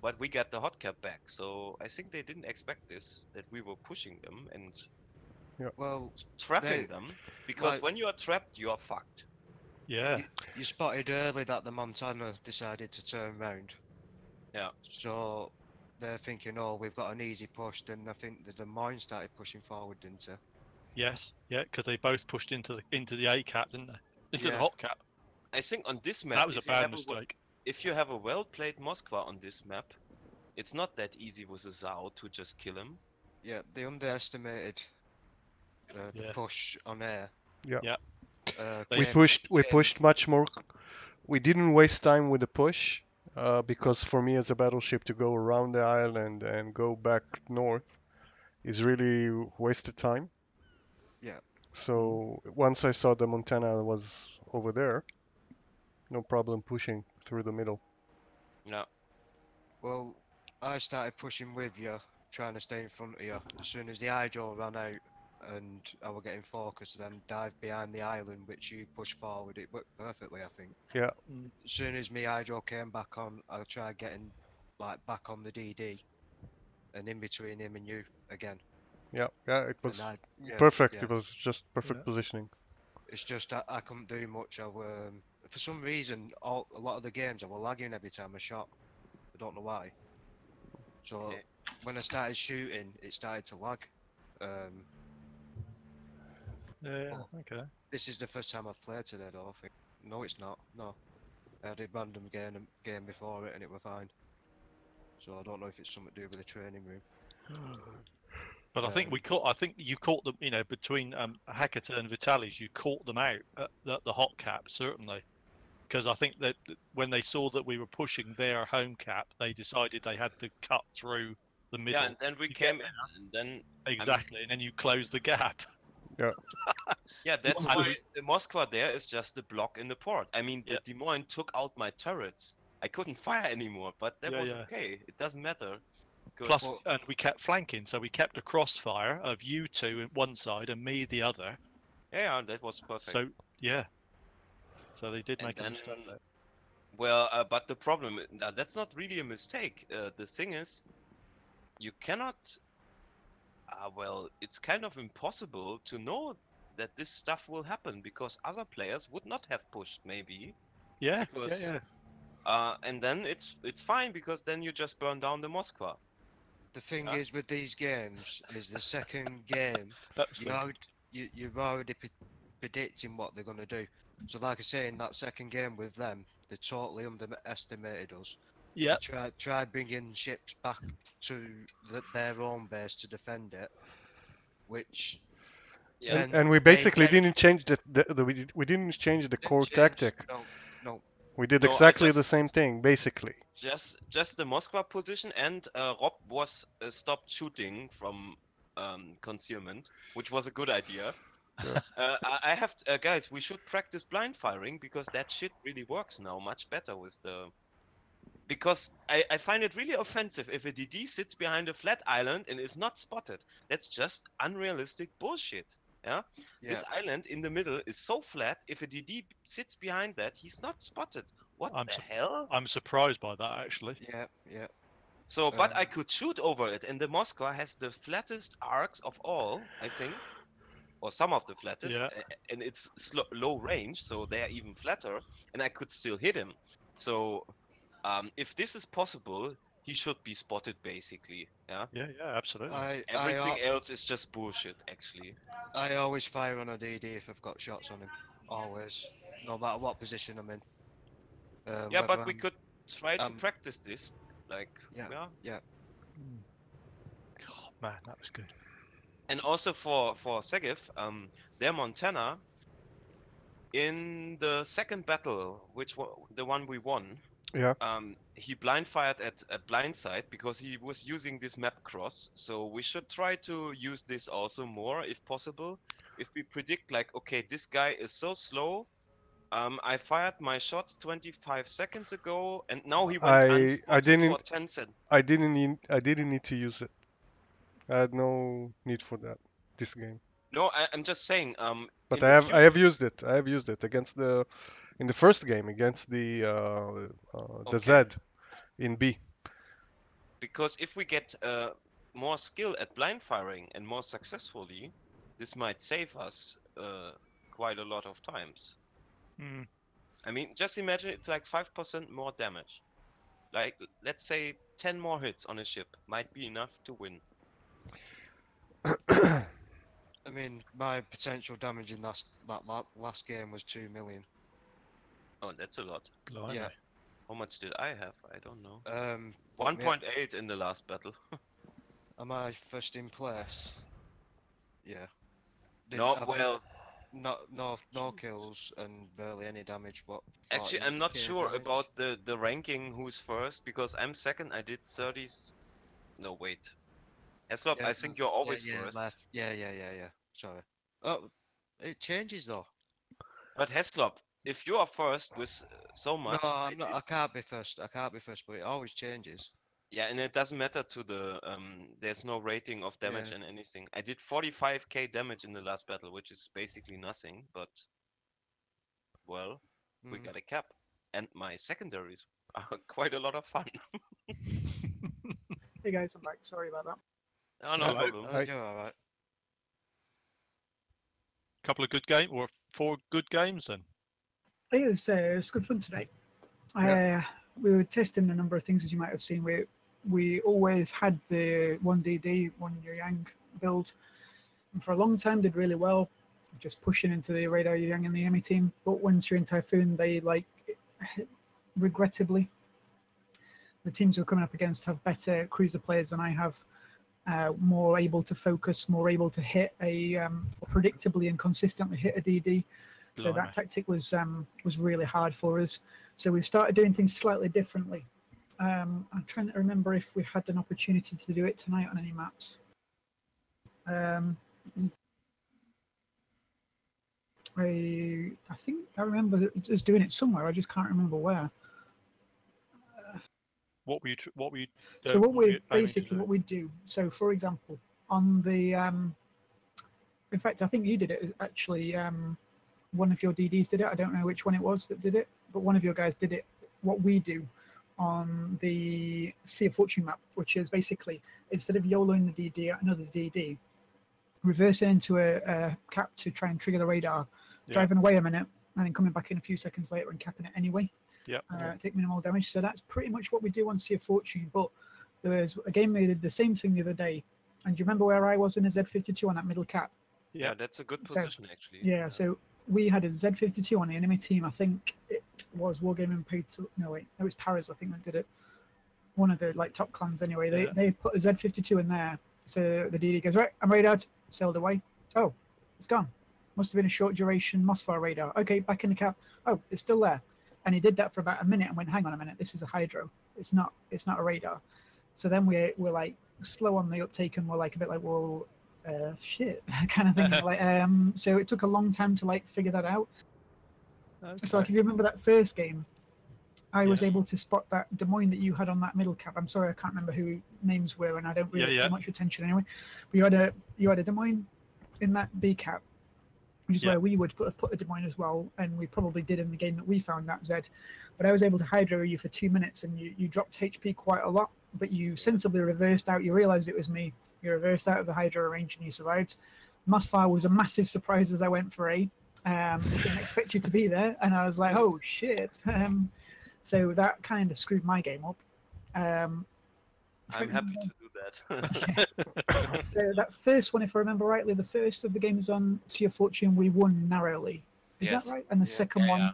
Speaker 1: but we got the hot cap back. So I think they didn't expect this, that we were pushing them and trapping them. Because when you are trapped, you are fucked.
Speaker 2: Yeah.
Speaker 3: You spotted early that the Montana decided to turn round.
Speaker 1: Yeah.
Speaker 3: So they're thinking, oh, we've got an easy push. Then I think the Des Moines started pushing forward, didn't they?
Speaker 2: Yes, yeah, because they both pushed into the A cap, didn't they? Into the hot cap.
Speaker 1: I think on this map,
Speaker 2: that was a bad mistake.
Speaker 1: If you have a well-played Moskva on this map, it's not that easy with a Zao to just kill him.
Speaker 3: Yeah, they underestimated the push on air.
Speaker 8: Yeah. We
Speaker 3: came-
Speaker 8: pushed much more. We didn't waste time with the push because for me as a battleship to go around the island and go back north is really wasted time.
Speaker 3: Yeah.
Speaker 8: So once I saw the Montana was over there, no problem pushing through the middle.
Speaker 1: Yeah.
Speaker 3: Well, I started pushing with you, trying to stay in front of you. As soon as the hydro ran out and I was getting focused, then dived behind the island, which you pushed forward. It worked perfectly, I think.
Speaker 8: Yeah.
Speaker 3: As soon as my hydro came back on, I tried getting like back on the DD, and in between him and you again.
Speaker 8: Yeah, it was
Speaker 3: Yeah,
Speaker 8: perfect.
Speaker 3: yeah.
Speaker 8: It was just perfect positioning.
Speaker 3: It's just that I couldn't do much. For some reason, a lot of the games I was lagging every time I shot. I don't know why. So when I started shooting, it started to lag.
Speaker 2: Yeah. Okay.
Speaker 3: This is the first time I've played today, though. I think. No, it's not. No, I had a random game before it, and it was fine. So I don't know if it's something to do with the training room.
Speaker 2: But I think I think you caught them. You know, between Hakata and Vitalis, you caught them out at the hot cap certainly, because I think that when they saw that we were pushing their home cap, they decided they had to cut through the middle.
Speaker 1: Yeah, and then we came in, and then
Speaker 2: exactly, and then you closed the gap.
Speaker 8: Yeah.
Speaker 1: Yeah, that's why the Moskva there is just a block in the port. I mean, the Des Moines took out my turrets. I couldn't fire anymore, but that was okay. It doesn't matter.
Speaker 2: Plus, and we kept flanking, so we kept a crossfire of you two at one side and me the other.
Speaker 1: Yeah, that was perfect.
Speaker 2: So yeah, so they did make a
Speaker 1: then,
Speaker 2: mistake there.
Speaker 1: Well, but the problem, that's not really a mistake. The thing is, you cannot. Well, it's kind of impossible to know that this stuff will happen because other players would not have pushed, maybe.
Speaker 2: Yeah.
Speaker 1: Because, and then it's fine because then you just burn down the Moskva.
Speaker 3: The thing is with these games is the second game you're already predicting what they're going to do. So like I say, in that second game with them, they totally underestimated us.
Speaker 2: Yeah.
Speaker 3: They tried bringing ships back to their own base to defend it, which.
Speaker 1: Yeah.
Speaker 8: And we basically didn't change we didn't change the core tactic.
Speaker 3: No.
Speaker 8: We did exactly the same thing, basically.
Speaker 1: Just the Moskva position, and Rob was stopped shooting from concealment, which was a good idea.
Speaker 8: Yeah.
Speaker 1: I have guys, we should practice blind firing because that shit really works now much better with the. Because I find it really offensive if a DD sits behind a flat island and is not spotted. That's just unrealistic bullshit. Yeah? This island in the middle is so flat. If a DD sits behind that, he's not spotted. What the hell?
Speaker 2: I'm surprised by that actually.
Speaker 3: Yeah.
Speaker 1: So, but I could shoot over it, and the Moskva has the flattest arcs of all, I think, or some of the flattest, and it's low range, so they are even flatter, and I could still hit him. So, if this is possible, he should be spotted basically. Yeah.
Speaker 2: Yeah, absolutely.
Speaker 1: Everything else is just bullshit, actually.
Speaker 3: I always fire on a DD if I've got shots on him. Always, no matter what position I'm in.
Speaker 1: Yeah, but we could try to practice this. Like,
Speaker 3: yeah.
Speaker 2: God, man, that was good.
Speaker 1: And also for Segev, their Montana, in the second battle, which was the one we won, he blind fired at a blind side because he was using this map cross. So we should try to use this also more if possible. If we predict like, okay, this guy is so slow. I fired my shots 25 seconds ago, and now he went unspotted for 10 seconds.
Speaker 8: I didn't need to use it. I had no need for that this game.
Speaker 1: No, I'm just saying.
Speaker 8: But I have used it. I have used it against in the first game against the Z in B.
Speaker 1: Because if we get more skill at blind firing and more successfully, this might save us quite a lot of times. I mean, just imagine it's like 5% more damage. Like, let's say 10 more hits on a ship might be enough to win.
Speaker 3: I mean, my potential damage in that last game was 2 million.
Speaker 1: Oh, that's a lot.
Speaker 3: Yeah.
Speaker 1: How much did I have? I don't know.
Speaker 3: 1.8
Speaker 1: in the last battle.
Speaker 3: Am I first in place? Yeah.
Speaker 1: No, well,
Speaker 3: no kills and barely any damage. What?
Speaker 1: Actually, I'm not
Speaker 3: 40k
Speaker 1: sure
Speaker 3: damage?
Speaker 1: about the ranking who's first because I'm second. I did 30. No, wait. Heslop, I think you're always first.
Speaker 3: Left. Yeah. Sorry. Oh, it changes though.
Speaker 1: But Heslop, if you are first with so
Speaker 3: No,
Speaker 1: much,
Speaker 3: I'm not. I can't be first. I can't be first, but it always changes.
Speaker 1: yeah, and it doesn't matter to the there's no rating of damage
Speaker 3: Yeah.
Speaker 1: and anything. I did 45k damage in the last battle, which is basically nothing, but well, we got a cap. And my secondaries are quite a lot of fun.
Speaker 9: Hey guys, I'm back. Sorry about that.
Speaker 1: Oh, no problem.
Speaker 3: You're alright.
Speaker 2: Couple of good games, or 4 good games then.
Speaker 9: It was good fun today. We were testing a number of things, as you might have seen. We always had the 1DD, 1 Yang build, and for a long time did really well, just pushing into the radar Yang and the enemy team. But once you're in Typhoon, they regrettably, the teams we're coming up against have better cruiser players than I have, more able to focus, more able to hit predictably and consistently hit a DD. So that tactic was really hard for us. So we've started doing things slightly differently. I'm trying to remember if we had an opportunity to do it tonight on any maps. I think I remember us doing it somewhere. I just can't remember where.
Speaker 2: What were you?
Speaker 9: So what we do. So for example, on the, in fact, I think you did it actually. One of your DDs did it. I don't know which one it was that did it, but one of your guys did it. What we do on the Sea of Fortune map, which is basically instead of YOLOing the DD at another DD, reversing into a cap to try and trigger the radar, driving away a minute, and then coming back in a few seconds later and capping it anyway. Take minimal damage. So that's pretty much what we do on Sea of Fortune. But there was a game they did the same thing the other day. And do you remember where I was in a Z52 on that middle cap?
Speaker 1: Yeah, that's a good position actually.
Speaker 9: Yeah, so we had a Z52 on the enemy team. I think it was Wargaming paid to. No, wait, it was Paris. I think that did it. One of the top clans anyway. They put a Z52 in there. So the DD goes, right, I'm radar, sailed away. Oh, it's gone. Must have been a short duration Mosfar radar. Okay, back in the cap. Oh, it's still there. And he did that for about a minute and went, hang on a minute, this is a hydro. It's not a radar. So then we're slow on the uptake and we're a bit well, shit, kind of thing. So it took a long time to figure that out. Okay. So if you remember that first game, I was able to spot that Des Moines that you had on that middle cap. I'm sorry, I can't remember who names were, and I don't really pay much attention anyway. But you had a Des Moines in that B cap, which is where we would have put a Des Moines as well, and we probably did in the game that we found that Z. But I was able to hydro you for 2 minutes, and you dropped HP quite a lot, but you sensibly reversed out. You realised it was me. You reversed out of the hydro range, and you survived. Mosfar was a massive surprise as I went for A. Didn't expect you to be there, and I was like, oh shit. So that kind of screwed my game up.
Speaker 1: I'm happy to do that.
Speaker 9: So that first one, if I remember rightly, the first of the games on Sea of Fortune, we won narrowly. Is that right? And the second one,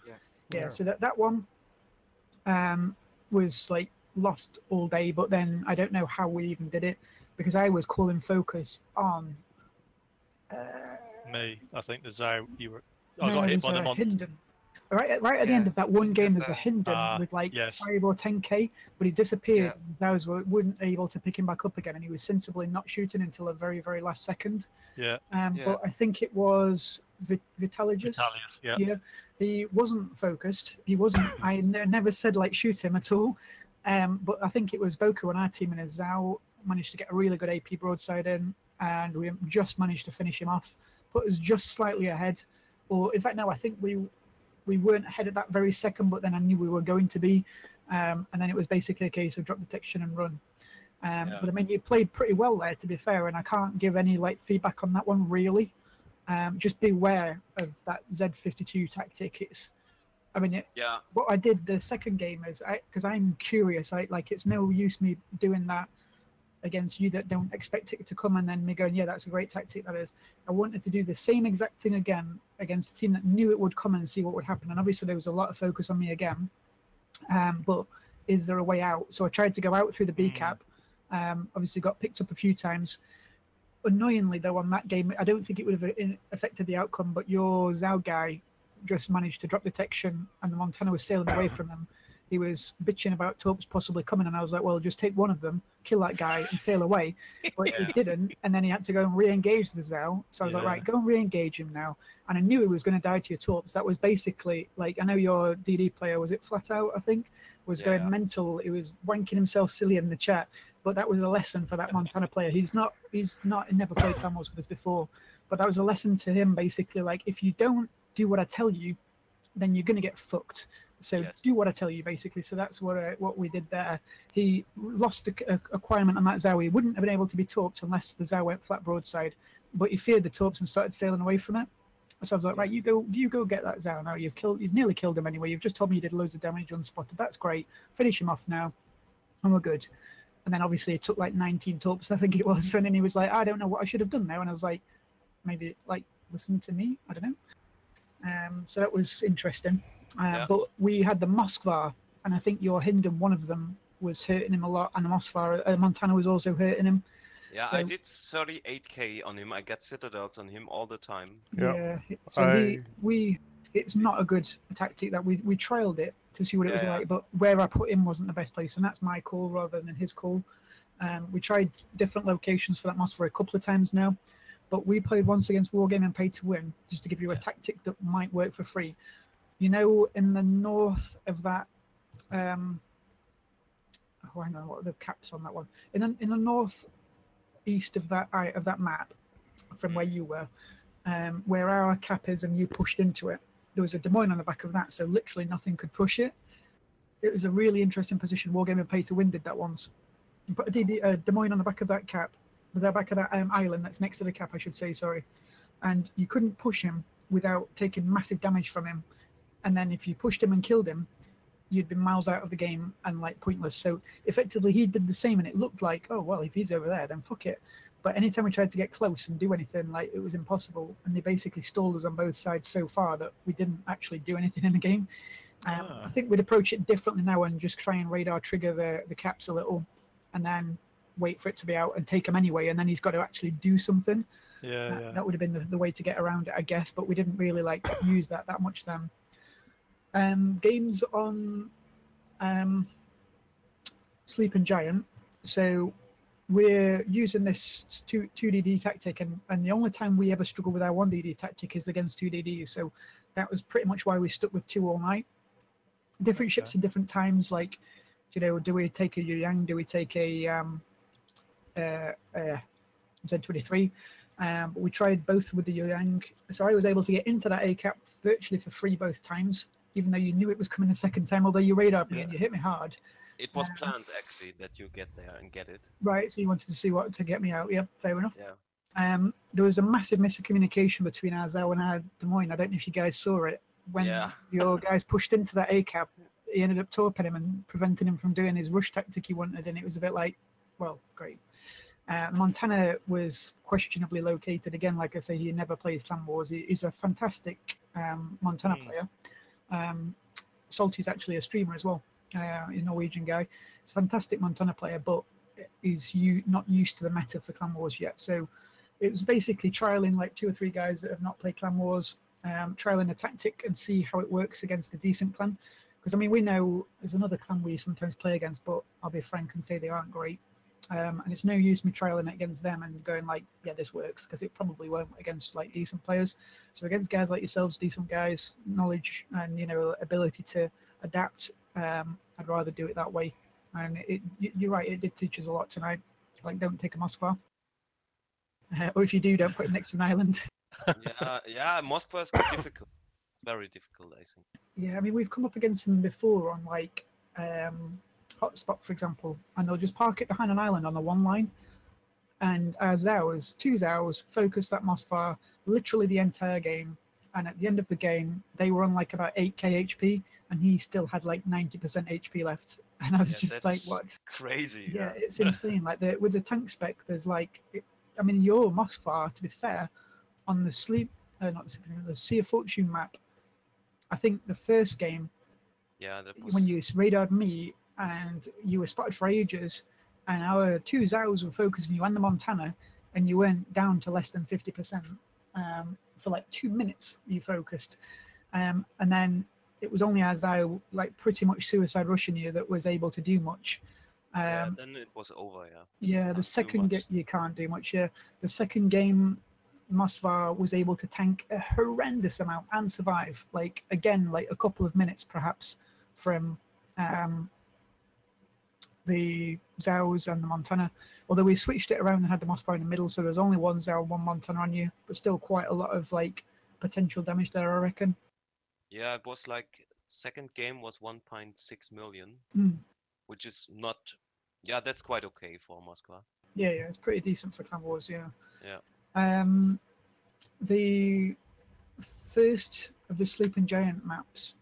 Speaker 9: so that one was lost all day. But then I don't know how we even did it because I was calling focus on
Speaker 2: me. I think there's you were.
Speaker 9: I got hit by them on Hinden. Right at the end of that one game, there's a Hinden with 5 or 10k, but he disappeared. Those weren't able to pick him back up again, and he was sensibly not shooting until the very, very last second. But I think it was Vitaligus. He wasn't focused. He wasn't. I never said shoot him at all. But I think it was Boku on our team and Azao managed to get a really good AP broadside in, and we just managed to finish him off. Put us just slightly ahead, or in fact, no, I think we weren't ahead at that very second, but then I knew we were going to be. And then it was basically a case of drop detection and run. But I mean, you played pretty well there, to be fair, and I can't give any feedback on that one, really. Just beware of that Z52 tactic. What I did the second game is, because I'm curious, it's no use me doing that against you that don't expect it to come and then me going, yeah, that's a great tactic, that is. I wanted to do the same exact thing again against a team that knew it would come and see what would happen. And obviously there was a lot of focus on me again. But is there a way out? So I tried to go out through the B cap. Obviously got picked up a few times. annoyingly though on that game, I don't think it would have affected the outcome, but your Zhao guy just managed to drop detection and the Montana was sailing away from him. He was bitching about TORPZ possibly coming, and I was like, well, just take one of them, kill that guy, and sail away. But he didn't, and then he had to go and re-engage the Zhao. So I was like, right, go and re-engage him now. And I knew he was going to die to your TORPZ. That was basically, like, I know your DD player, was it Flat Out, I think, was going mental. He was wanking himself silly in the chat. But that was a lesson for that Montana player. He never played Clan Wars with us before. But that was a lesson to him, basically, like, if you don't do what I tell you, then you're going to get fucked. So do what I tell you, basically. So that's what we did there. He lost a acquirement on that Zhao. He wouldn't have been able to be TORPZ unless the Zhao went flat broadside. But he feared the TORPZ and started sailing away from it. So I was like, right, you go get that Zhao now. You've nearly killed him anyway. You've just told me you did loads of damage unspotted. That's great. Finish him off now, and we're good. And then obviously it took like 19 TORPZ, I think it was. And then he was like, I don't know what I should have done there. And I was like, maybe like listen to me. I don't know. So that was interesting. But we had the Moskva, and I think your Hinden, one of them, was hurting him a lot, and the Moskva, Montana was also hurting him.
Speaker 1: Yeah,
Speaker 9: so,
Speaker 1: I did 38k on him. I get citadels on him all the time.
Speaker 9: Yeah. So it's not a good tactic that we trialed it to see what it was like, but where I put him wasn't the best place, and that's my call rather than his call. We tried different locations for that Moskva a couple of times now, but we played once against Wargame and Pay to Win, just to give you a tactic that might work for free. You know, in the north of that, I don't know what are the caps on that one. In the north east of that map, from where you were, where our cap is, and you pushed into it, there was a Des Moines on the back of that, so literally nothing could push it. It was a really interesting position. Wargame and Pay to Win did that once. You put a Des Moines on the back of that cap, the back of that island that's next to the cap, I should say, sorry, and you couldn't push him without taking massive damage from him. And then if you pushed him and killed him, you'd been miles out of the game and like pointless. So effectively he did the same, and it looked like, oh, well, if he's over there, then fuck it. But anytime we tried to get close and do anything, like, it was impossible. And they basically stalled us on both sides so far that we didn't actually do anything in the game. I think we'd approach it differently now and just try and radar trigger the caps a little, and then wait for it to be out and take him anyway. And then he's got to actually do something. That would have been the way to get around it, I guess. But we didn't really like use that much then. Games on Sleeping Giant. So we're using this 2DD tactic, and the only time we ever struggle with our 1DD tactic is against 2DDs. So that was pretty much why we stuck with 2 all night. Different ships at different times. Like, you know, do we take a Yang? Do we take a Z23? But we tried both with the Yang. So I was able to get into that A cap virtually for free both times, even though you knew it was coming a second time, although you radared me and you hit me hard.
Speaker 1: It was planned, actually, that you get there and get it.
Speaker 9: Right, so you wanted to see what to get me out. Yeah, fair enough.
Speaker 1: Yeah.
Speaker 9: There was a massive miscommunication between our Zhao and our Des Moines. I don't know if you guys saw it. When your guys pushed into that A cap, he ended up torping him and preventing him from doing his rush tactic he wanted, and it was a bit like, well, great. Montana was questionably located. Again, like I say, he never plays Clan Wars. He's a fantastic Montana player. Salty's actually a streamer as well. He's a Norwegian guy. He's a fantastic Montana player, but he's not used to the meta for Clan Wars yet. So it was basically trialing like 2 or 3 guys that have not played Clan Wars, trialing a tactic and see how it works against a decent clan. Because, I mean, we know there's another clan we sometimes play against, but I'll be frank and say they aren't great. And it's no use me trialing it against them and going like, yeah, this works, because it probably won't against like decent players. So against guys like yourselves, decent guys, knowledge and, you know, ability to adapt, I'd rather do it that way. And you're right, it did teach us a lot tonight. Like, don't take a Moskva. Or if you do, don't put it next to an island.
Speaker 1: yeah, Moskva is difficult. Very difficult, I think.
Speaker 9: Yeah, I mean, we've come up against them before on like Hotspot, for example, and they'll just park it behind an island on a 1 line. And as 2 Zhaos, focus that Moskva literally the entire game. And at the end of the game, they were on like about 8k HP, and he still had like 90% HP left. And I was just like, what's
Speaker 1: crazy?
Speaker 9: Yeah, it's insane. Like with the tank spec, there's like, I mean, your Moskva, to be fair, on the the Sea of Fortune map, I think the first game, when you radared me and you were spotted for ages, and our 2 Zhaos were focusing you and the Montana, and you went down to less than 50% for like 2 minutes. You focused, and then it was only as I like pretty much suicide rushing you that was able to do much.
Speaker 1: Yeah, then it was over. Yeah.
Speaker 9: Yeah, the
Speaker 1: Can't do
Speaker 9: second
Speaker 1: much.
Speaker 9: you can't do much. Yeah, the second game, Moskva was able to tank a horrendous amount and survive. Like again, like a couple of minutes perhaps from the Zows and the Montana. Although we switched it around and had the Moskva in the middle, so there's only one Zao, one Montana on you, but still quite a lot of like potential damage there, I reckon.
Speaker 1: Yeah, it was like second game was 1.6 million,
Speaker 9: Mm.
Speaker 1: which is not. Yeah, that's quite okay for Moscow.
Speaker 9: Yeah, it's pretty decent for Clan Wars. Yeah.
Speaker 1: Yeah.
Speaker 9: The first of the Sleeping Giant maps,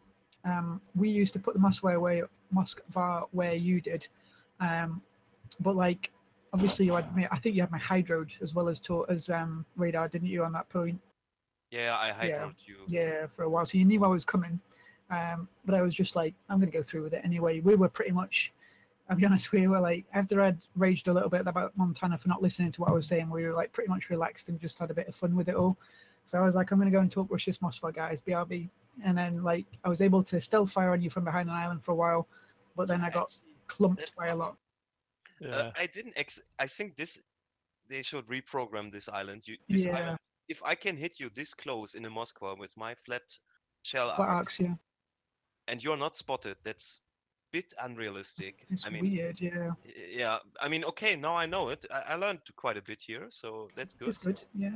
Speaker 9: we used to put the Moskva where you did, but like obviously you had me. I think you had my hydroed as well as radar, didn't you? On that point.
Speaker 1: Yeah, I hydroed you.
Speaker 9: Yeah, for a while. So you knew I was coming, but I was just like, I'm gonna go through with it anyway. We were pretty much. I'll be honest, we were like, after I'd raged a little bit about Montana for not listening to what I was saying, we were like pretty much relaxed and just had a bit of fun with it all. So I was like, I'm going to go and talk rush this Moskva, guys, BRB. And then like I was able to stealth fire on you from behind an island for a while, but then I got clumped by a lot.
Speaker 1: I didn't. I think they should reprogram this island. This island. If I can hit you this close in a Moskva with my flat shell arcs,
Speaker 9: yeah.
Speaker 1: and you're not spotted, that's bit unrealistic.
Speaker 9: It's
Speaker 1: I mean,
Speaker 9: weird, yeah.
Speaker 1: Yeah, I mean, okay, now I know it. I learned quite a bit here, so that's good.
Speaker 9: It's good, yeah.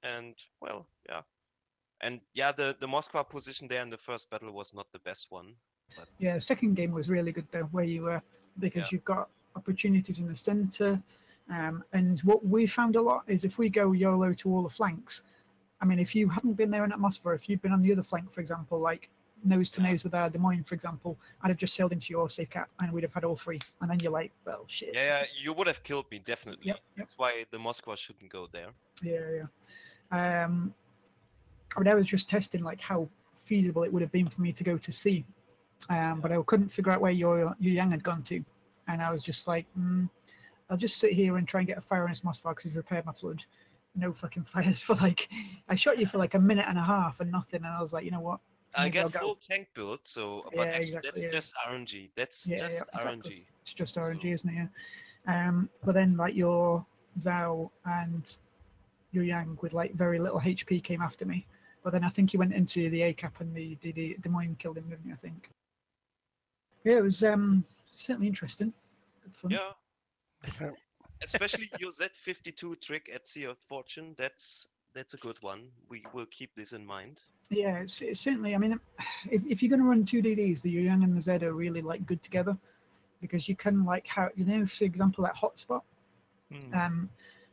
Speaker 1: And well, yeah, and yeah, the Moskva position there in the first battle was not the best one. But
Speaker 9: yeah, the second game was really good though, where you were because you've got opportunities in the center. And what we found a lot is if we go YOLO to all the flanks, I mean, if you hadn't been there in atmosphere, if you'd been on the other flank, for example, like nose to nose with Des Moines, for example, I'd have just sailed into your safe cap and we'd have had all three. And then you're like, well, shit.
Speaker 1: Yeah, you would have killed me, definitely.
Speaker 9: Yep.
Speaker 1: That's why the Moskva shouldn't go there.
Speaker 9: Yeah. I mean, I was just testing like how feasible it would have been for me to go to sea. But I couldn't figure out where your Yang had gone to. And I was just like, I'll just sit here and try and get a fire on this Moskva because he's repaired my flood. No fucking fires for like, I shot you for like a minute and a half and nothing. And I was like, you know what?
Speaker 1: I get full tank build, so but actually that's just RNG. That's just
Speaker 9: exactly.
Speaker 1: RNG.
Speaker 9: It's just RNG, isn't it? Yeah. But then like your Zhao and your Yang with like very little HP came after me. But then I think he went into the A cap and the Des Moines killed him, didn't he? I think. Yeah, it was certainly interesting. Good fun.
Speaker 1: Yeah. Especially your Z52 trick at Sea of Fortune. That's a good one. We will keep this in mind.
Speaker 9: Yeah, it's certainly. I mean, if you're going to run two DDs, the Yang and the Z are really like good together because you can like for example, that hotspot.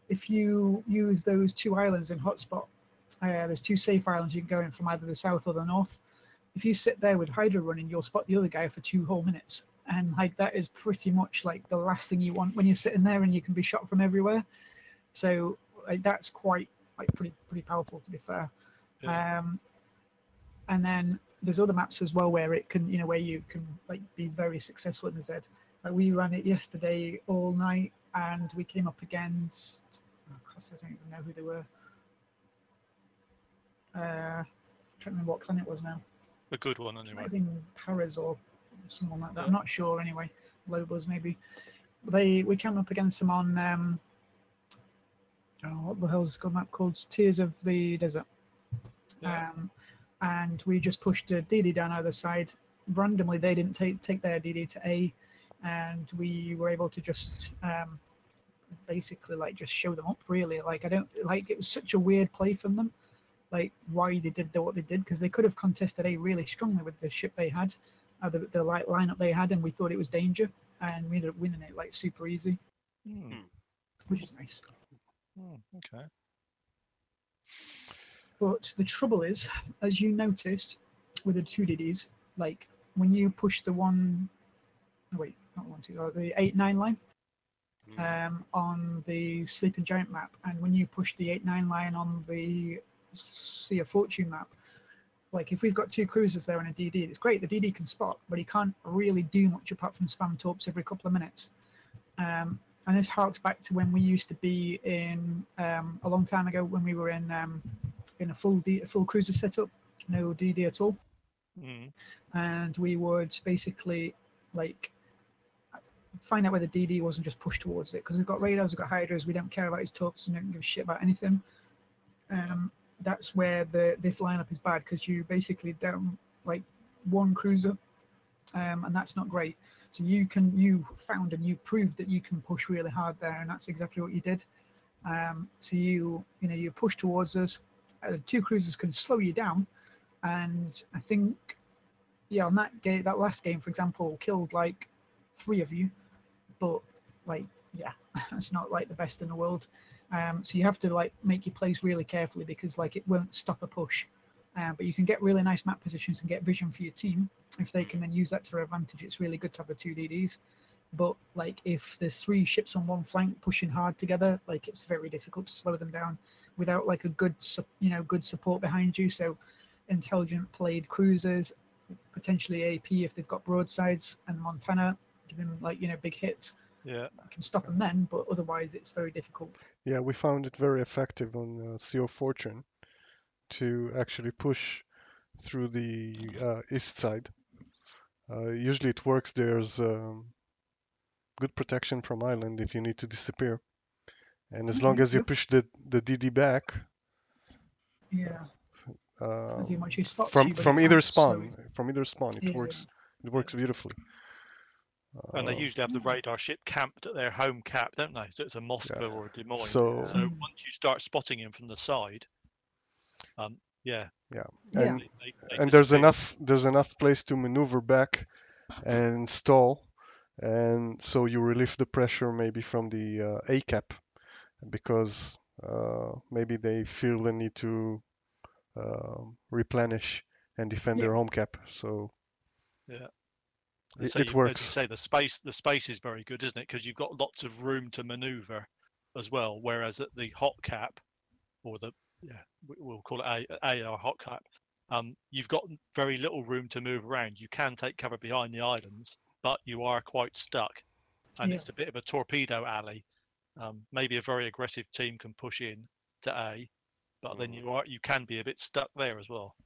Speaker 9: If you use those two islands in hotspot, there's two safe islands you can go in from either the south or the north. If you sit there with Hydra running, you'll spot the other guy for 2 whole minutes, and like that is pretty much like the last thing you want when you're sitting there and you can be shot from everywhere. So like, that's quite like pretty powerful, to be fair. Yeah. And then there's other maps as well where it can, where you can like be very successful in the Z. Like we ran it yesterday all night, and we came up against. Oh, gosh, I don't even know who they were. I'm trying to remember what clan it was now.
Speaker 2: A good one, anyway.
Speaker 9: Might have been Paris or someone like that. I'm not sure. Anyway, Lobos maybe. We came up against them on. What the hell's the map called? Tears of the Desert. Yeah. And we just pushed a DD down either side. Randomly, they didn't take their DD to A, and we were able to just basically like just show them up. Really, like it was such a weird play from them, like why they did what they did, because they could have contested A really strongly with the ship they had, the lineup they had, and we thought it was danger, and we ended up winning it like super easy, which is nice.
Speaker 2: Okay.
Speaker 9: But the trouble is, as you noticed with the 2 DDs, like when you push the 8-9 line on the Sleeping Giant map, and when you push the 8-9 line on the Sea of Fortune map, like if we've got 2 cruisers there and a DD, it's great. The DD can spot, but he can't really do much apart from spam torps every couple of minutes. And and this harks back to when we used to be in a long time ago when we were in a full cruiser setup, no DD at all, and we would basically like find out where the DD was and just push towards it because we've got radars, we've got hydras, we don't care about his TORPZ and don't give a shit about anything. That's where this lineup is bad because you basically down like one cruiser, and that's not great. So you found and you proved that you can push really hard there, and that's exactly what you did. So you push towards us. 2 cruisers can slow you down, and I think on that last game, for example, killed like 3 of you, but like that's not like the best in the world. So you have to like make your plays really carefully because like it won't stop a push. But you can get really nice map positions and get vision for your team. If they can then use that to their advantage, it's really good to have the 2 DDs. But like if there's 3 ships on one flank pushing hard together, like it's very difficult to slow them down without like a good support behind you. So intelligent played cruisers, potentially AP if they've got broadsides, and Montana give them like big hits.
Speaker 2: Yeah,
Speaker 9: you can stop them then, but otherwise it's very difficult.
Speaker 8: Yeah, we found it very effective on Sea of Fortune to actually push through the east side. Usually it works. There's good protection from island if you need to disappear, and as long as you push the DD back, from either spawn, it works beautifully.
Speaker 2: And they usually have the radar ship camped at their home cap, don't they? So it's a Moscow or a Des Moines.
Speaker 8: So
Speaker 2: once you start spotting him from the side,
Speaker 8: and
Speaker 2: they
Speaker 8: there's enough place to maneuver back and stall, and so you relieve the pressure maybe from the A cap, because maybe they feel the need to replenish and defend their home cap. So it works.
Speaker 2: As you say, the space is very good, isn't it? Because you've got lots of room to maneuver as well. Whereas at the hot cap, or we'll call it A or hot cap, you've got very little room to move around. You can take cover behind the islands, but you are quite stuck, and it's a bit of a torpedo alley. Maybe a very aggressive team can push in to A, but then you can be a bit stuck there as well.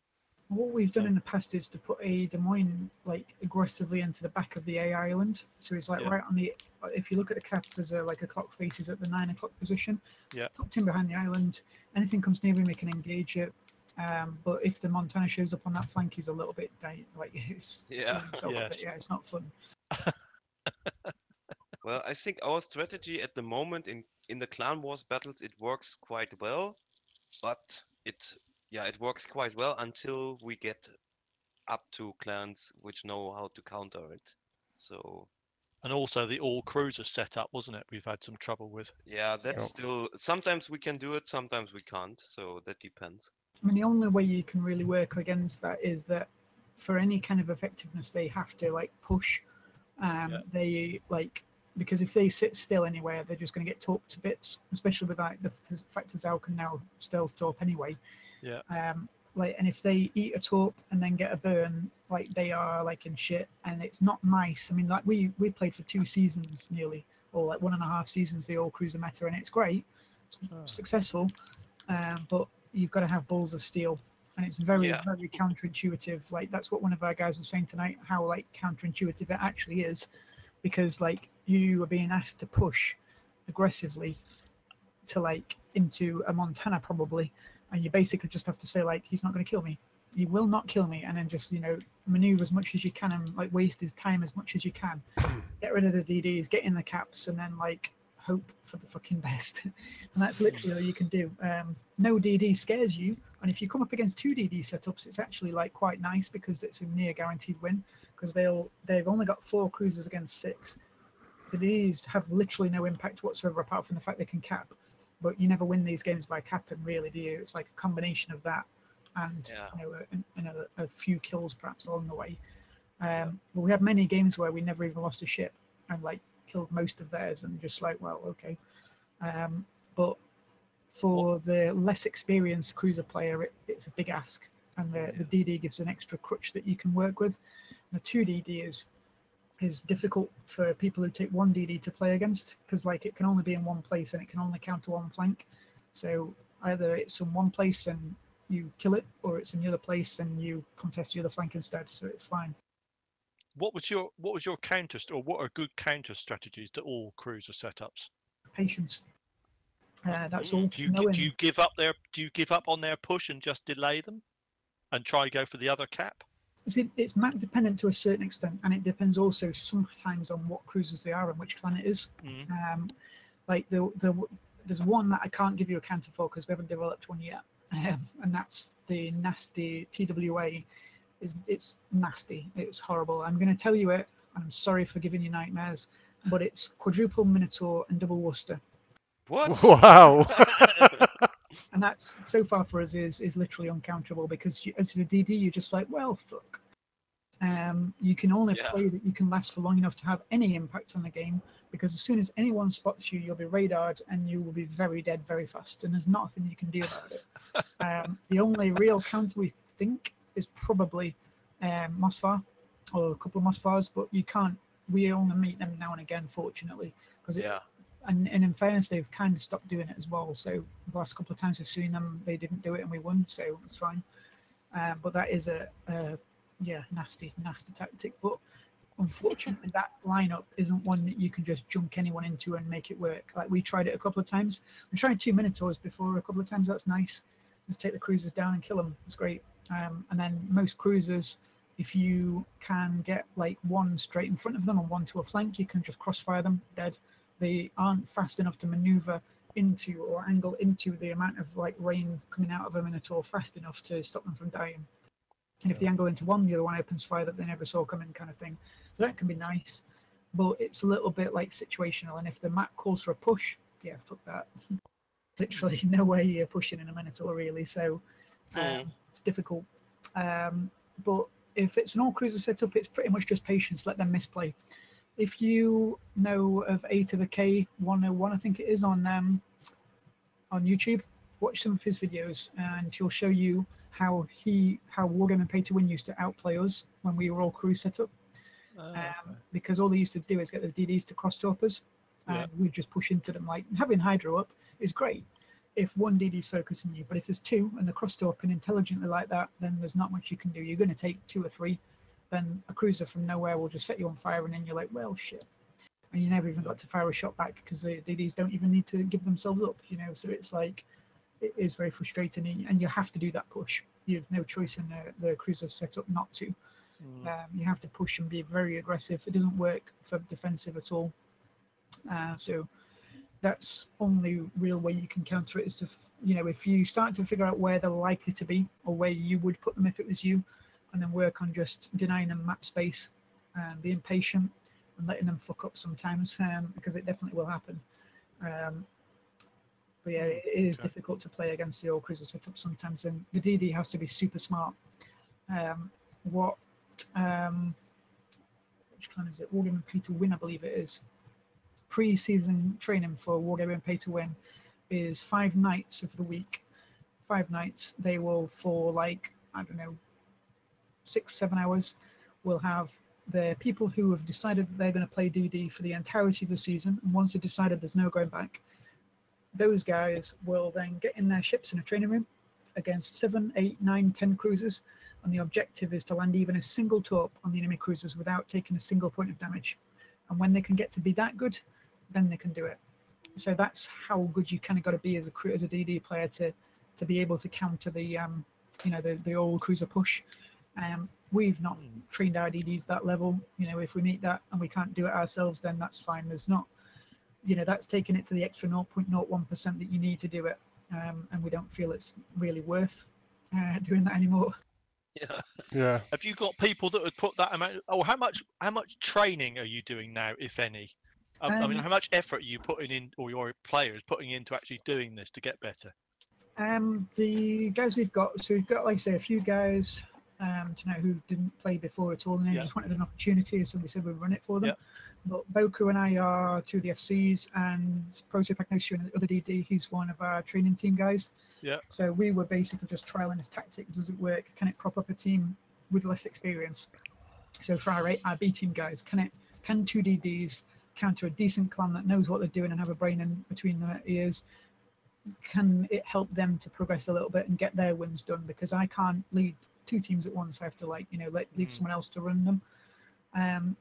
Speaker 9: What we've done in the past is to put a Des Moines like aggressively into the back of the A island. So it's like right on the. If you look at the cap, there's a clock faces at the 9 o'clock position.
Speaker 2: Yeah.
Speaker 9: Tucked in behind the island. Anything comes near him, we can engage it. But if the Montana shows up on that flank, he's a little bit it's it's not fun.
Speaker 1: Well, I think our strategy at the moment in the Clan Wars battles, it works quite well, but it works quite well until we get up to clans which know how to counter it. So.
Speaker 2: And also the all cruiser setup, wasn't it? We've had some trouble with.
Speaker 1: Yeah, that's still. Sometimes we can do it, sometimes we can't. So that depends.
Speaker 9: I mean, the only way you can really work against that is that for any kind of effectiveness, they have to like push. They like. Because if they sit still anywhere, they're just going to get torped to bits. Especially with like the fact that Zao can now stealth torp anyway.
Speaker 2: Yeah.
Speaker 9: And if they eat a torp and then get a burn, like they are like in shit, and it's not nice. I mean, like we played for 2 seasons nearly, or like 1.5 seasons the all cruiser meta, and it's great, it's successful, but you've got to have balls of steel, and it's very very counterintuitive. Like that's what one of our guys was saying tonight, how like counterintuitive it actually is, because like you are being asked to push aggressively to like into a Montana probably, and you basically just have to say like he's not going to kill me, he will not kill me, and then just maneuver as much as you can and like waste his time as much as you can, get rid of the DDs, get in the caps, and then like hope for the fucking best. And that's literally all you can do. No DD scares you, and if you come up against 2 DD setups, it's actually like quite nice because it's a near guaranteed win, because they've only got 4 cruisers against 6. The DDs have literally no impact whatsoever apart from the fact they can cap, but you never win these games by capping, really, do you? It's like a combination of that and a few kills perhaps along the way. But we have many games where we never even lost a ship and like killed most of theirs, and just like, well, okay. But for the less experienced cruiser player, it's a big ask, and the DD gives an extra crutch that you can work with. And the 2 DD is is difficult for people who take one DD to play against, because like it can only be in one place and it can only counter one flank. So either it's in one place and you kill it, or it's in the other place and you contest the other flank instead. So it's fine.
Speaker 2: What was your counter, or what are good counter strategies to all cruiser setups?
Speaker 9: Patience. That's all.
Speaker 2: Do you give up on their push and just delay them, and try go for the other cap?
Speaker 9: It's map dependent to a certain extent, and it depends also sometimes on what cruisers they are and which clan it is. Like there's one that I can't give you a counter for because we haven't developed one yet, and that's the nasty TWA. It's nasty. It's horrible. I'm going to tell you it. I'm sorry for giving you nightmares, but it's quadruple Minotaur and double Worcester.
Speaker 1: What?
Speaker 8: Wow.
Speaker 9: And that's, so far for us, is literally uncounterable, because as a DD, you're just like, well, fuck. You can only play that you can last for long enough to have any impact on the game, because as soon as anyone spots you, you'll be radared and you will be very dead very fast, and there's nothing you can do about it. The only real counter we think is probably Mosfar, or a couple of Mosfars, but you can't. We only meet them now and again, fortunately, because and in fairness, they've kind of stopped doing it as well. So the last couple of times we've seen them, they didn't do it and we won, so it's fine. But that is a nasty tactic. But unfortunately, that lineup isn't one that you can just junk anyone into and make it work. Like, we tried it a couple of times. We tried 2 Minotaurs before a couple of times. That's nice. Just take the cruisers down and kill them. It's great. And then most cruisers, if you can get like one straight in front of them and one to a flank, you can just crossfire them, dead. They aren't fast enough to maneuver into or angle into the amount of like rain coming out of a Minotaur fast enough to stop them from dying. And if they angle into one, the other one opens fire that they never saw coming, kind of thing. So that can be nice, but it's a little bit like situational. And if the map calls for a push, yeah, fuck that. Literally no way you're pushing in a Minotaur, really. So it's difficult. But if it's an all-cruiser setup, it's pretty much just patience. Let them misplay. If you know of A to the K 101, I think it is, on YouTube, watch some of his videos, and he'll show you how Wargaming Pay to Win used to outplay us when we were all crew set up. Because all they used to do is get the DDs to cross TORPZ, and we'd just push into them. Like, having Hydro up is great if one DD is focusing you, but if there's two and they're cross torping intelligently like that, then there's not much you can do. You're going to take 2 or 3. Then a cruiser from nowhere will just set you on fire, and then you're like, well, shit. And you never even got to fire a shot back because the DDs don't even need to give themselves up, you know. So it's like, it is very frustrating, and you have to do that push. You have no choice in the cruiser setup not to. You have to push and be very aggressive. It doesn't work for defensive at all. So that's only real way you can counter it is to, you know, if you start to figure out where they're likely to be or where you would put them if it was you, and then work on just denying them map space and being patient and letting them fuck up sometimes, because it definitely will happen. But yeah, it is difficult to play against the old cruiser setup sometimes, and the DD has to be super smart. Which clan is it? Wargaming Pay to Win, I believe it is. Pre-season training for Wargaming Pay to Win is 5 nights of the week. 5 nights. They will, for like, I don't know, 6-7 hours, will have the people who have decided that they're going to play DD for the entirety of the season, and once they've decided there's no going back, those guys will then get in their ships in a training room against 7, 8, 9, 10 cruisers, and the objective is to land even a single torp on the enemy cruisers without taking a single point of damage. And when they can get to be that good, then they can do it. So that's how good you kind of got to be as a DD player to be able to counter the the old cruiser push. We've not trained our DDs that level. You know, if we meet that and we can't do it ourselves, then that's fine. There's not, you know, that's taking it to the extra 0.01% that you need to do it, and we don't feel it's really worth doing that anymore.
Speaker 2: Yeah. Have you got people that would put that amount? Oh, how much training are you doing now, if any? I mean, how much effort are you putting in, or your players putting into actually doing this to get better?
Speaker 9: The guys we've got, so we've got, like I say, a few guys to know who didn't play before at all, and they just wanted an opportunity, so we said we'd run it for them. But Boku and I are 2 of the FCs, and Protopagnosia and the other DD, he's one of our training team guys. So we were basically just trialing this tactic. Does it work? Can it prop up a team with less experience? So for our B team guys, can it can 2DDs counter a decent clan that knows what they're doing and have a brain in between their ears? Can it help them to progress a little bit and get their wins done? Because I can't lead 2 teams at once. I have to leave someone else to run them.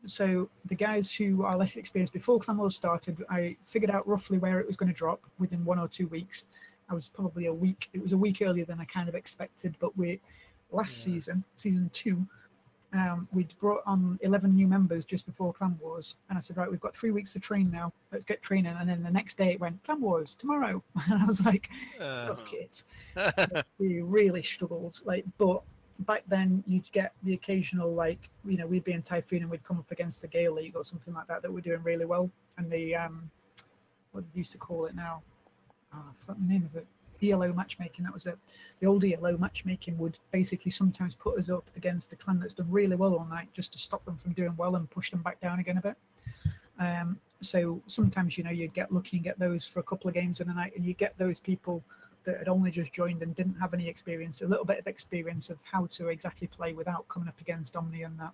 Speaker 9: So the guys who are less experienced before Clan Wars started, I figured out roughly where it was going to drop within 1 or 2 weeks. I was probably it was a week earlier than I kind of expected, but last season, season 2, we'd brought on 11 new members just before Clan Wars, and I said, right, we've got 3 weeks to train now, let's get training. And then the next day it went, Clan Wars tomorrow. And I was like, fuck it. So we really struggled, but back then you'd get the occasional, we'd be in Typhoon and we'd come up against the Gale League or something like that were doing really well. And the what they used to call it now, I forgot the name of it, ELO matchmaking, that was it. The old ELO matchmaking would basically sometimes put us up against a clan that's done really well all night just to stop them from doing well and push them back down again a bit. So sometimes, you'd get lucky and get those for a couple of games in a night, and you get those people that had only just joined and didn't have any experience, a little bit of experience of how to exactly play without coming up against Omni and that.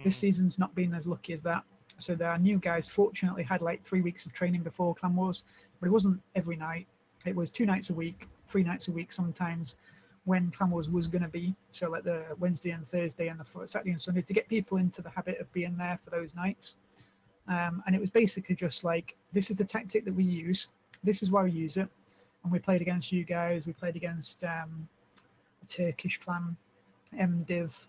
Speaker 9: This season's not been as lucky as that. So our new guys fortunately had 3 weeks of training before Clan Wars, but it wasn't every night. It was 2 nights a week, 3 nights a week sometimes when Clan Wars was going to be. So the Wednesday and Thursday and the Saturday and Sunday, to get people into the habit of being there for those nights. And it was basically just this is the tactic that we use. This is why we use it. And we played against you guys. We played against a Turkish clan, MDiv,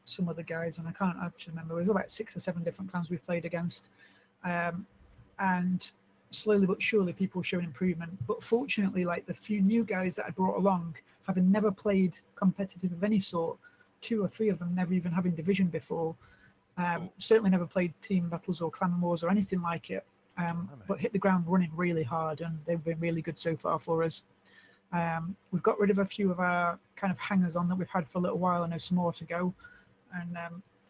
Speaker 9: some other guys, and I can't actually remember. There was about 6 or 7 different clans we played against. And slowly but surely people were showing improvement. But fortunately, the few new guys that I brought along, having never played competitive of any sort, 2 or 3 of them never even having division before, certainly never played team battles or clan wars or anything like it. But hit the ground running really hard, and they've been really good so far for us. We've got rid of a few of our kind of hangers on that we've had for a little while, and there's some more to go. And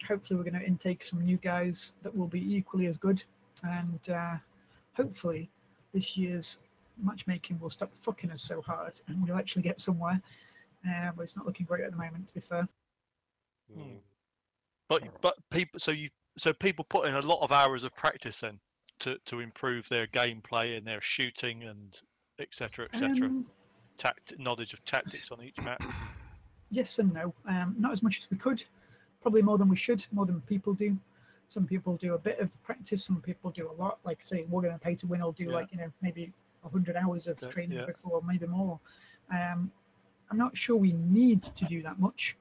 Speaker 9: hopefully we're going to intake some new guys that will be equally as good. And hopefully this year's matchmaking will stop fucking us so hard and we'll actually get somewhere. But it's not looking great at the moment, to be fair.
Speaker 2: But people, so people put in a lot of hours of practice then to improve their gameplay and their shooting and etc. Knowledge of tactics on each map.
Speaker 9: Yes and no. Not as much as we could. Probably more than we should. More than people do. Some people do a bit of practice. Some people do a lot. Like say, we're going to pay to win. Or do maybe 100 hours of training before, maybe more. I'm not sure we need to do that much.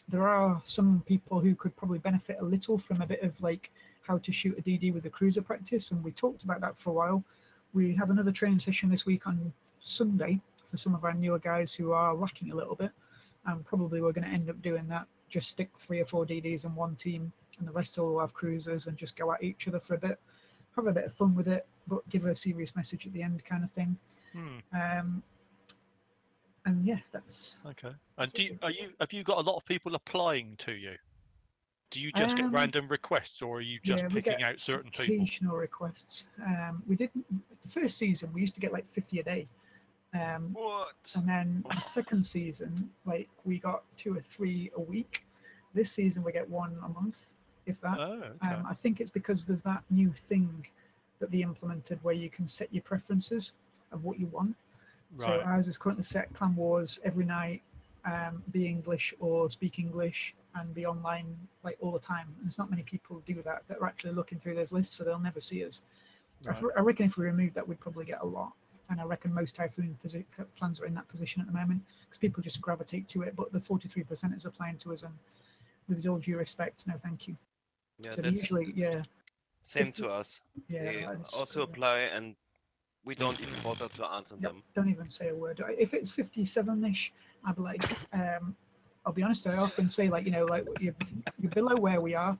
Speaker 9: There are some people who could probably benefit a little from a bit of how to shoot a DD with a cruiser practice, and we talked about that for a while. We have another training session this week on Sunday for some of our newer guys who are lacking a little bit, and probably we're going to end up doing that. Just stick 3 or 4 DDs in one team, and the rest will have cruisers, and just go at each other for a bit, have a bit of fun with it, but give a serious message at the end, kind of thing. And yeah, that's
Speaker 2: okay. And have you got a lot of people applying to you? Do you just get random requests, or are you just picking out certain people?
Speaker 9: Occasional requests. We did the first season. We used to get 50 a day.
Speaker 2: What?
Speaker 9: And then the second season, we got 2 or 3 a week. This season we get 1 a month, if that.
Speaker 2: Oh, okay.
Speaker 9: I think it's because there's that new thing that they implemented where you can set your preferences of what you want. Right. So ours is currently set Clan Wars every night, be English or speak English, and be online all the time. And there's not many people who do that are actually looking through those lists, so they'll never see us. Right. I reckon if we removed that, we'd probably get a lot. And I reckon most Typhoon clans are in that position at the moment because people just gravitate to it. But the 43% is applying to us, and with all due respect, no thank you.
Speaker 1: Yeah,
Speaker 9: so that's usually,
Speaker 1: same to us.
Speaker 9: Yeah,
Speaker 1: they also apply, and we don't even bother to answer them.
Speaker 9: Don't even say a word. If it's 57-ish, I'd be like, I'll be honest, I often say you're below where we are.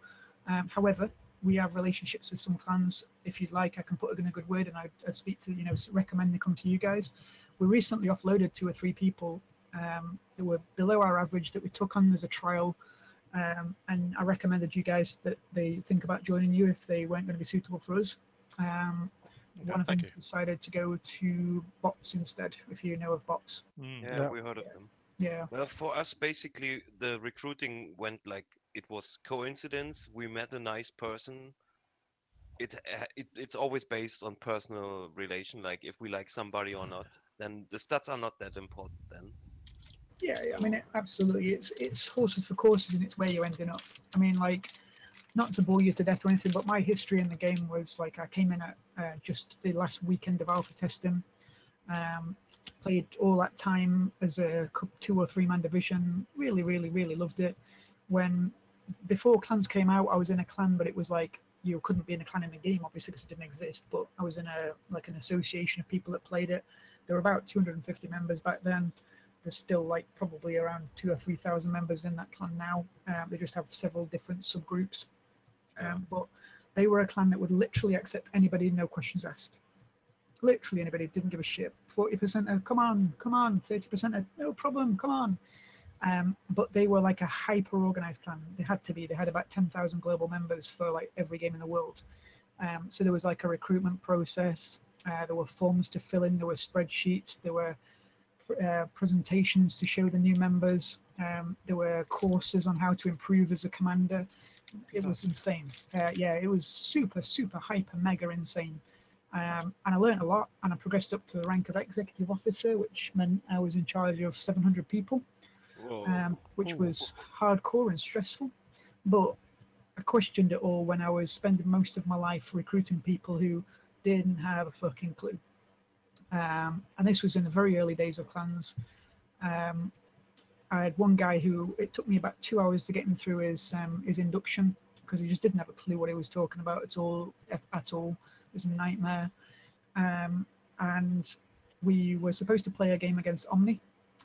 Speaker 9: However, we have relationships with some clans. If you'd like, I can put in a good word, and I'd speak to, recommend they come to you guys. We recently offloaded 2 or 3 people that were below our average that we took on as a trial. And I recommended you guys that they think about joining you if they weren't going to be suitable for us. One of them decided to go to bots instead, if you know of bots.
Speaker 1: Yeah, we heard of them.
Speaker 9: Yeah.
Speaker 1: Well, for us, basically, the recruiting went it was coincidence. We met a nice person. It's always based on personal relation. Like if we like somebody or not, then the stats are not that important then.
Speaker 9: Yeah, I mean, absolutely. It's horses for courses, and it's where you're ending up. I mean, like, not to bore you to death or anything, but my history in the game was like I came in at just the last weekend of alpha testing. Played all that time as a 2 or 3 man division. Really, really, really loved it. When before clans came out, I was in a clan, but it was like you couldn't be in a clan in the game, obviously, because it didn't exist. But I was in an association of people that played it. There were about 250 members back then. There's still like probably around 2,000 or 3,000 members in that clan now. They just have several different subgroups. But they were a clan that would literally accept anybody, no questions asked. Literally anybody, didn't give a shit. 40% come on, 30% no problem, come on. But they were like a hyper-organized clan. They had to be. They had about 10,000 global members for like every game in the world. So there was like a recruitment process. There were forms to fill in. There were spreadsheets. There were presentations to show the new members. There were courses on how to improve as a commander. It was insane. Yeah, it was super, super hyper, mega insane. And I learned a lot, and I progressed up to the rank of executive officer, which meant I was in charge of 700 people, which was hardcore and stressful. But I questioned it all when I was spending most of my life recruiting people who didn't have a fucking clue. And this was in the very early days of clans. I had one guy who it took me about 2 hours to get him through his induction because he just didn't have a clue what he was talking about at all. It was a nightmare. And we were supposed to play a game against Omni.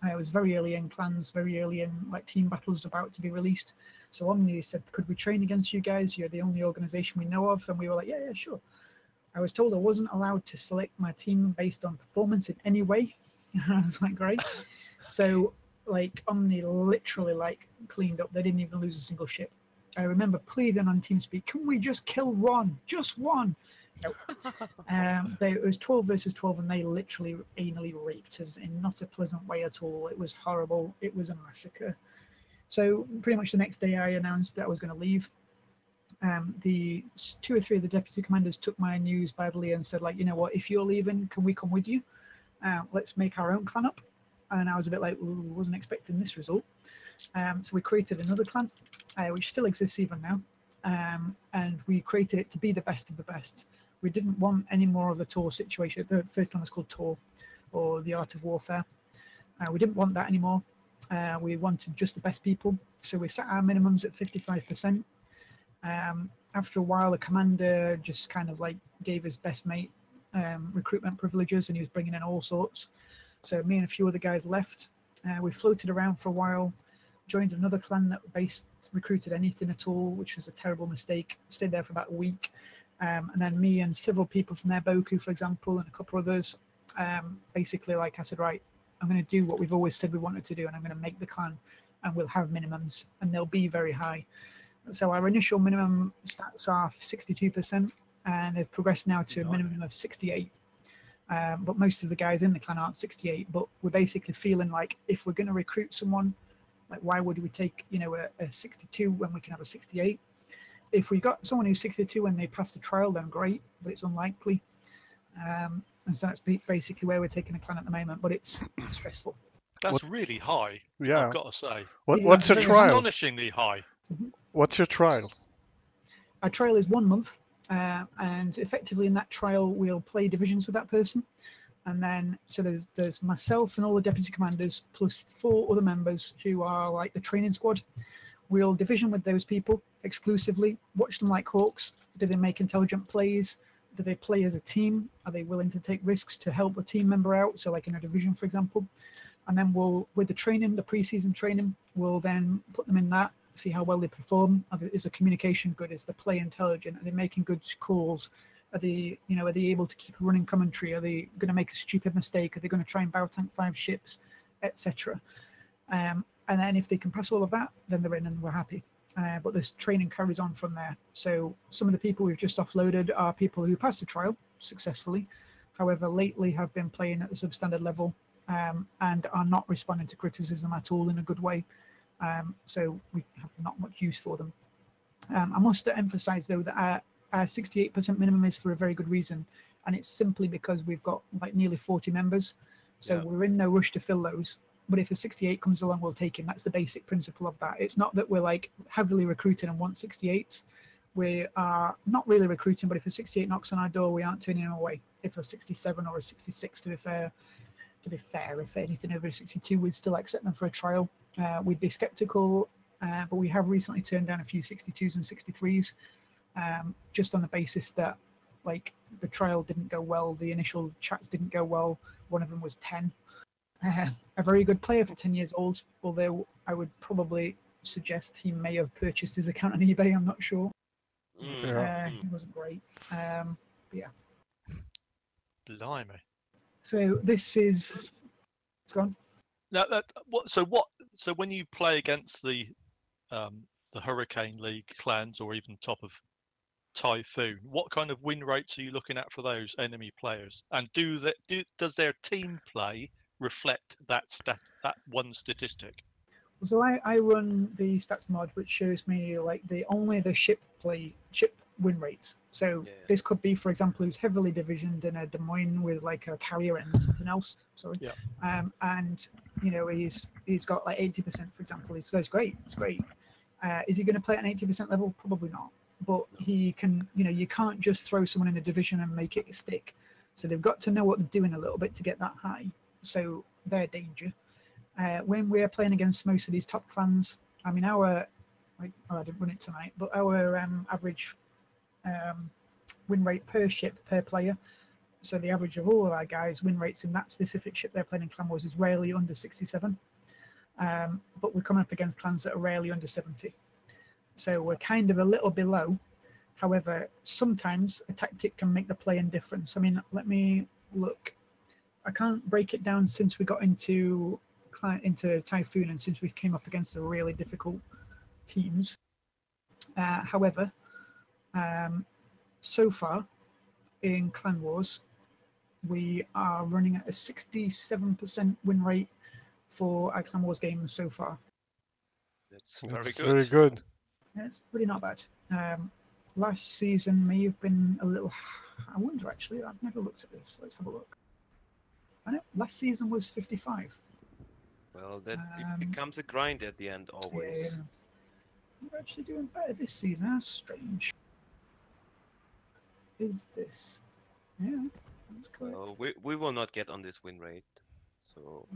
Speaker 9: It was very early in clans, very early in like team battles about to be released. So Omni said, "Could we train against you guys? You're the only organization we know of." And we were like, "Yeah, sure." I was told I wasn't allowed to select my team based on performance in any way. I was like, great. So like Omni literally like cleaned up. They didn't even lose a single ship. I remember pleading on TeamSpeak, "Can we just kill one? Just one?" Nope. It was 12 versus 12, and they literally anally raped us in not a pleasant way at all. It was horrible. It was a massacre. So pretty much the next day I announced that I was going to leave. The 2 or 3 of the deputy commanders took my news badly and said, like, "You know what, if you're leaving, can we come with you? Let's make our own clan up." And I was a bit like, wasn't expecting this result. So we created another clan, which still exists even now. And we created it to be the best of the best. We didn't want any more of the TOR situation. The first one was called TOR, or the Art of Warfare. We didn't want that anymore. We wanted just the best people. So we set our minimums at 55%. After a while, the commander just kind of like gave his best mate recruitment privileges, and he was bringing in all sorts. So me and a few other guys left. We floated around for a while, joined another clan that recruited anything at all, which was a terrible mistake. Stayed there for about a week. And then me and several people from their Boku, for example, and a couple others, basically like I said, right, I'm going to do what we've always said we wanted to do, and I'm going to make the clan, and we'll have minimums, and they'll be very high. So our initial minimum stats are 62%, and they've progressed now to a minimum of 68. But most of the guys in the clan aren't 68. But we're basically feeling like if we're going to recruit someone, like why would we take a 62 when we can have a 68? If we got someone who's 62 and they pass the trial, then great, but it's unlikely. And so that's basically where we're taking a clan at the moment. But it's stressful.
Speaker 2: That's really high.
Speaker 8: Yeah.
Speaker 2: I've got to say.
Speaker 8: What's your trial?
Speaker 2: Astonishingly high.
Speaker 8: What's your trial?
Speaker 9: Our trial is 1 month, and effectively in that trial we'll play divisions with that person, and then so there's myself and all the deputy commanders plus 4 other members who are like the training squad. We'll division with those people exclusively, watch them like hawks. Do they make intelligent plays? Do they play as a team? Are they willing to take risks to help a team member out? So like in a division, for example. And then with the training, the pre-season training, we'll then put them in that, see how well they perform. Is the communication good? Is the play intelligent? Are they making good calls? Are they able to keep a running commentary? Are they going to make a stupid mistake? Are they going to try and bow tank 5 ships, etc.? And then if they can pass all of that, then they're in and we're happy. But this training carries on from there. So some of the people we've just offloaded are people who passed the trial successfully, however, lately have been playing at the substandard level and are not responding to criticism at all in a good way. so we have not much use for them. I must emphasize though that our 68% minimum is for a very good reason, and it's simply because we've got like nearly 40 members, so we're in no rush to fill those. But if a 68 comes along, we'll take him. That's the basic principle of that. It's not that we're like heavily recruiting and want 68s. We are not really recruiting, but if a 68 knocks on our door, we aren't turning him away. If a 67 or a 66, to be fair, if anything over a 62, we'd still accept them for a trial. We'd be skeptical, but we have recently turned down a few 62s and 63s, just on the basis that like the trial didn't go well, the initial chats didn't go well. One of them was 10. A very good player for 10 years old, although I would probably suggest he may have purchased his account on eBay. I'm not sure. He wasn't great. Yeah.
Speaker 2: Blimey.
Speaker 9: So this is. It's gone.
Speaker 2: Now, so when you play against the Hurricane League clans or even top of Typhoon, what kind of win rates are you looking at for those enemy players? And does their team play reflect that one statistic?
Speaker 9: So I run the stats mod, which shows me like only the ship win rates. So this could be, for example, who's heavily divisioned in a Des Moines with like a carrier and something else. Sorry. Yeah. And you know he's got like 80%, for example. So it's great. It's great. Is he going to play at an 80% level? Probably not. But he can. You know, you can't just throw someone in a division and make it stick. So they've got to know what they're doing a little bit to get that high. So they're danger. When we're playing against most of these top clans, I mean, I didn't run it tonight, but our average win rate per ship, per player, so the average of all of our guys' win rates in that specific ship they're playing in Clan Wars is rarely under 67. But we're coming up against clans that are rarely under 70. So we're kind of a little below. However, sometimes a tactic can make the play-in difference. I mean, let me look. I can't break it down since we got into Typhoon and since we came up against the really difficult teams. However, so far in Clan Wars, we are running at a 67% win rate for our Clan Wars games so far.
Speaker 1: That's very good.
Speaker 8: Very good.
Speaker 9: Yeah, it's pretty not bad. Last season may have been a little. I wonder actually. I've never looked at this. Let's have a look. I know last season was 55.
Speaker 1: Well, that it becomes a grind at the end always.
Speaker 9: Yeah. We're actually doing better this season. That's strange. Is this? Yeah, that's correct.
Speaker 1: Well, we will not get on this win rate, so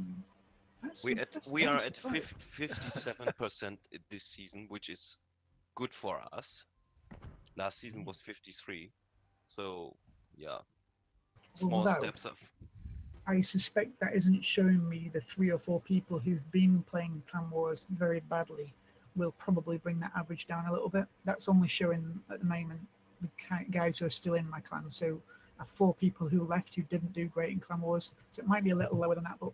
Speaker 9: That's
Speaker 1: we are
Speaker 9: I'm
Speaker 1: at
Speaker 9: surprised.
Speaker 1: 57% this season, which is good for us. Last season was 53, so yeah, small
Speaker 9: Although,
Speaker 1: steps up.
Speaker 9: I suspect that isn't showing me the 3 or 4 people who've been playing Clan Wars very badly will probably bring that average down a little bit. That's only showing at the moment the guys who are still in my clan. So I have 4 people who left who didn't do great in Clan Wars. So it might be a little lower than that, but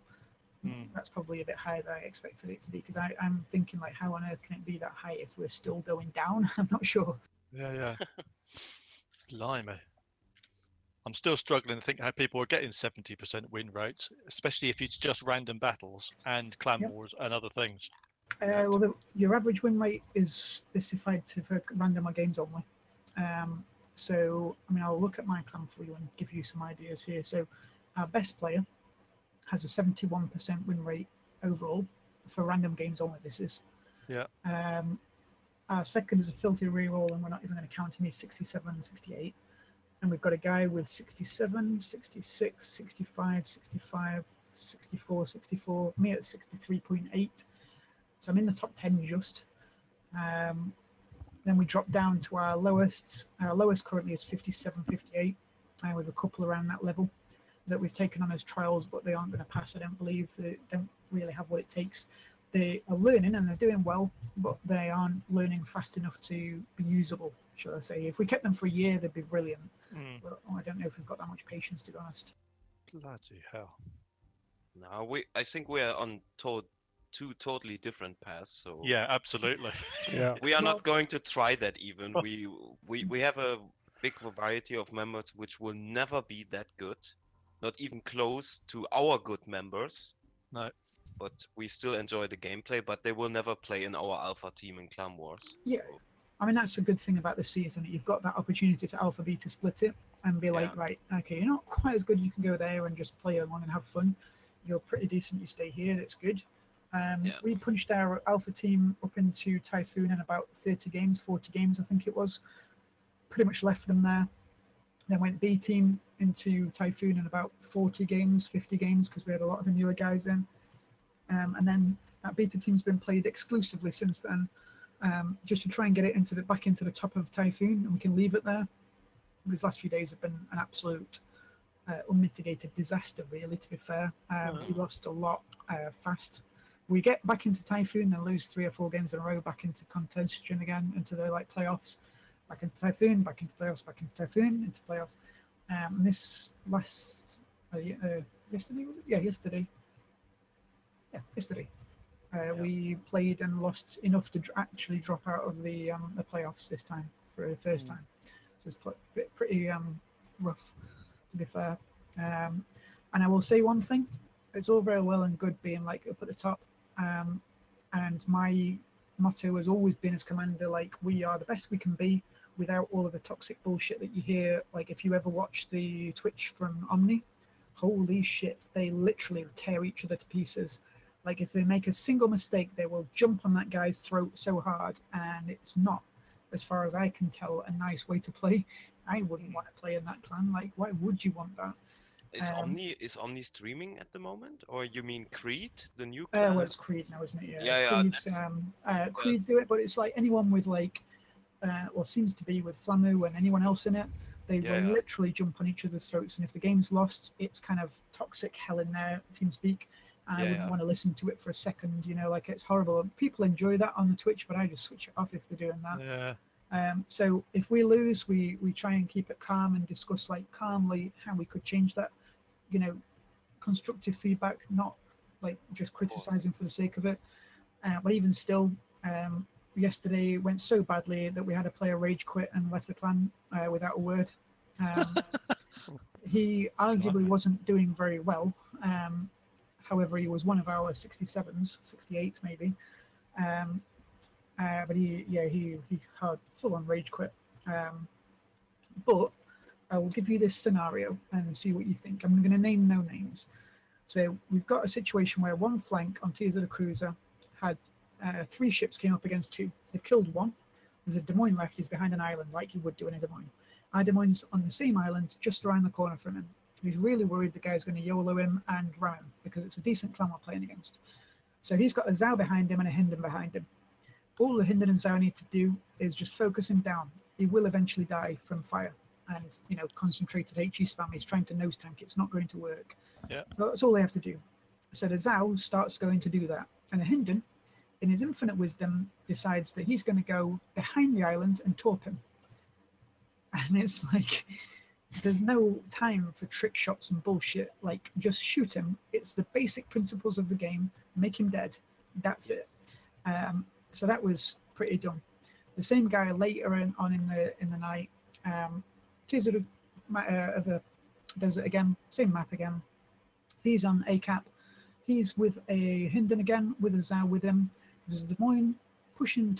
Speaker 9: that's probably a bit higher than I expected it to be, because I'm thinking like, how on earth can it be that high if we're still going down? I'm not sure.
Speaker 2: Yeah. Blimey. I'm still struggling to think how people are getting 70% win rates, especially if it's just random battles and Clan Wars and other things.
Speaker 9: Well, your average win rate is specified for random games only. So, I mean, I'll look at my clan for you and give you some ideas here. So, our best player has a 71% win rate overall for random games only. This is.
Speaker 2: Yeah.
Speaker 9: Our second is a filthy reroll, and we're not even going to count him. He's 67, 68. And we've got a guy with 67, 66, 65, 65, 64, 64, me at 63.8. So I'm in the top 10 just. Then we drop down to our lowest. Our lowest currently is 57, 58. With a couple around that level that we've taken on as trials, but they aren't going to pass. I don't believe. They don't really have what it takes. They are learning and they're doing well, but they aren't learning fast enough to be usable, shall I say. If we kept them for a year, they'd be brilliant. But I don't know if we've got that much patience, to be honest.
Speaker 2: Bloody hell.
Speaker 1: No, I think we are on two totally different paths. So
Speaker 2: yeah, absolutely.
Speaker 8: Yeah.
Speaker 1: We are not going to try that even. We have a big variety of members which will never be that good, not even close to our good members.
Speaker 2: No.
Speaker 1: but we still enjoy the gameplay. But they will never play in our alpha team in Clan Wars.
Speaker 9: Yeah.
Speaker 1: So,
Speaker 9: I mean, that's a good thing about this season. You've got that opportunity to alpha beta split it and be like,
Speaker 1: Yeah.
Speaker 9: right, okay, you're not quite as good. You can go there and just play along and have fun. You're pretty decent. You stay here. That's good.
Speaker 1: Yeah.
Speaker 9: We punched our alpha team up into Typhoon in about 30 games, 40 games, I think it was. Pretty much left them there. Then went B team into Typhoon in about 40 games, 50 games, because we had a lot of the newer guys in. And then that beta team's been played exclusively since then, just to try and get it back into the top of Typhoon, and we can leave it there. These last few days have been an absolute unmitigated disaster, really, to be fair. We lost a lot fast. We get back into Typhoon, then lose 3 or 4 games in a row, back into contention again, into the playoffs, back into Typhoon, back into playoffs, back into Typhoon, into playoffs. And this last yesterday, was it? Yeah, yesterday. Yeah, yesterday. We played and lost enough to actually drop out of the playoffs this time for the first time. So it's pretty rough, to be fair. And I will say one thing: it's all very well and good being up at the top, and my motto has always been as commander, we are the best we can be without all of the toxic bullshit that you hear. If you ever watch the Twitch from Omni, holy shit, they literally tear each other to pieces. If they make a single mistake, they will jump on that guy's throat so hard, and it's not, as far as I can tell, a nice way to play. I wouldn't want to play in that clan. Why would you want that?
Speaker 1: Is Omni streaming at the moment, or you mean Creed, the new clan?
Speaker 9: Well, it's Creed now, isn't it?
Speaker 1: Yeah.
Speaker 9: Creed do it, but it's anyone with or seems to be with Flamu and anyone else in it. They will literally jump on each other's throats, and if the game's lost, it's kind of toxic hell in there, TeamSpeak. I wouldn't want to listen to it for a second, it's horrible. People enjoy that on the Twitch, but I just switch it off if they're doing that.
Speaker 2: Yeah.
Speaker 9: So if we lose, we try and keep it calm and discuss calmly how we could change that. Constructive feedback, not just criticizing for the sake of it. But even still, yesterday went so badly that we had a player rage quit and left the clan without a word. He arguably wasn't doing very well. However, he was one of our 67s, 68s maybe. But he had full-on rage quit. But I will give you this scenario and see what you think. I'm going to name no names. So we've got a situation where one flank on TORPZ Cruiser had 3 ships came up against 2. They've killed 1. There's a Des Moines left. He's behind an island like you would do in a Des Moines. Our Des Moines on the same island, just around the corner from him. He's really worried the guy's going to YOLO him and ram him because it's a decent clan we're playing against. So he's got a Zhao behind him and a Hinden behind him. All the Hinden and Zhao need to do is just focus him down. He will eventually die from fire. And, concentrated HE spam. He's trying to nose tank. It's not going to work.
Speaker 2: Yeah.
Speaker 9: So that's all they have to do. So the Zhao starts going to do that. And the Hinden, in his infinite wisdom, decides that he's going to go behind the island and torp him. And it's there's no time for trick shots and bullshit. Just shoot him. It's the basic principles of the game. Make him dead. That's it. So that was pretty dumb. The same guy later on in the night, TORPZ of the desert again, same map again. He's on ACAP. He's with a Hinden again, with a Zhao with him. There's a Des Moines pushing